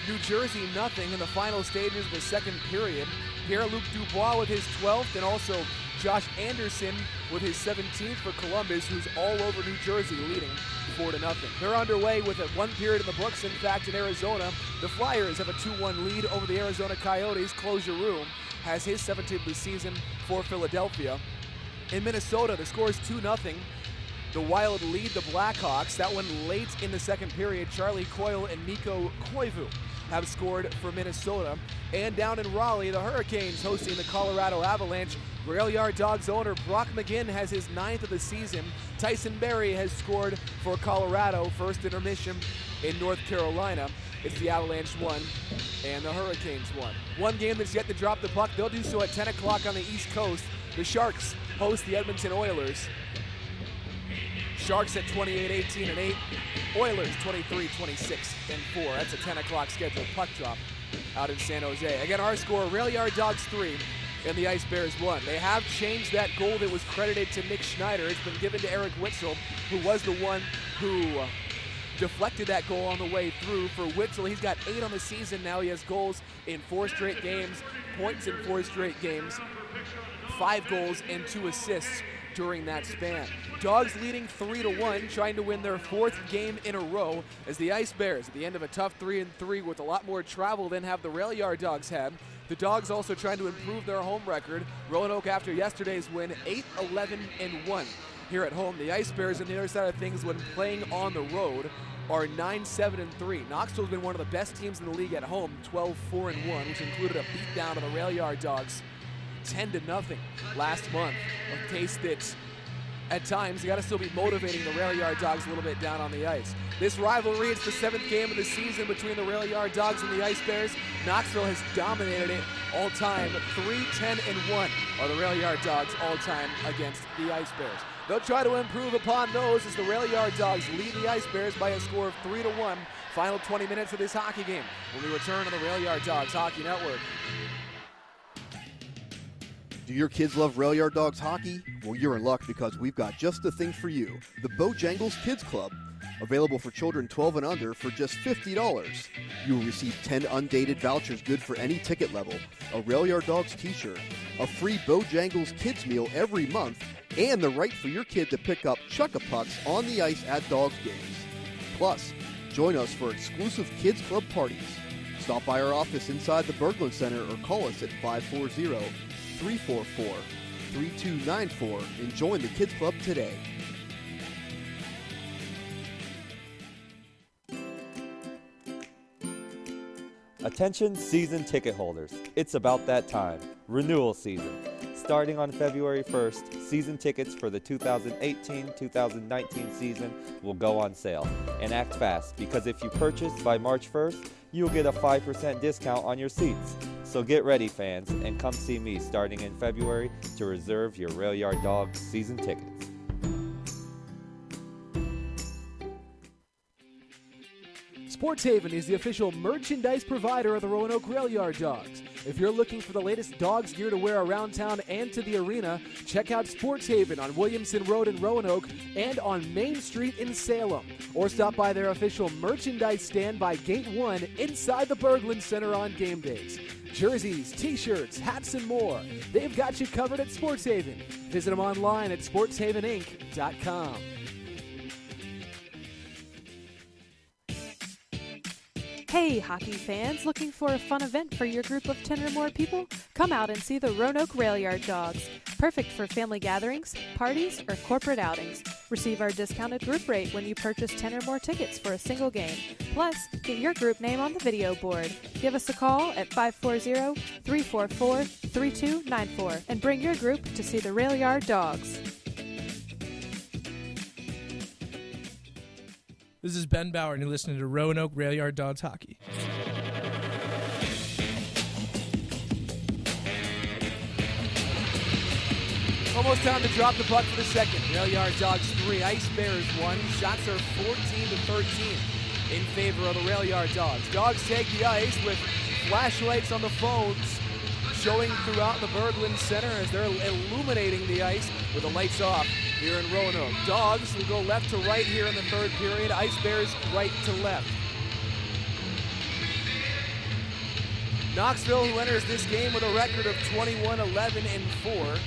New Jersey nothing in the final stages of the second period. Pierre-Luc Dubois with his 12th, and also Josh Anderson with his 17th for Columbus, who's all over New Jersey, leading 4-0. They're underway with a 1 period in the books. In fact, in Arizona, the Flyers have a 2-1 lead over the Arizona Coyotes. Closure has his 17th of the season for Philadelphia. In Minnesota, the score is 2-0. The Wild lead the Blackhawks. That one late in the second period. Charlie Coyle and Mikko Koivu have scored for Minnesota. And down in Raleigh, the Hurricanes hosting the Colorado Avalanche. Rail Yard Dogs owner Brock McGinn has his 9th of the season. Tyson Berry has scored for Colorado. First intermission in North Carolina. It's the Avalanche 1 and the Hurricanes 1. One game that's yet to drop the puck. They'll do so at 10 o'clock on the East Coast. The Sharks host the Edmonton Oilers. Sharks at 28-18-8. Oilers 23-26-4. That's a 10 o'clock scheduled puck drop out in San Jose. Again, our score, Rail Yard Dogs 3 and the Ice Bears 1. They have changed that goal that was credited to Nick Schneider. It's been given to Eric Witzel, who was the one who deflected that goal on the way through. For Witzel, he's got 8 on the season now. He has goals in 4 straight games, points in 4 straight games, 5 goals and 2 assists during that span. Dogs leading 3-1, trying to win their 4th game in a row as the Ice Bears, at the end of a tough 3-3 with a lot more travel than have the Rail Yard Dogs had. The Dogs also trying to improve their home record. Roanoke, after yesterday's win, 8-11-1 here at home. The Ice Bears, on the other side of things, when playing on the road, are 9-7-3. Knoxville's been one of the best teams in the league at home, 12-4-1, which included a beatdown of the Rail Yard Dogs 10-0 last month. A case that at times you got to still be motivating the Rail Yard Dogs a little bit down on the ice. This rivalry, it's the 7th game of the season between the Rail Yard Dogs and the Ice Bears. Knoxville has dominated it all time. 3-10-1 are the Rail Yard Dogs all time against the Ice Bears. They'll try to improve upon those as the Rail Yard Dogs lead the Ice Bears by a score of 3-1. Final 20 minutes of this hockey game when we return to the Rail Yard Dogs Hockey Network. Do your kids love Rail Yard Dogs hockey? Well, you're in luck because we've got just the thing for you. The Bojangles Kids Club, available for children 12 and under for just $50. You will receive 10 undated vouchers good for any ticket level, a Rail Yard Dogs t-shirt, a free Bojangles Kids meal every month, and the right for your kid to pick up Chuck-a-Pucks on the ice at Dogs games. Plus, join us for exclusive Kids Club parties. Stop by our office inside the Berglund Center or call us at 540-344-3294 and join the Kids Club today. Attention season ticket holders, it's about that time, renewal season. Starting on February 1st, season tickets for the 2018-2019 season will go on sale. And act fast, because if you purchase by March 1st, you'll get a 5% discount on your seats. So get ready, fans, and come see me starting in February to reserve your Rail Yard Dogs season tickets. Sports Haven is the official merchandise provider of the Roanoke Rail Yard Dogs. If you're looking for the latest dogs gear to wear around town and to the arena, check out Sports Haven on Williamson Road in Roanoke and on Main Street in Salem. Or stop by their official merchandise stand by Gate 1 inside the Berglund Center on game days. Jerseys, t-shirts, hats, and more. They've got you covered at Sports Haven. Visit them online at sportshaveninc.com. Hey, hockey fans, looking for a fun event for your group of 10 or more people? Come out and see the Roanoke Rail Yard Dogs. Perfect for family gatherings, parties, or corporate outings. Receive our discounted group rate when you purchase 10 or more tickets for a single game. Plus, get your group name on the video board. Give us a call at 540-344-3294 and bring your group to see the Rail Yard Dogs. This is Ben Bauer, and you're listening to Roanoke Rail Yard Dogs Hockey. Almost time to drop the puck for the second. Rail Yard Dogs 3, Ice Bears 1. Shots are 14-13 in favor of the Rail Yard Dogs. Dogs take the ice with flashlights on the phones showing throughout the Berglund Center as they're illuminating the ice with the lights off here in Roanoke. Dogs will go left to right here in the third period. Ice Bears right to left. Knoxville, who enters this game with a record of 21-11-4,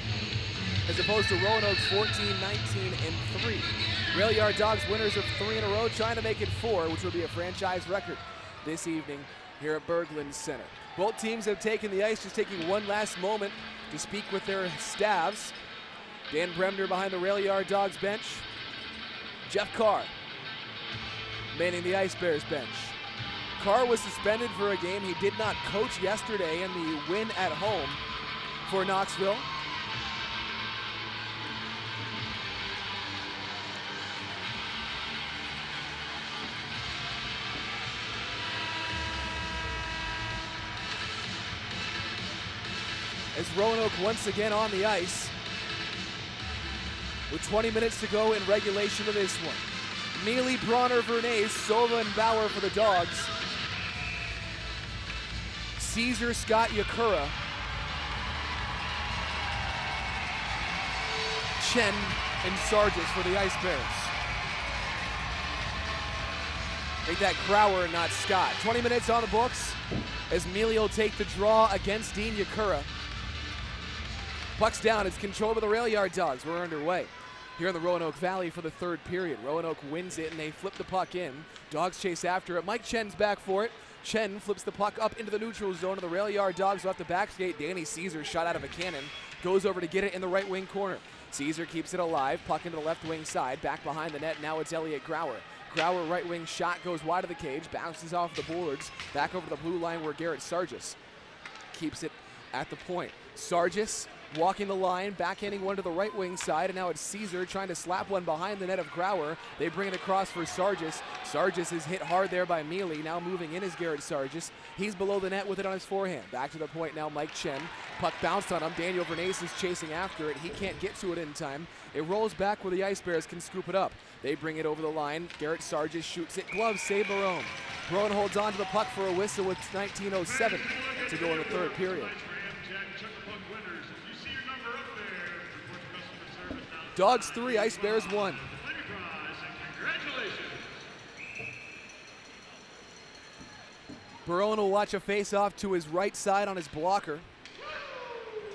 as opposed to Roanoke's 14-19-3. Rail Yard Dogs winners of 3 in a row, trying to make it 4, which will be a franchise record this evening here at Berglund Center. Both teams have taken the ice, just taking one last moment to speak with their staffs. Dan Bremner behind the Rail Yard Dogs bench. Jeff Carr manning the Ice Bears bench. Carr was suspended for a game. He did not coach yesterday in the win at home for Knoxville. As Roanoke once again on the ice with 20 minutes to go in regulation of this one. Mealy, Bronner, Vernays, Sova, and Bauer for the Dogs. Caesar, Scott, Yakura. Chen and Sargis for the Ice Bears. Make that Crowder and not Scott. 20 minutes on the books as Mealy will take the draw against Dean Yakura. Puck's down, it's controlled by the Rail Yard Dogs. We're underway here in the Roanoke Valley for the third period. Roanoke wins it and they flip the puck in. Dogs chase after it. Mike Chen's back for it. Chen flips the puck up into the neutral zone of the Rail Yard Dogs off the back skate. Danny Caesar, shot out of a cannon, goes over to get it in the right wing corner. Caesar keeps it alive, puck into the left wing side, back behind the net. Now it's Elliot Grauer. Grauer right wing shot goes wide of the cage, bounces off the boards, back over the blue line where Garrett Sargis keeps it at the point. Sargis walking the line, backhanding one to the right wing side, and now it's Caesar trying to slap one behind the net of Grauer. They bring it across for Sargis. Sargis is hit hard there by Mealy. Now moving in is Garrett Sargis. He's below the net with it on his forehand. Back to the point now, Mike Chen. Puck bounced on him. Daniel Vernace is chasing after it. He can't get to it in time. It rolls back where the Ice Bears can scoop it up. They bring it over the line. Garrett Sargis shoots it. Glove save Barone. Barone holds on to the puck for a whistle with 19:07 to go in the third period. Dogs 3, Ice Bears 1. Barone will watch a face-off to his right side on his blocker.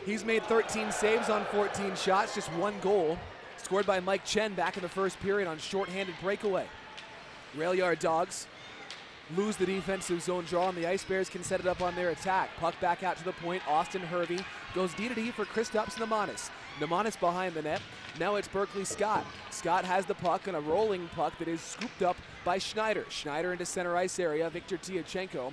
He's made 13 saves on 14 shots, just 1 goal. Scored by Mike Chen back in the first period on shorthanded breakaway. Rail Yard Dogs lose the defensive zone draw, and the Ice Bears can set it up on their attack. Puck back out to the point. Austin Hervey goes D-to-D for Kristaps Namanis. Namanis behind the net. Now it's Berkeley Scott. Scott has the puck and a rolling puck that is scooped up by Schneider. Schneider into center ice area. Victor Tiachenko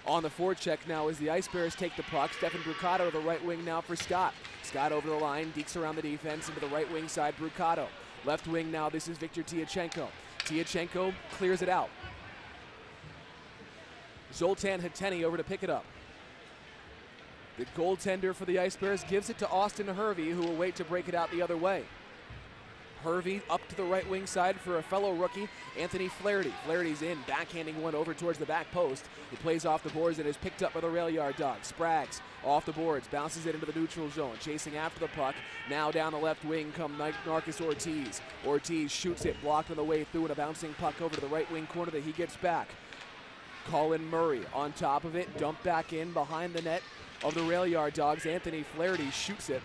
on the forecheck now as the Ice Bears take the puck. Stefan Brucato, the right wing now for Scott. Scott over the line, deeks around the defense into the right wing side. Brucato. Left wing now, this is Victor Tiachenko. Tiachenko clears it out. Zoltan Hateni over to pick it up. The goaltender for the Ice Bears gives it to Austin Hervey, who will wait to break it out the other way. Hervey up to the right wing side for a fellow rookie, Anthony Flaherty. Flaherty's in, backhanding one over towards the back post. He plays off the boards and is picked up by the Rail Yard Dogs. Sprags off the boards, bounces it into the neutral zone, chasing after the puck. Now down the left wing come Marcus Ortiz. Ortiz shoots it, blocked on the way through, and a bouncing puck over to the right wing corner that he gets back. Colin Murray on top of it, dumped back in behind the net of the Rail Yard Dogs. Anthony Flaherty shoots it,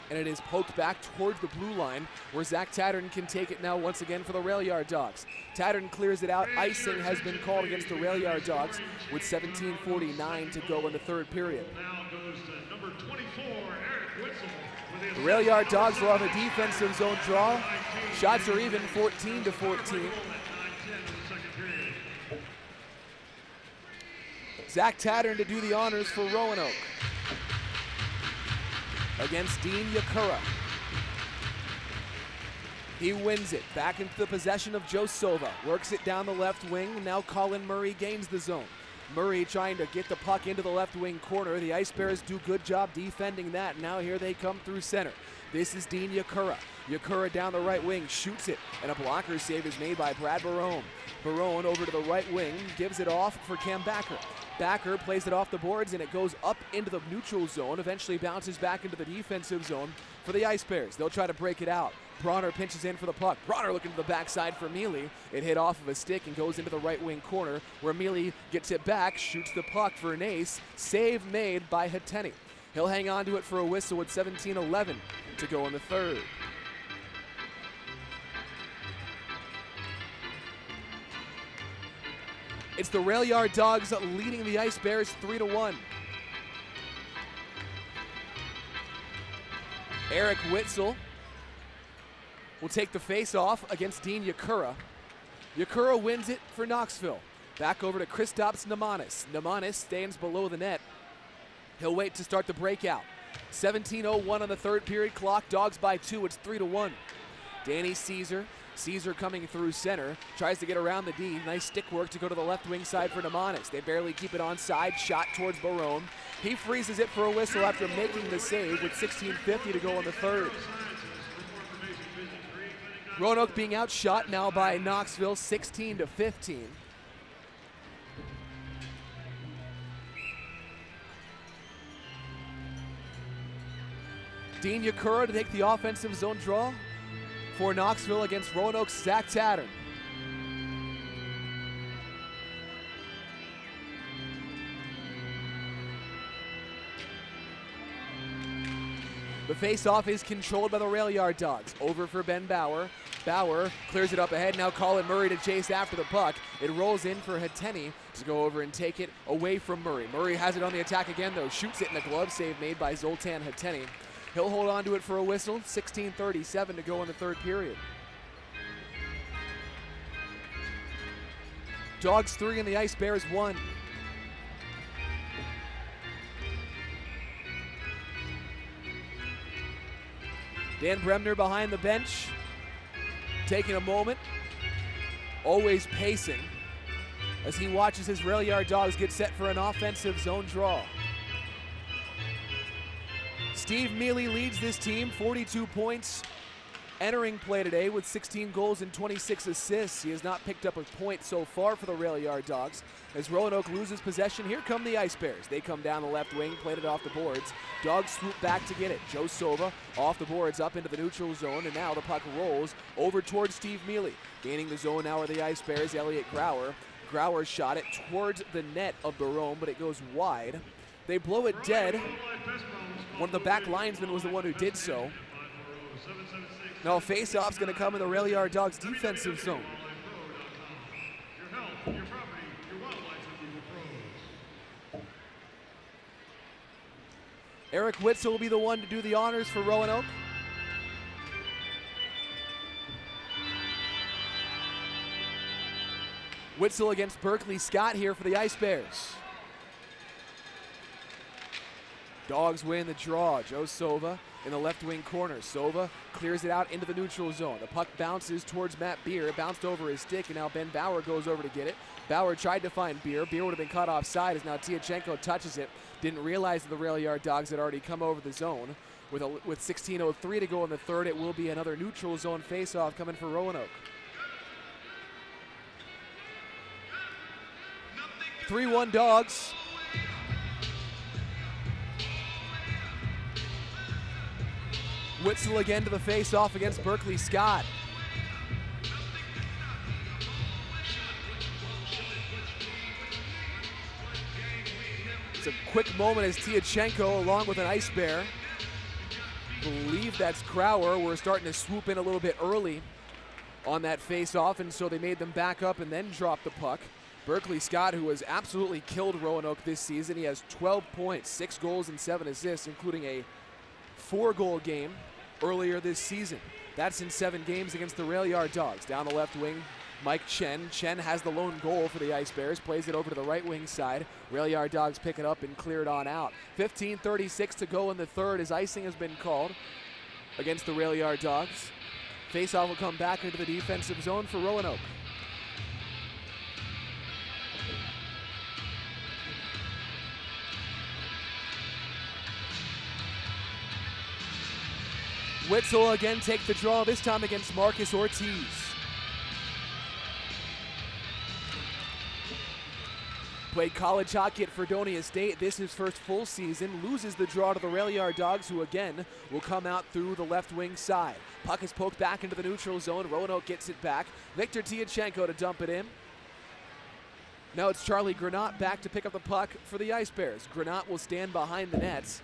and it is poked back towards the blue line where Zach Tattern can take it now once again for the Rail Yard Dogs. Tattern clears it out. Icing has been called against the Rail Yard Dogs with 17:49 to go in the third period. Now goes to number 24, Eric Witzel. The Rail Yard Dogs will have a defensive zone draw. Shots are even 14-14. Zach Tattern to do the honors for Roanoke against Dean Yakura. He wins it, back into the possession of Joe Sova. Works it down the left wing, now Colin Murray gains the zone. Murray trying to get the puck into the left wing corner. The Ice Bears do good job defending that. Now here they come through center. This is Dean Yakura. Yakura down the right wing, shoots it, and a blocker save is made by Brad Barone. Barone over to the right wing, gives it off for Cam Backer. Backer plays it off the boards, and it goes up into the neutral zone, eventually bounces back into the defensive zone for the Ice Bears. They'll try to break it out. Bronner pinches in for the puck. Bronner looking to the backside for Mealy. It hit off of a stick and goes into the right wing corner where Mealy gets it back, shoots the puck for an ace. Save made by Hateni. He'll hang on to it for a whistle with 17:11 to go in the third. It's the Rail Yard Dogs leading the Ice Bears 3-1. Eric Witzel will take the face-off against Dean Yakura. Yakura wins it for Knoxville. Back over to Kristaps Namanis. Namanis stands below the net. He'll wait to start the breakout. 17:01 on the third period clock. Dogs by 2. It's 3-1. Danny Caesar coming through center, tries to get around the D. Nice stick work to go to the left wing side for Namanis. They barely keep it onside. Shot towards Barone. He freezes it for a whistle after making the save with 16:50 to go in the third. Roanoke being outshot now by Knoxville 16-15. Dean Yakura to take the offensive zone draw for Knoxville against Roanoke's Zach Tattern. The face-off is controlled by the Rail Yard Dogs. Over for Ben Bauer. Bauer clears it up ahead. Now Colin Murray to chase after the puck. It rolls in for Hateni to go over and take it away from Murray. Murray has it on the attack again, though. Shoots it in a glove save made by Zoltan Hateni. He'll hold on to it for a whistle. 16:37 to go in the third period. Dogs 3 and the Ice Bears 1. Dan Bremner behind the bench, taking a moment, always pacing as he watches his Rail Yard Dogs get set for an offensive zone draw. Steve Mealy leads this team, 42 points entering play today with 16 goals and 26 assists. He has not picked up a point so far for the Rail Yard Dogs. As Roanoke loses possession, here come the Ice Bears. They come down the left wing, played it off the boards. Dogs swoop back to get it. Joe Sova off the boards up into the neutral zone, and now the puck rolls over towards Steve Mealy. Gaining the zone now are the Ice Bears, Elliot Grauer. Grauer shot it towards the net of Barone, but it goes wide. They blow it dead. One of the back linesmen was the one who did so. Now a face-off's going to come in the Rail Yard Dogs defensive zone. Eric Witzel will be the one to do the honors for Roanoke. Witzel against Berkeley Scott here for the Ice Bears. Dogs win the draw. Joe Sova in the left wing corner. Sova clears it out into the neutral zone. The puck bounces towards Matt Beer. It bounced over his stick, and now Ben Bauer goes over to get it. Bauer tried to find Beer. Beer would have been caught offside as now Tiachenko touches it. Didn't realize that the Rail Yard Dogs had already come over the zone. With 16:03 to go in the third, it will be another neutral zone faceoff coming for Roanoke. 3-1 Dogs. Witzel again to the face-off against Berkeley Scott. It's a quick moment as Tiachenko along with an Ice Bear. Believe that's Crowder. We're starting to swoop in a little bit early on that face-off, and so they made them back up and then drop the puck. Berkeley Scott, who has absolutely killed Roanoke this season, he has 12 points, 6 goals and 7 assists, including a 4-goal game earlier this season. That's in 7 games against the Rail Yard Dogs. Down the left wing, Mike Chen. Chen has the lone goal for the Ice Bears, plays it over to the right wing side. Rail Yard Dogs pick it up and clear it on out. 15:36 to go in the third as icing has been called against the Rail Yard Dogs. Faceoff will come back into the defensive zone for Roanoke. Witzel again take the draw, this time against Marcus Ortiz. Played college hockey at Fredonia State. This is his first full season. Loses the draw to the Rail Yard Dogs, who again will come out through the left wing side. Puck is poked back into the neutral zone. Roanoke gets it back. Victor Tiachenko to dump it in. Now it's Charlie Granat back to pick up the puck for the Ice Bears. Granat will stand behind the nets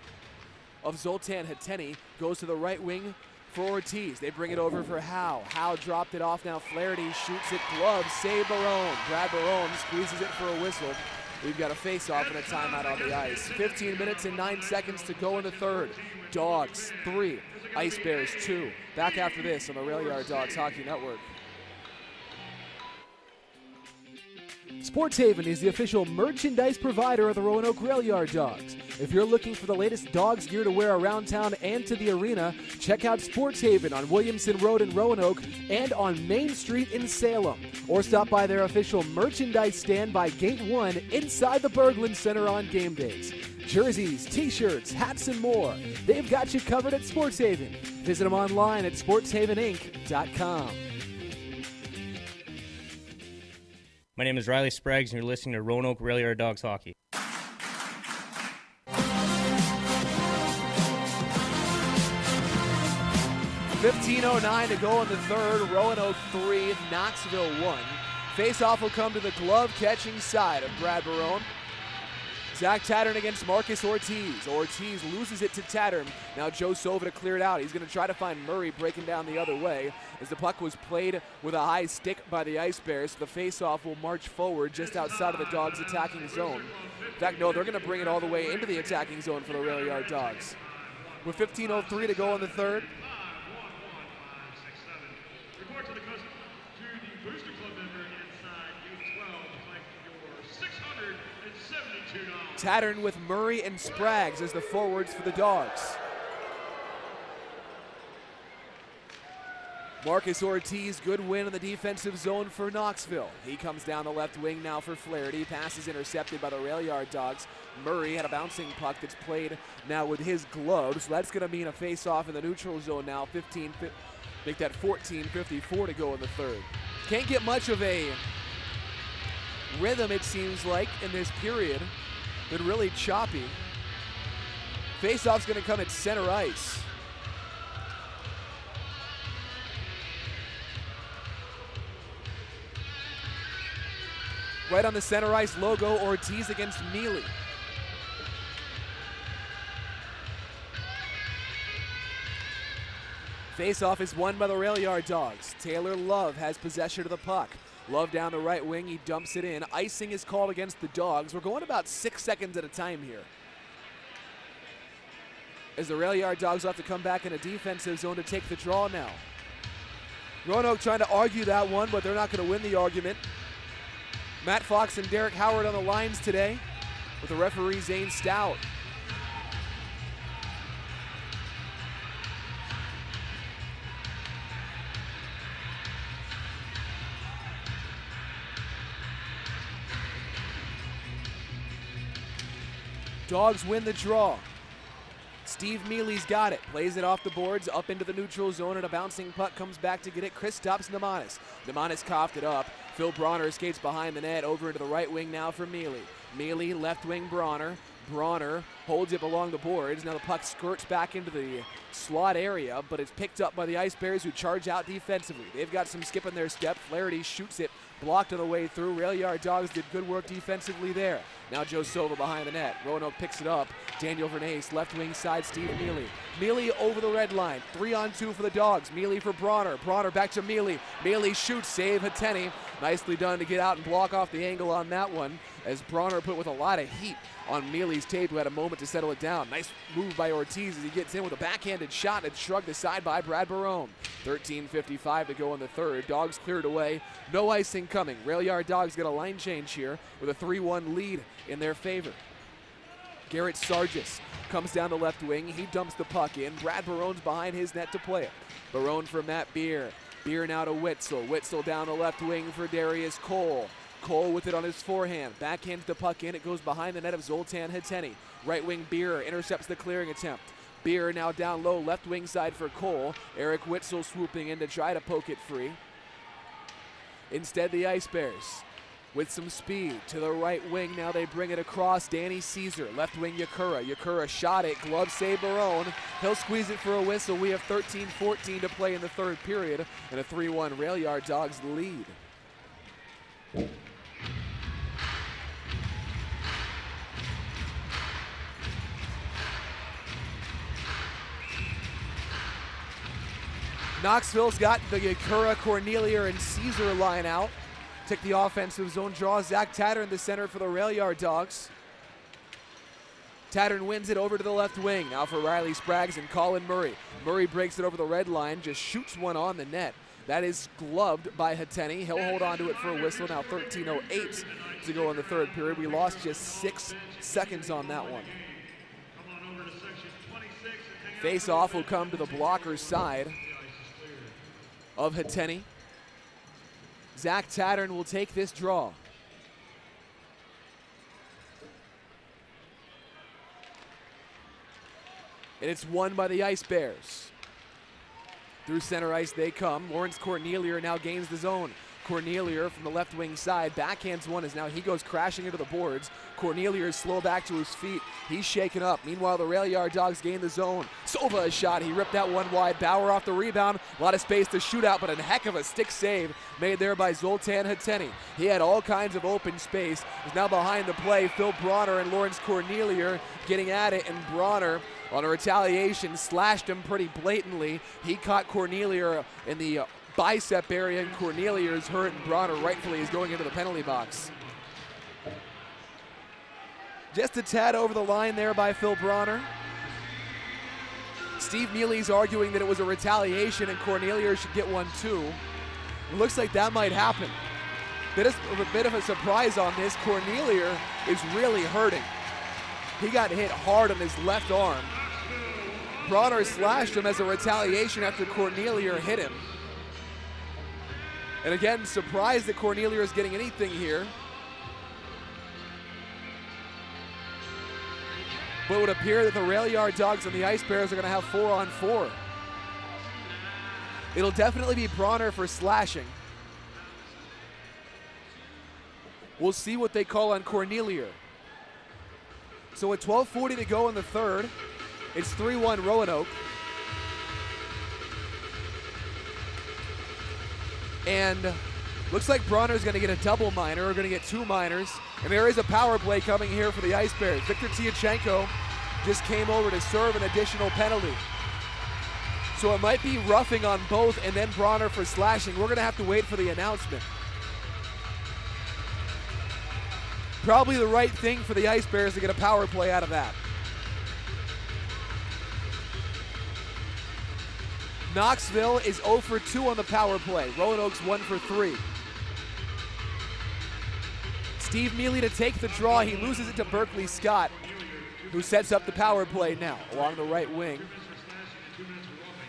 of Zoltan Hateni, goes to the right wing for Ortiz. They bring it over for Howe. Howe dropped it off now. Flaherty shoots it, glove, save Barone. Brad Barone squeezes it for a whistle. We've got a face-off and a timeout on the ice. 15 minutes and 9 seconds to go in the third. Dogs 3, Ice Bears 2. Back after this on the Rail Yard Dogs Hockey Network. Sports Haven is the official merchandise provider of the Roanoke Rail Yard Dogs. If you're looking for the latest Dogs gear to wear around town and to the arena, check out Sports Haven on Williamson Road in Roanoke and on Main Street in Salem. Or stop by their official merchandise stand by Gate 1 inside the Berglund Center on game days. Jerseys, t-shirts, hats, and more. They've got you covered at Sports Haven. Visit them online at sportshaveninc.com. My name is Riley Spragues, and you're listening to Roanoke Rail Yard Dogs Hockey. $15:09 to go in the third. Roanoke 3, Knoxville 1. Face-off will come to the glove-catching side of Brad Barone. Zach Tattern against Marcus Ortiz. Ortiz loses it to Tattern. Now Joe Sova to clear it out. He's going to try to find Murray breaking down the other way as the puck was played with a high stick by the Ice Bears. The face-off will march forward just outside of the Dogs' attacking zone. In fact, no, they're going to bring it all the way into the attacking zone for the Rail Yard Dogs. With 15:03 to go in the third. Report to the Booster Club member inside U12 to fight your $672. Tattern with Murray and Spragues as the forwards for the Dogs. Marcus Ortiz, good win in the defensive zone for Knoxville. He comes down the left wing now for Flaherty. Pass is intercepted by the Rail Yard Dogs. Murray had a bouncing puck that's played now with his gloves. So that's going to mean a face-off in the neutral zone now. Make that 14:54 to go in the third. Can't get much of a rhythm, it seems like, in this period. Been really choppy. Face-off's going to come at center ice. Right on the center ice logo, Ortiz against Mealy. Face-off is won by the Rail Yard Dogs. Taylor Love has possession of the puck. Love down the right wing, he dumps it in. Icing is called against the Dogs. We're going about 6 seconds at a time here. As the Rail Yard Dogs will have to come back in a defensive zone to take the draw now. Roanoke trying to argue that one, but they're not going to win the argument. Matt Fox and Derek Howard on the lines today with the referee Zane Stout. Dogs win the draw. Steve Mealy's got it. Plays it off the boards, up into the neutral zone, and a bouncing puck comes back to get it. Kristaps Nemanis. Nemanis coughed it up. Phil Bronner skates behind the net, over into the right wing now for Mealy. Mealy, left wing Bronner. Bronner holds it along the boards. Now the puck skirts back into the slot area, but it's picked up by the Ice Bears, who charge out defensively. They've got some skip in their step. Flaherty shoots it, blocked on the way through. Rail Yard Dogs did good work defensively there. Now Joe Silva behind the net. Roanoke picks it up. Daniel Vernace, left wing side, Steve Mealy. Mealy over the red line. 3-on-2 for the Dogs. Mealy for Bronner. Bronner back to Mealy. Mealy shoots, save Hateni. Nicely done to get out and block off the angle on that one, as Bronner put with a lot of heat on Mealy's tape, who had a moment to settle it down. Nice move by Ortiz as he gets in with a backhanded shot and shrugged aside by Brad Barone. 13:55 to go in the third. Dogs cleared away. No icing coming. Rail Yard Dogs get a line change here with a 3-1 lead in their favor. Garrett Sargis comes down the left wing. He dumps the puck in. Brad Barone's behind his net to play it. Barone for Matt Beer. Beer now to Witzel. Witzel down the left wing for Darius Cole. Cole with it on his forehand. Backhands the puck in. It goes behind the net of Zoltan Hateni. Right wing Beer intercepts the clearing attempt. Beer now down low, left wing side for Cole. Eric Witzel swooping in to try to poke it free. Instead, the Ice Bears with some speed to the right wing. Now they bring it across. Danny Caesar, left wing Yakura. Yakura shot it, glove save Barone. He'll squeeze it for a whistle. We have 13:14 to play in the third period, and a 3-1 Rail Yard Dogs lead. Knoxville's got the Yakura, Cornelia, and Caesar line out. Took the offensive zone draw. Zach Tattern, the center for the Rail Yard Dogs. Tattern wins it over to the left wing. Now for Riley Spraggs and Colin Murray. Murray breaks it over the red line, just shoots one on the net. That is gloved by Hateni. He'll hold on to it for a whistle. Now 13:08 to go in the third period. We lost just 6 seconds on that one. Face-off will come to the blocker's side of Hateni. Zach Tattern will take this draw. And it's won by the Ice Bears. Through center ice they come. Lawrence Cornelia now gains the zone. Cornelia from the left wing side backhands one as now he goes crashing into the boards. Cornelia is slow back to his feet. He's shaken up. Meanwhile, the Rail Yard Dogs gain the zone. Silva a shot. He ripped that one wide. Bauer off the rebound. A lot of space to shoot out, but a heck of a stick save made there by Zoltan Hateni. He had all kinds of open space. He's now behind the play. Phil Bronner and Lawrence Cornelia getting at it, and Bronner on a retaliation slashed him pretty blatantly. He caught Cornelia in the bicep area, and Cornelia is hurt, and Bronner rightfully is going into the penalty box. Just a tad over the line there by Phil Bronner. Steve Mealy's arguing that it was a retaliation and Cornelia should get one too. It looks like that might happen. A bit of a surprise on this. Cornelia is really hurting. He got hit hard on his left arm. Bronner slashed him as a retaliation after Cornelia hit him. And again, surprised that Cornelia is getting anything here. But it would appear that the Rail Yard Dogs and the Ice Bears are going to have 4-on-4. It'll definitely be Bronner for slashing. We'll see what they call on Cornelia. So with 12:40 to go in the third, it's 3-1 Roanoke. And looks like Bronner's going to get a double minor, or going to get 2 minors. And there is a power play coming here for the Ice Bears. Victor Tiachenko just came over to serve an additional penalty. So it might be roughing on both and then Bronner for slashing. We're going to have to wait for the announcement. Probably the right thing for the Ice Bears to get a power play out of that. Knoxville is 0 for 2 on the power play. Roanoke's 1 for 3. Steve Mealy to take the draw. He loses it to Berkeley Scott, who sets up the power play now along the right wing.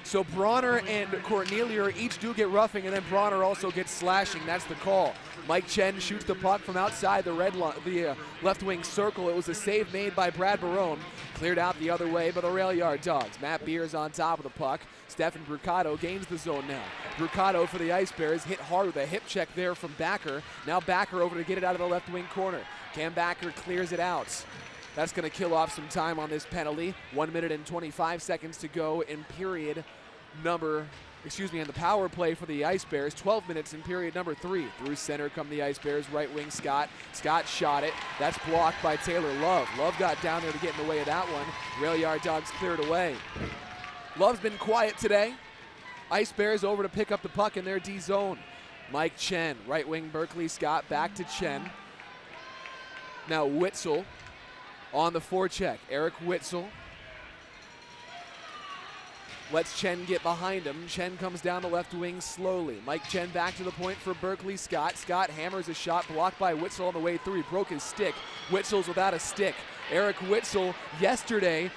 So Bronner and Cornelia each do get roughing, and then Bronner also gets slashing. That's the call. Mike Chen shoots the puck from outside the left wing circle. It was a save made by Brad Barone. Cleared out the other way by the Rail Yard Dogs. Matt Beers on top of the puck. Stefan Brucato gains the zone now. Brucato for the Ice Bears, hit hard with a hip check there from Backer. Now Backer over to get it out of the left wing corner. Cam Backer clears it out. That's going to kill off some time on this penalty. 1 minute and 25 seconds to go in in the power play for the Ice Bears. 12 minutes in period number 3. Through center come the Ice Bears. Right wing Scott. Scott shot it. That's blocked by Taylor Love. Love got down there to get in the way of that one. Rail Yard Dogs cleared away. Love's been quiet today. Ice Bears over to pick up the puck in their D zone. Mike Chen, right wing Berkeley Scott, back to Chen. Now Witzel on the forecheck. Eric Witzel lets Chen get behind him. Chen comes down the left wing slowly. Mike Chen back to the point for Berkeley Scott. Scott hammers a shot blocked by Witzel on the way through. He broke his stick. Witzel's without a stick. Eric Witzel yesterday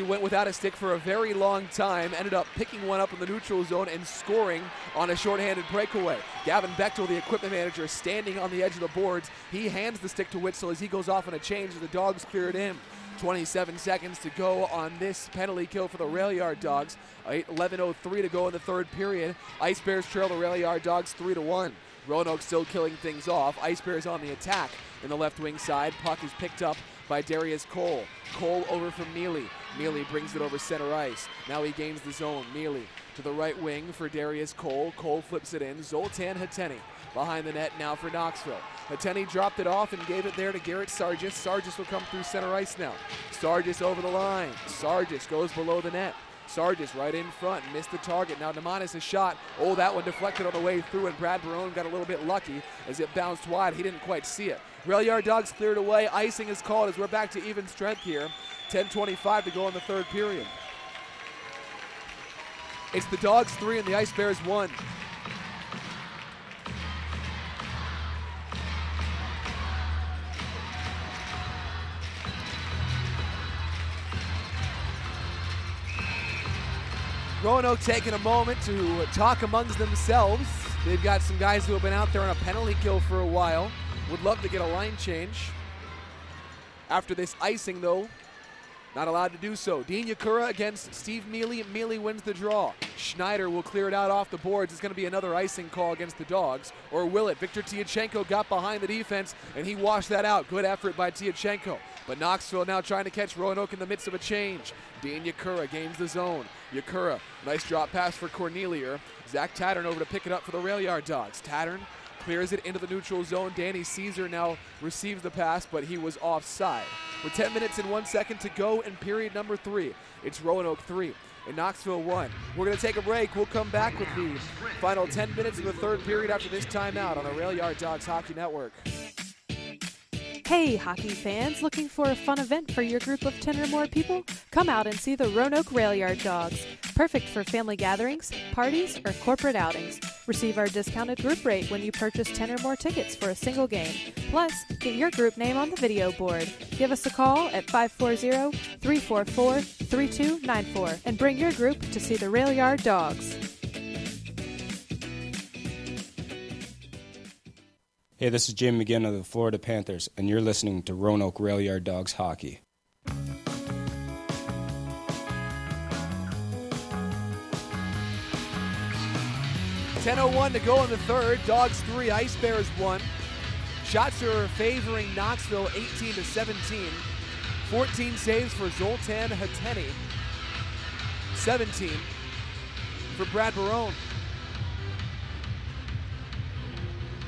went without a stick for a very long time, ended up picking one up in the neutral zone and scoring on a shorthanded breakaway. Gavin Bechtel, the equipment manager, standing on the edge of the boards. He hands the stick to Witzel as he goes off on a change as the Dogs clear it in. 27 seconds to go on this penalty kill for the Rail Yard Dogs. 11:03 to go in the third period. Ice Bears trail the Rail Yard Dogs 3-1. Roanoke still killing things off. Ice Bears on the attack in the left wing side. Puck is picked up by Darius Cole. Cole over from Mealy. Mealy brings it over center ice. Now he gains the zone. Mealy to the right wing for Darius Cole. Cole flips it in. Zoltan Hateni behind the net now for Knoxville. Hateni dropped it off and gave it there to Garrett Sargis. Sargis will come through center ice now. Sargis over the line. Sargis goes below the net. Sargis right in front, missed the target. Now Nemanis a shot. Oh, that one deflected on the way through, and Brad Barone got a little bit lucky as it bounced wide. He didn't quite see it. Rail Yard Dogs cleared away. Icing is called as we're back to even strength here. 10:25 to go in the third period. It's the Dogs 3 and the Ice Bears 1. Roanoke taking a moment to talk amongst themselves. They've got some guys who have been out there on a penalty kill for a while. Would love to get a line change. After this icing, though, not allowed to do so. Dean Yakura against Steve Mealy. Mealy wins the draw. Schneider will clear it out off the boards. It's going to be another icing call against the Dogs. Or will it? Victor Tiachenko got behind the defense, and he washed that out. Good effort by Tiachenko. But Knoxville now trying to catch Roanoke in the midst of a change. Dean Yakura gains the zone. Yakura, nice drop pass for Cornelia. Zach Tattern over to pick it up for the Rail Yard Dogs. Tattern clears it into the neutral zone. Danny Caesar now receives the pass, but he was offside. With 10 minutes and 1 second to go in period number 3. It's Roanoke 3 and Knoxville 1. We're going to take a break. We'll come back with the final 10 minutes of the third period after this timeout on the Rail Yard Dogs Hockey Network. Hey, hockey fans, looking for a fun event for your group of 10 or more people? Come out and see the Roanoke Rail Yard Dogs. Perfect for family gatherings, parties, or corporate outings. Receive our discounted group rate when you purchase 10 or more tickets for a single game. Plus, get your group name on the video board. Give us a call at 540-344-3294 and bring your group to see the Rail Yard Dogs. Hey, this is Jim McGinn of the Florida Panthers, and you're listening to Roanoke Rail Yard Dogs Hockey. 10:01 to go in the third. Dogs 3, Ice Bears 1. Shots are favoring Knoxville 18-17. 14 saves for Zoltan Hateni. 17 for Brad Barone.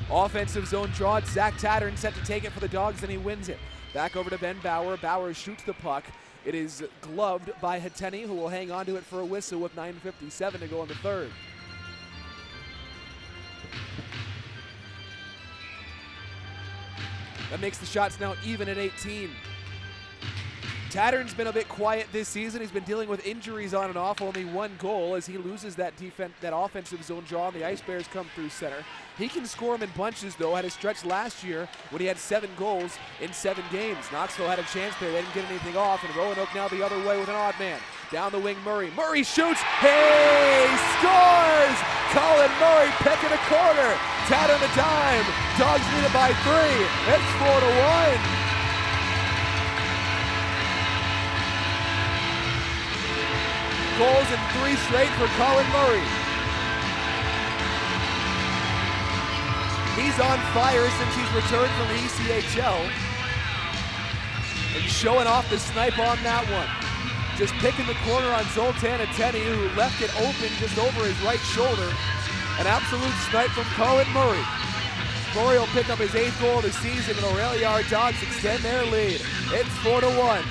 Offensive zone draw. Zach Tattern set to take it for the Dogs, and he wins it. Back over to Ben Bauer. Bauer shoots the puck. It is gloved by Hateni, who will hang on to it for a whistle with 9:57 to go in the third. That makes the shots now even at 18. Tattern's been a bit quiet this season. He's been dealing with injuries on and off. Only one goal as he loses that offensive zone draw, and the Ice Bears come through center. He can score them in bunches, though. Had a stretch last year when he had 7 goals in 7 games. Knoxville had a chance there. They didn't get anything off, and Roanoke now the other way with an odd man. Down the wing, Murray. Murray shoots. Hey, scores! Colin Murray picking a corner. Tattern a dime. Dogs lead it by 3. It's 4-1. Goals in 3 straight for Colin Murray. He's on fire since he's returned from the ECHL. And showing off the snipe on that one. Just picking the corner on Zoltan Ateni, who left it open just over his right shoulder. An absolute snipe from Colin Murray. Murray will pick up his 8th goal of the season, and the Rail Yard Dogs extend their lead. It's 4-1.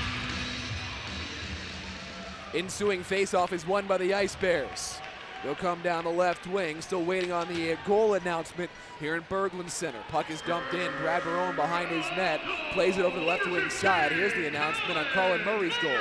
Ensuing faceoff is won by the Ice Bears. They'll come down the left wing, still waiting on the goal announcement here in Berglund Center. Puck is dumped in, Brad Barone behind his net, plays it over the left wing side. Here's the announcement on Colin Murray's goal.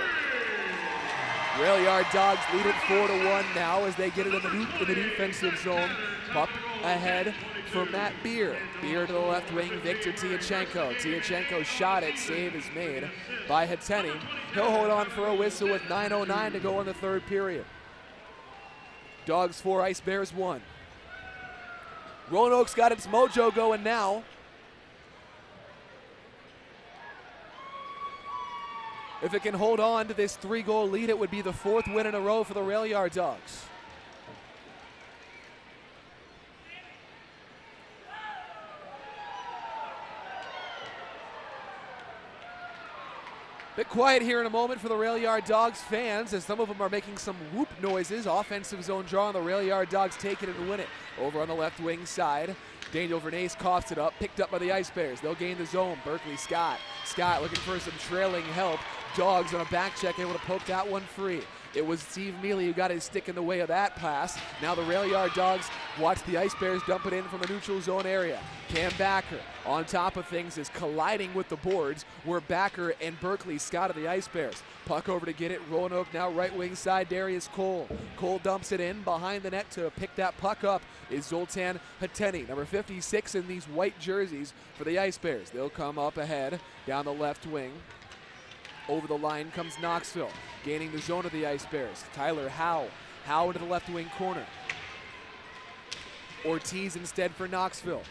Rail Yard Dogs lead it 4-1 now as they get it in the defensive zone. Puck ahead for Matt Beer. Beer to the left wing, Victor Tiachenko. Tiachenko's shot at save is made by Hateni. He'll hold on for a whistle with 9:09 to go in the 3rd period. Dogs 4, Ice Bears 1. Roanoke's got its mojo going now. If it can hold on to this 3-goal lead, it would be the 4th win in a row for the Rail Yard Dogs. Bit quiet here in a moment for the Rail Yard Dogs fans as some of them are making some whoop noises. Offensive zone draw, and the Rail Yard Dogs take it and win it. Over on the left wing side, Daniel Vernace coughs it up, picked up by the Ice Bears. They'll gain the zone. Berkeley Scott. Scott looking for some trailing help. Dogs on a back check, able to poke that one free. It was Steve Mealy who got his stick in the way of that pass. Now the Rail Yard Dogs watch the Ice Bears dump it in from the neutral zone area. Cam Backer on top of things is colliding with the boards where Backer and Berkeley Scott of the Ice Bears. Puck over to get it. Roanoke now right wing side, Darius Cole. Cole dumps it in behind the net to pick that puck up is Zoltan Hateni, number 56 in these white jerseys for the Ice Bears. They'll come up ahead down the left wing. Over the line comes Knoxville, gaining the zone of the Ice Bears. Tyler Howe. Howe into the left wing corner. Ortiz instead for Knoxville.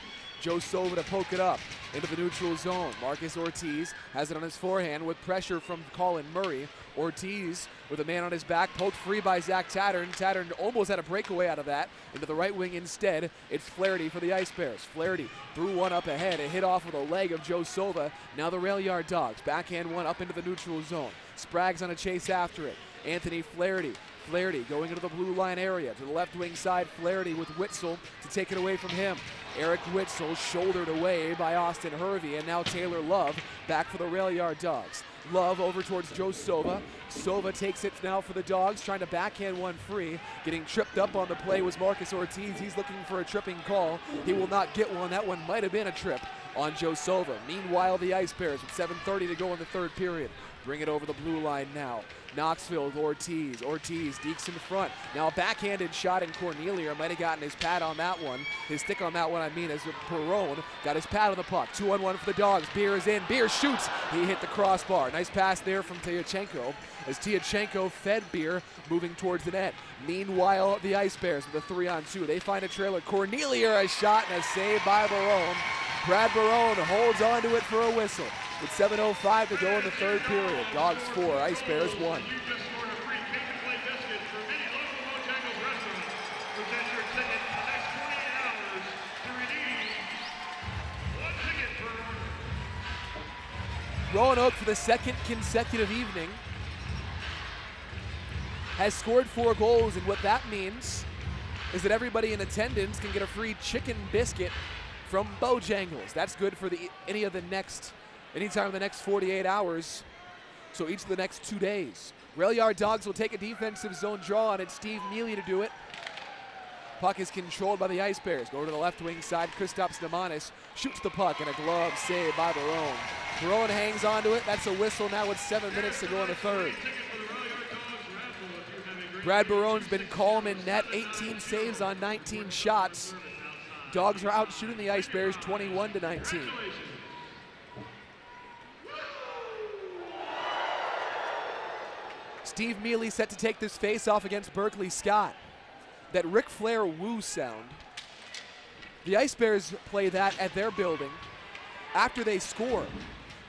Joe Sova to poke it up into the neutral zone. Marcus Ortiz has it on his forehand with pressure from Colin Murray. Ortiz with a man on his back, poked free by Zach Tattern. Tattern almost had a breakaway out of that. Into the right wing instead, it's Flaherty for the Ice Bears. Flaherty threw one up ahead. It hit off with a leg of Joe Sova. Now the Rail Yard Dogs backhand one up into the neutral zone. Sprague's on a chase after it. Anthony Flaherty. Flaherty going into the blue line area. To the left wing side, Flaherty with Witzel to take it away from him. Eric Witzel shouldered away by Austin Hervey, and now Taylor Love back for the Rail Yard Dogs. Love over towards Joe Sova. Sova takes it now for the Dogs, trying to backhand one free. Getting tripped up on the play was Marcus Ortiz. He's looking for a tripping call. He will not get one. That one might have been a trip on Joe Sova. Meanwhile, the Ice Bears with 7:30 to go in the 3rd period. Bring it over the blue line now. Knoxville with Ortiz. Ortiz dekes in front. Now a backhanded shot, and Cornelia might have gotten his pad on that one. His stick on that one, I mean, as Perone got his pad on the puck. 2-on-1 for the Dogs. Beer is in. Beer shoots. He hit the crossbar. Nice pass there from Tiachenko as Tiachenko fed Beer moving towards the net. Meanwhile, the Ice Bears with a 3-on-2. They find a trailer. Cornelia a shot and a save by Barone. Brad Barone holds on to it for a whistle. With 7:05 to go in the 3rd period. Dogs 4, Ice Bears 1. Roanoke, for the 2nd consecutive evening, has scored 4 goals, and what that means is that everybody in attendance can get a free chicken biscuit from Bojangles. That's good for anytime in the next 48 hours, so each of the next 2 days. Rail Yard Dogs will take a defensive zone draw, and it's Steve Mealy to do it. Puck is controlled by the Ice Bears. Go to the left wing side. Kristaps Namanis shoots the puck, and a glove save by Barone. Barone hangs onto it. That's a whistle now with 7 minutes to go in the third. Brad Barone's been calm in net, 18 saves on 19 shots. Dogs are out shooting the Ice Bears 21-19. Steve Mealy set to take this face-off against Berkeley Scott. That Ric Flair woo sound. The Ice Bears play that at their building after they score.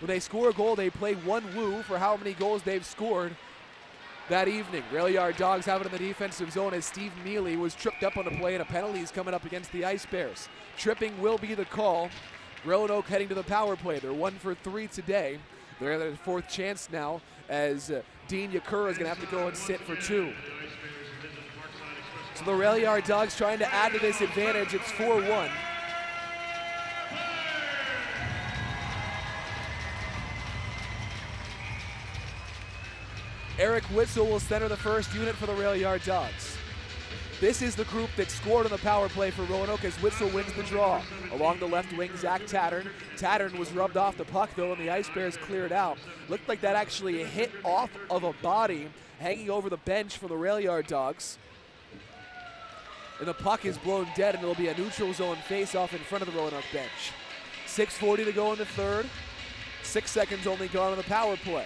When they score a goal, they play one woo for how many goals they've scored that evening. Rail Yard Dogs have it in the defensive zone as Steve Mealy was tripped up on the play, and a penalty is coming up against the Ice Bears. Tripping will be the call. Roanoke heading to the power play. They're 1 for 3 today. They're at their fourth chance now as Dean Yakura is going to have to go and sit for 2. So the Rail Yard Dogs trying to add to this advantage. It's 4-1. Eric Witzel will center the first unit for the Rail Yard Dogs. This is the group that scored on the power play for Roanoke as Witzel wins the draw. Along the left wing, Zach Tattern. Tattern was rubbed off the puck though, and the Ice Bears cleared out. Looked like that actually hit off of a body hanging over the bench for the Rail Yard Dogs. And the puck is blown dead, and it'll be a neutral zone face-off in front of the Roanoke bench. 6:40 to go in the third. 6 seconds only gone on the power play.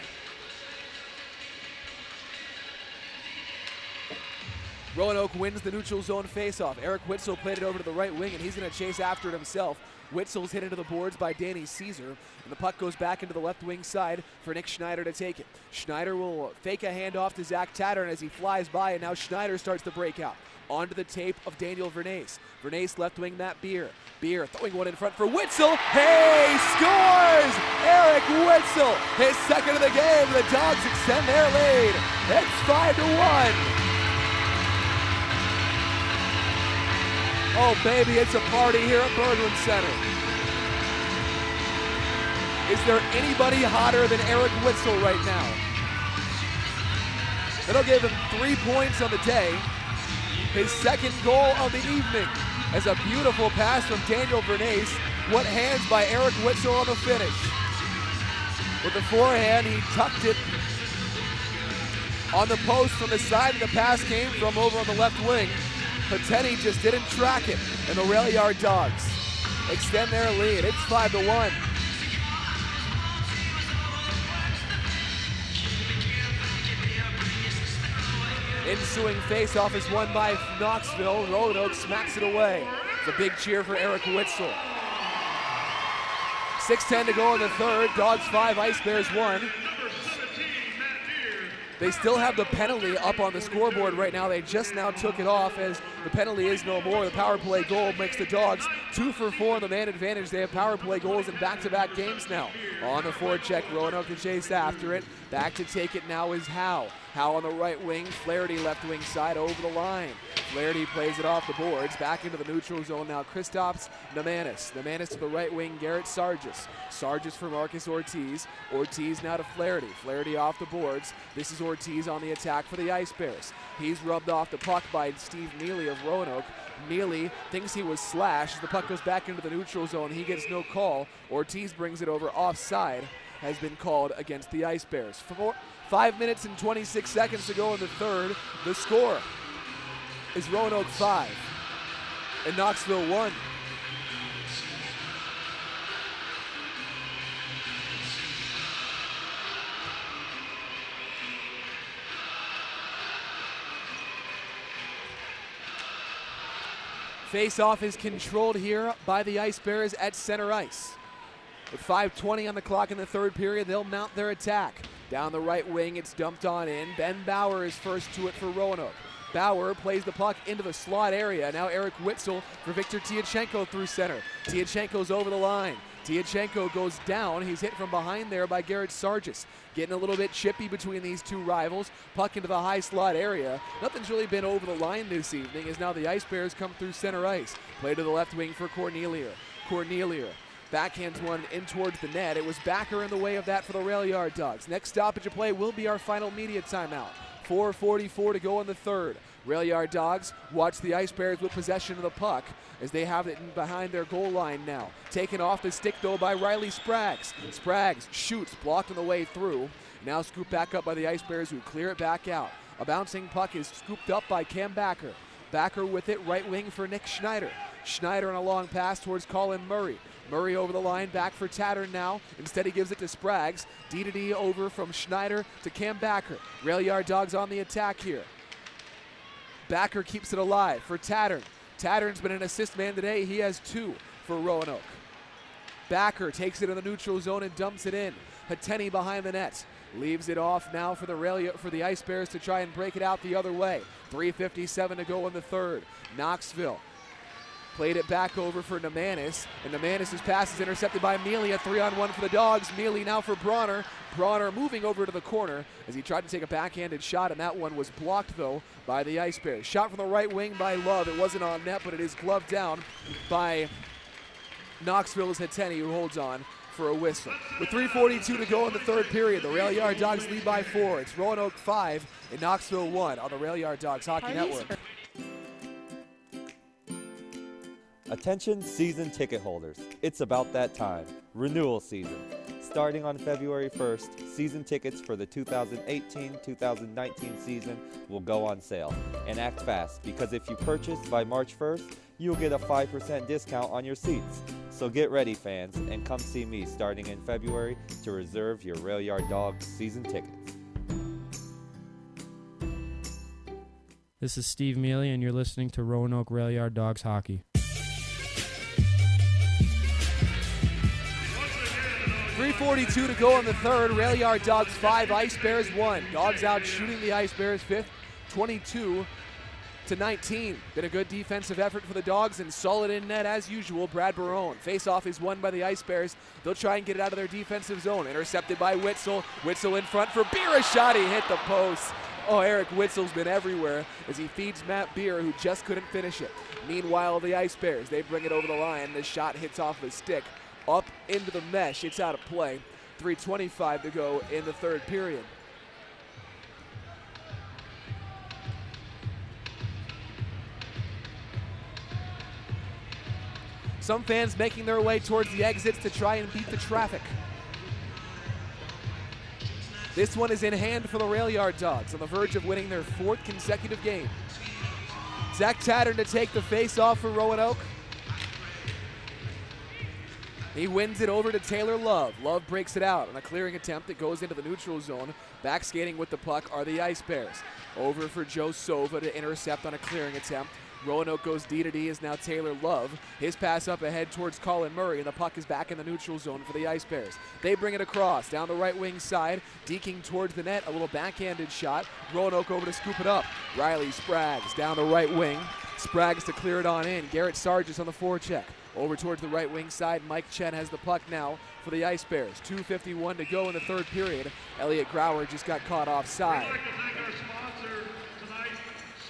Roanoke wins the neutral zone faceoff. Eric Witzel played it over to the right wing, and he's going to chase after it himself. Witzel's hit into the boards by Danny Caesar, and the puck goes back into the left wing side for Nick Schneider to take it. Schneider will fake a handoff to Zach Tattern as he flies by, and now Schneider starts to break out. Onto the tape of Daniel Vernace. Vernace left wing, Matt Beer. Beer throwing one in front for Witzel. Hey, scores! Eric Witzel, his second of the game. The Dogs extend their lead. It's 5-1. Oh, baby, it's a party here at Berglund Center. Is there anybody hotter than Eric Witzel right now? That'll give him 3 points on the day. His second goal of the evening as a beautiful pass from Daniel Vernace. What hands by Eric Witzel on the finish. With the forehand, he tucked it on the post from the side of the pass came from over on the left wing. Pateni just didn't track it, and the Rail Yard Dogs extend their lead. It's 5-1. Ensuing faceoff is won by Knoxville. Roanoke smacks it away. It's a big cheer for Eric Witzel. 6:10 to go in the third. Dogs 5, Ice Bears 1. They still have the penalty up on the scoreboard right now. They just now took it off as the penalty is no more. The power play goal makes the Dogs 2 for 4 in the man advantage. They have power play goals in back-to-back games now. On the forecheck, Roanoke to chase after it. Back to take it now is Howe. Howe on the right wing, Flaherty left wing side over the line. Flaherty plays it off the boards, back into the neutral zone now. Kristaps Namanis. Namanis to the right wing, Garrett Sargis. Sargis for Marcus Ortiz. Ortiz now to Flaherty. Flaherty off the boards. This is Ortiz on the attack for the Ice Bears. He's rubbed off the puck by Steve Mealy of Roanoke. Mealy thinks he was slashed. The puck goes back into the neutral zone. He gets no call. Ortiz brings it over offside. Has been called against the Ice Bears. 5 minutes and 26 seconds to go in the third. The score is Roanoke 5 and Knoxville 1. Face-off is controlled here by the Ice Bears at center ice. With 5:20 on the clock in the third period, they'll mount their attack. Down the right wing, it's dumped on in. Ben Bauer is first to it for Roanoke. Bauer plays the puck into the slot area. Now Eric Witzel for Victor Tiachenko through center. Tiachenko's over the line. Tiachenko goes down. He's hit from behind there by Garrett Sargis. Getting a little bit chippy between these two rivals. Puck into the high slot area. Nothing's really been over the line this evening as now the Ice Bears come through center ice. Play to the left wing for Cornelia. Backhands one in towards the net. It was Backer in the way of that for the Rail Yard Dogs. Next stoppage of play will be our final media timeout. 4:44 to go in the third. Rail Yard Dogs watch the Ice Bears with possession of the puck as they have it behind their goal line now. Taken off the stick, though, by Riley Spraggs. Spraggs shoots, blocked on the way through. Now scooped back up by the Ice Bears, who clear it back out. A bouncing puck is scooped up by Cam Backer. Backer with it, right wing for Nick Schneider. Schneider on a long pass towards Colin Murray. Murray over the line, back for Tattern now. Instead he gives it to Spraggs. D over from Schneider to Cam Backer. Rail Yard Dogs on the attack here. Backer keeps it alive for Tattern. Tattern's been an assist man today. He has 2 for Roanoke. Backer takes it in the neutral zone and dumps it in. Hateni behind the net. Leaves it off now for the Ice Bears to try and break it out the other way. 3:57 to go in the third. Knoxville played it back over for Nemanis, and Nemanis' pass is intercepted by Mealy. A 3-on-1 for the Dogs. Mealy now for Bronner. Bronner moving over to the corner as he tried to take a backhanded shot, and that one was blocked, though, by the Ice Bears. Shot from the right wing by Love. It wasn't on net, but it is gloved down by Knoxville's Hateni, who holds on for a whistle. With 3:42 to go in the third period, the Rail Yard Dogs lead by 4. It's Roanoke 5 and Knoxville 1 on the Rail Yard Dogs Hockey Network. Attention season ticket holders, it's about that time, renewal season. Starting on February 1st, season tickets for the 2018-2019 season will go on sale. And act fast, because if you purchase by March 1st, you'll get a 5% discount on your seats. So get ready, fans, and come see me starting in February to reserve your Rail Yard Dogs season tickets. This is Steve Mealy, and you're listening to Roanoke Rail Yard Dogs Hockey. 3:42 to go in the third. Rail Yard Dogs 5, Ice Bears 1. Dogs out shooting the Ice Bears 5th, 22-19. Been a good defensive effort for the Dogs and solid in net as usual. Brad Barone. Face-off is won by the Ice Bears. They'll try and get it out of their defensive zone. Intercepted by Witzel. Witzel in front for Beer. A shot. He hit the post. Oh, Eric Witzel's been everywhere as he feeds Matt Beer, who just couldn't finish it. Meanwhile, the Ice Bears, they bring it over the line. The shot hits off the stick. Up into the mesh. It's out of play. 3:25 to go in the third period. Some fans making their way towards the exits to try and beat the traffic. This one is in hand for the Rail Yard Dogs, on the verge of winning their 4th consecutive game. Zach Tattern to take the face-off for Roanoke. He wins it over to Taylor Love. Love breaks it out on a clearing attempt that goes into the neutral zone. Back skating with the puck are the Ice Bears. Over for Joe Sova to intercept on a clearing attempt. Roanoke goes D is now Taylor Love. His pass up ahead towards Colin Murray, and the puck is back in the neutral zone for the Ice Bears. They bring it across down the right wing side, deking towards the net, a little backhanded shot. Roanoke over to scoop it up. Riley Spraggs down the right wing. Spraggs to clear it on in. Garrett Sargis on the forecheck. Over towards the right wing side, Mike Chen has the puck now for the Ice Bears. 2:51 to go in the third period. Elliot Grauer just got caught offside. We'd like to thank our sponsor tonight,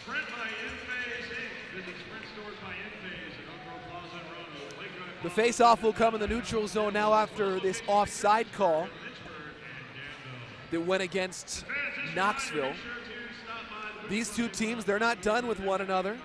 Sprint by Enphase Inc. Visit Sprint stores by Enphase at Oak Grove Plaza in Roanoke. The face-off will come in the neutral zone now after this offside call that went against Knoxville. These two teams, they're not done with one another.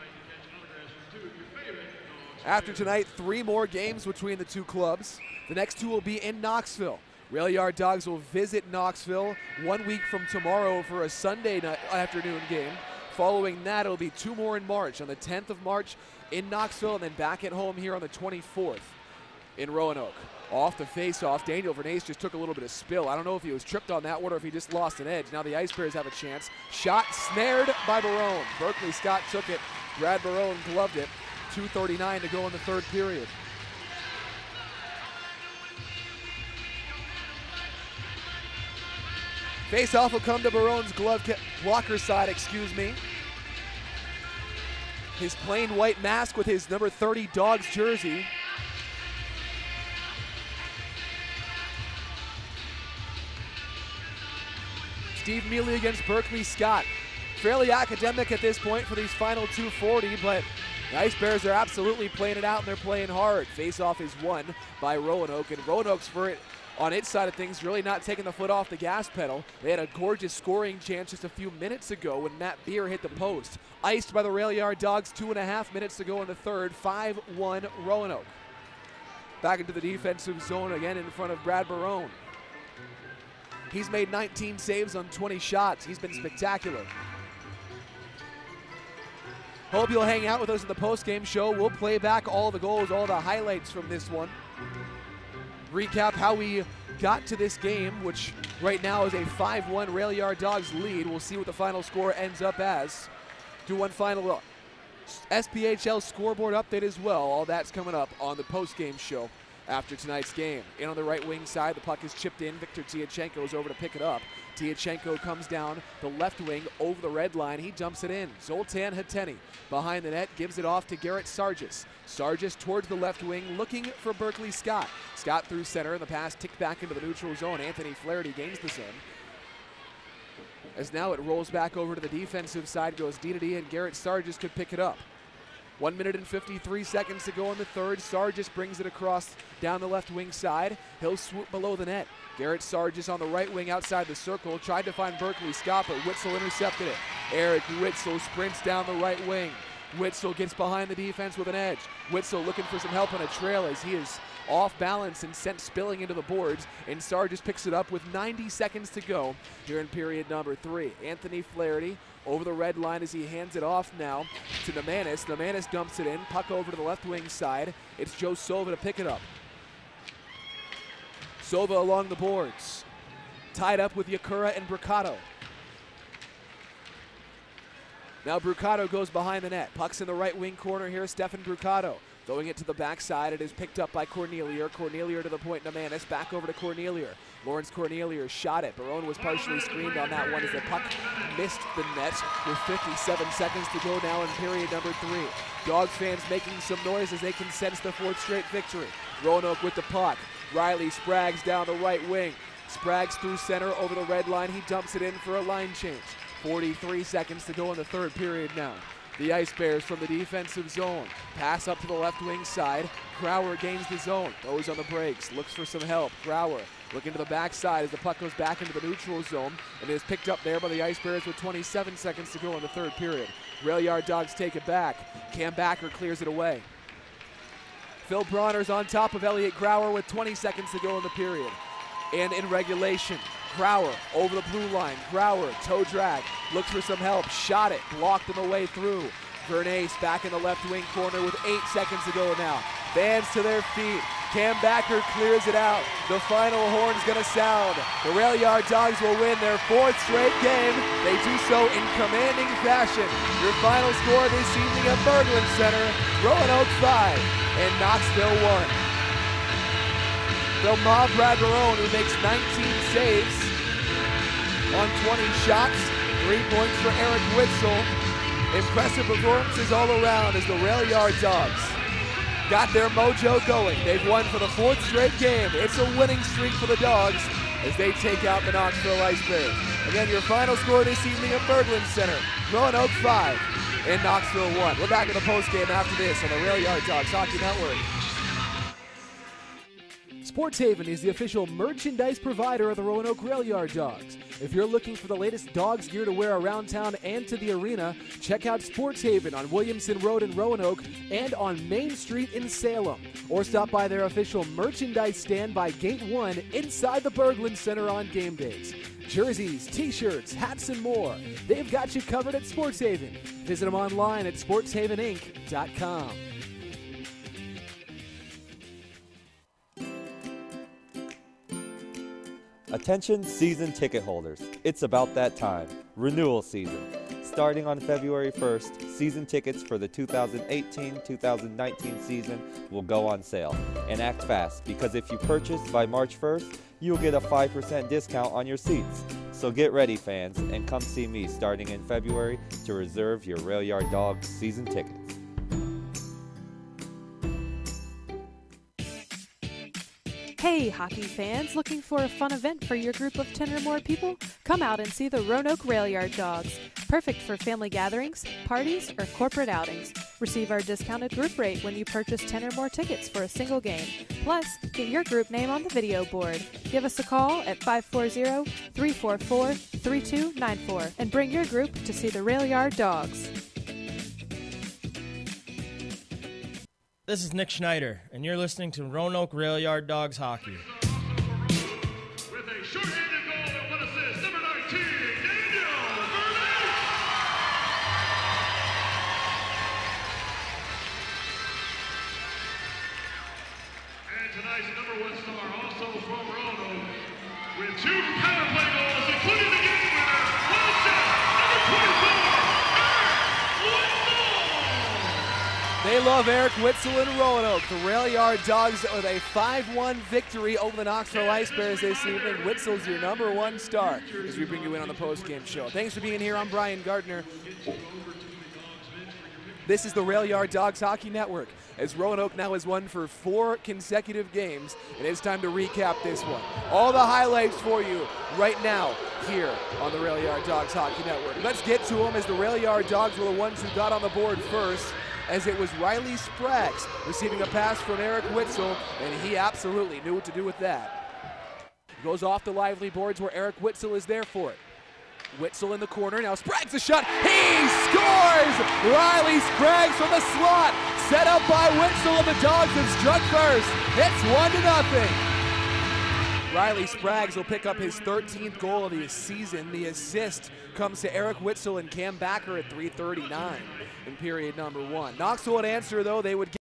After tonight, 3 more games between the two clubs. The next 2 will be in Knoxville. Rail Yard Dogs will visit Knoxville 1 week from tomorrow for a Sunday afternoon game. Following that, it'll be 2 more in March, on the 10th of March in Knoxville, and then back at home here on the 24th in Roanoke. Off the face-off, Daniel Vernace just took a little bit of spill. I don't know if he was tripped on that one or if he just lost an edge. Now the Ice Bears have a chance. Shot snared by Barone. Berkeley Scott took it. Brad Barone gloved it. 2:39 to go in the third period. Face-off will come to Barone's blocker side, His plain white mask with his number 30 Dogs jersey. Steve Mealy against Berkeley Scott. Fairly academic at this point for these final 2:40, but the Ice Bears are absolutely playing it out, and they're playing hard. Face-off is won by Roanoke, and Roanoke's on its side of things, really not taking the foot off the gas pedal. They had a gorgeous scoring chance just a few minutes ago when Matt Beer hit the post. Iced by the Rail Yard Dogs 2.5 minutes to go in the third. 5-1 Roanoke. Back into the defensive zone again in front of Brad Barone. He's made 19 saves on 20 shots. He's been spectacular. Hope you'll hang out with us in the post-game show. We'll play back all the goals, all the highlights from this one. Recap how we got to this game, which right now is a 5-1 Rail Yard Dogs lead. We'll see what the final score ends up as. Do one final SPHL scoreboard update as well. All that's coming up on the post-game show after tonight's game. In on the right wing side, the puck is chipped in. Victor Tiachenko is over to pick it up. Tiachenko comes down the left wing over the red line. He dumps it in. Zoltan Hateni behind the net gives it off to Garrett Sargis. Sargis towards the left wing looking for Berkeley Scott. Scott through center and the pass ticked back into the neutral zone. Anthony Flaherty gains the zone. As now it rolls back over to the defensive side, goes D-to-D, and Garrett Sargis could pick it up. 1 minute and 53 seconds to go in the third. Sargis brings it across down the left wing side. He'll swoop below the net. Garrett Sargis on the right wing outside the circle. Tried to find Berkeley Scott, but Witzel intercepted it. Eric Witzel sprints down the right wing. Witzel gets behind the defense with an edge. Witzel looking for some help on a trail as he is off balance and sent spilling into the boards, and Sargis picks it up with 90 seconds to go here in period number 3. Anthony Flaherty over the red line as he hands it off now to Nemanis. Nemanis dumps it in, puck over to the left wing side. It's Joe Sova to pick it up. Sova along the boards, tied up with Yakura and Brucato. Now Brucato goes behind the net. Puck's in the right wing corner here. Stefan Brucato throwing it to the backside. It is picked up by Cornelier. Cornelier to the point. Nemanis back over to Cornelier. Lawrence Cornelier shot it. Barone was partially screened on that one as the puck missed the net with 57 seconds to go now in period number 3. Dogs fans making some noise as they can sense the 4th straight victory. Roanoke with the puck. Riley Spraggs down the right wing. Spraggs through center over the red line. He dumps it in for a line change. 43 seconds to go in the third period now. The Ice Bears from the defensive zone. Pass up to the left wing side. Crowder gains the zone. Goes on the brakes. Looks for some help. Crowder looking to the backside as the puck goes back into the neutral zone. And it is picked up there by the Ice Bears with 27 seconds to go in the third period. Rail Yard Dogs take it back. Cam Backer clears it away. Phil Bronner's on top of Elliot Crowder with 20 seconds to go in the period. And in regulation, Crowder over the blue line. Crowder, toe drag, looks for some help, shot it, blocked on the way through. Vernace back in the left wing corner with 8 seconds to go now. Fans to their feet. Cam Backer clears it out. The final horn's gonna sound. The Rail Yard Dogs will win their 4th straight game. They do so in commanding fashion. Your final score this evening at Berglund Center, Roanoke 5 and Knoxville 1. They'll mob Brad Barone, who makes 19 saves on 20 shots. 3 points for Eric Witzel. Impressive performances all around as the Rail Yard Dogs got their mojo going. They've won for the 4th straight game. It's a winning streak for the Dogs as they take out the Knoxville Ice Bears. Again, your final score this evening at Berglund Center, Roanoke 5 and Knoxville 1. We're back in the postgame after this on the Rail Yard Dogs Hockey Network. Sports Haven is the official merchandise provider of the Roanoke Rail Yard Dogs. If you're looking for the latest Dogs gear to wear around town and to the arena, check out Sports Haven on Williamson Road in Roanoke and on Main Street in Salem. Or stop by their official merchandise stand by Gate 1 inside the Berglund Center on game days. Jerseys, t-shirts, hats, and more. They've got you covered at Sports Haven. Visit them online at sportshaveninc.com. Attention season ticket holders, it's about that time, renewal season. Starting on February 1st, season tickets for the 2018-2019 season will go on sale. And act fast, because if you purchase by March 1st, you'll get a 5% discount on your seats. So get ready, fans, and come see me starting in February to reserve your Rail Yard Dogs season tickets. Hey, hockey fans, looking for a fun event for your group of 10 or more people? Come out and see the Roanoke Rail Yard Dogs. Perfect for family gatherings, parties, or corporate outings. Receive our discounted group rate when you purchase 10 or more tickets for a single game. Plus, get your group name on the video board. Give us a call at 540-344-3294 and bring your group to see the Rail Yard Dogs. This is Nick Schneider, and you're listening to Roanoke Rail Yard Dogs Hockey. With a short-handed goal and one assist, number 19, Daniel Burnett. And tonight's number 1 star, also from Roanoke, with 2 power play goals, including the game winner, one shot, number 24, Eric Witzel. They love Eric Witzel in Roanoke. The Rail Yard Dogs with a 5-1 victory over the Knoxville Ice Bears this evening. Witzel's your number 1 star as we bring you in on the post-game show. Thanks for being here. I'm Brian Gardner. This is the Rail Yard Dogs Hockey Network, as Roanoke now has won for 4 consecutive games, and it's time to recap this one. All the highlights for you right now here on the Rail Yard Dogs Hockey Network. Let's get to them, as the Rail Yard Dogs were the ones who got on the board first, as it was Riley Spraggs receiving a pass from Eric Witzel, and he absolutely knew what to do with that. Goes off the lively boards where Eric Witzel is there for it. Witzel in the corner, now Spraggs a shot, he scores! Riley Spraggs from the slot, set up by Witzel, and the Dogs have struck first. It's 1-0. Riley Spraggs will pick up his 13th goal of the season. The assist comes to Eric Witzel and Cam Backer at 3:39 in period number 1. Knoxville would answer, though. They would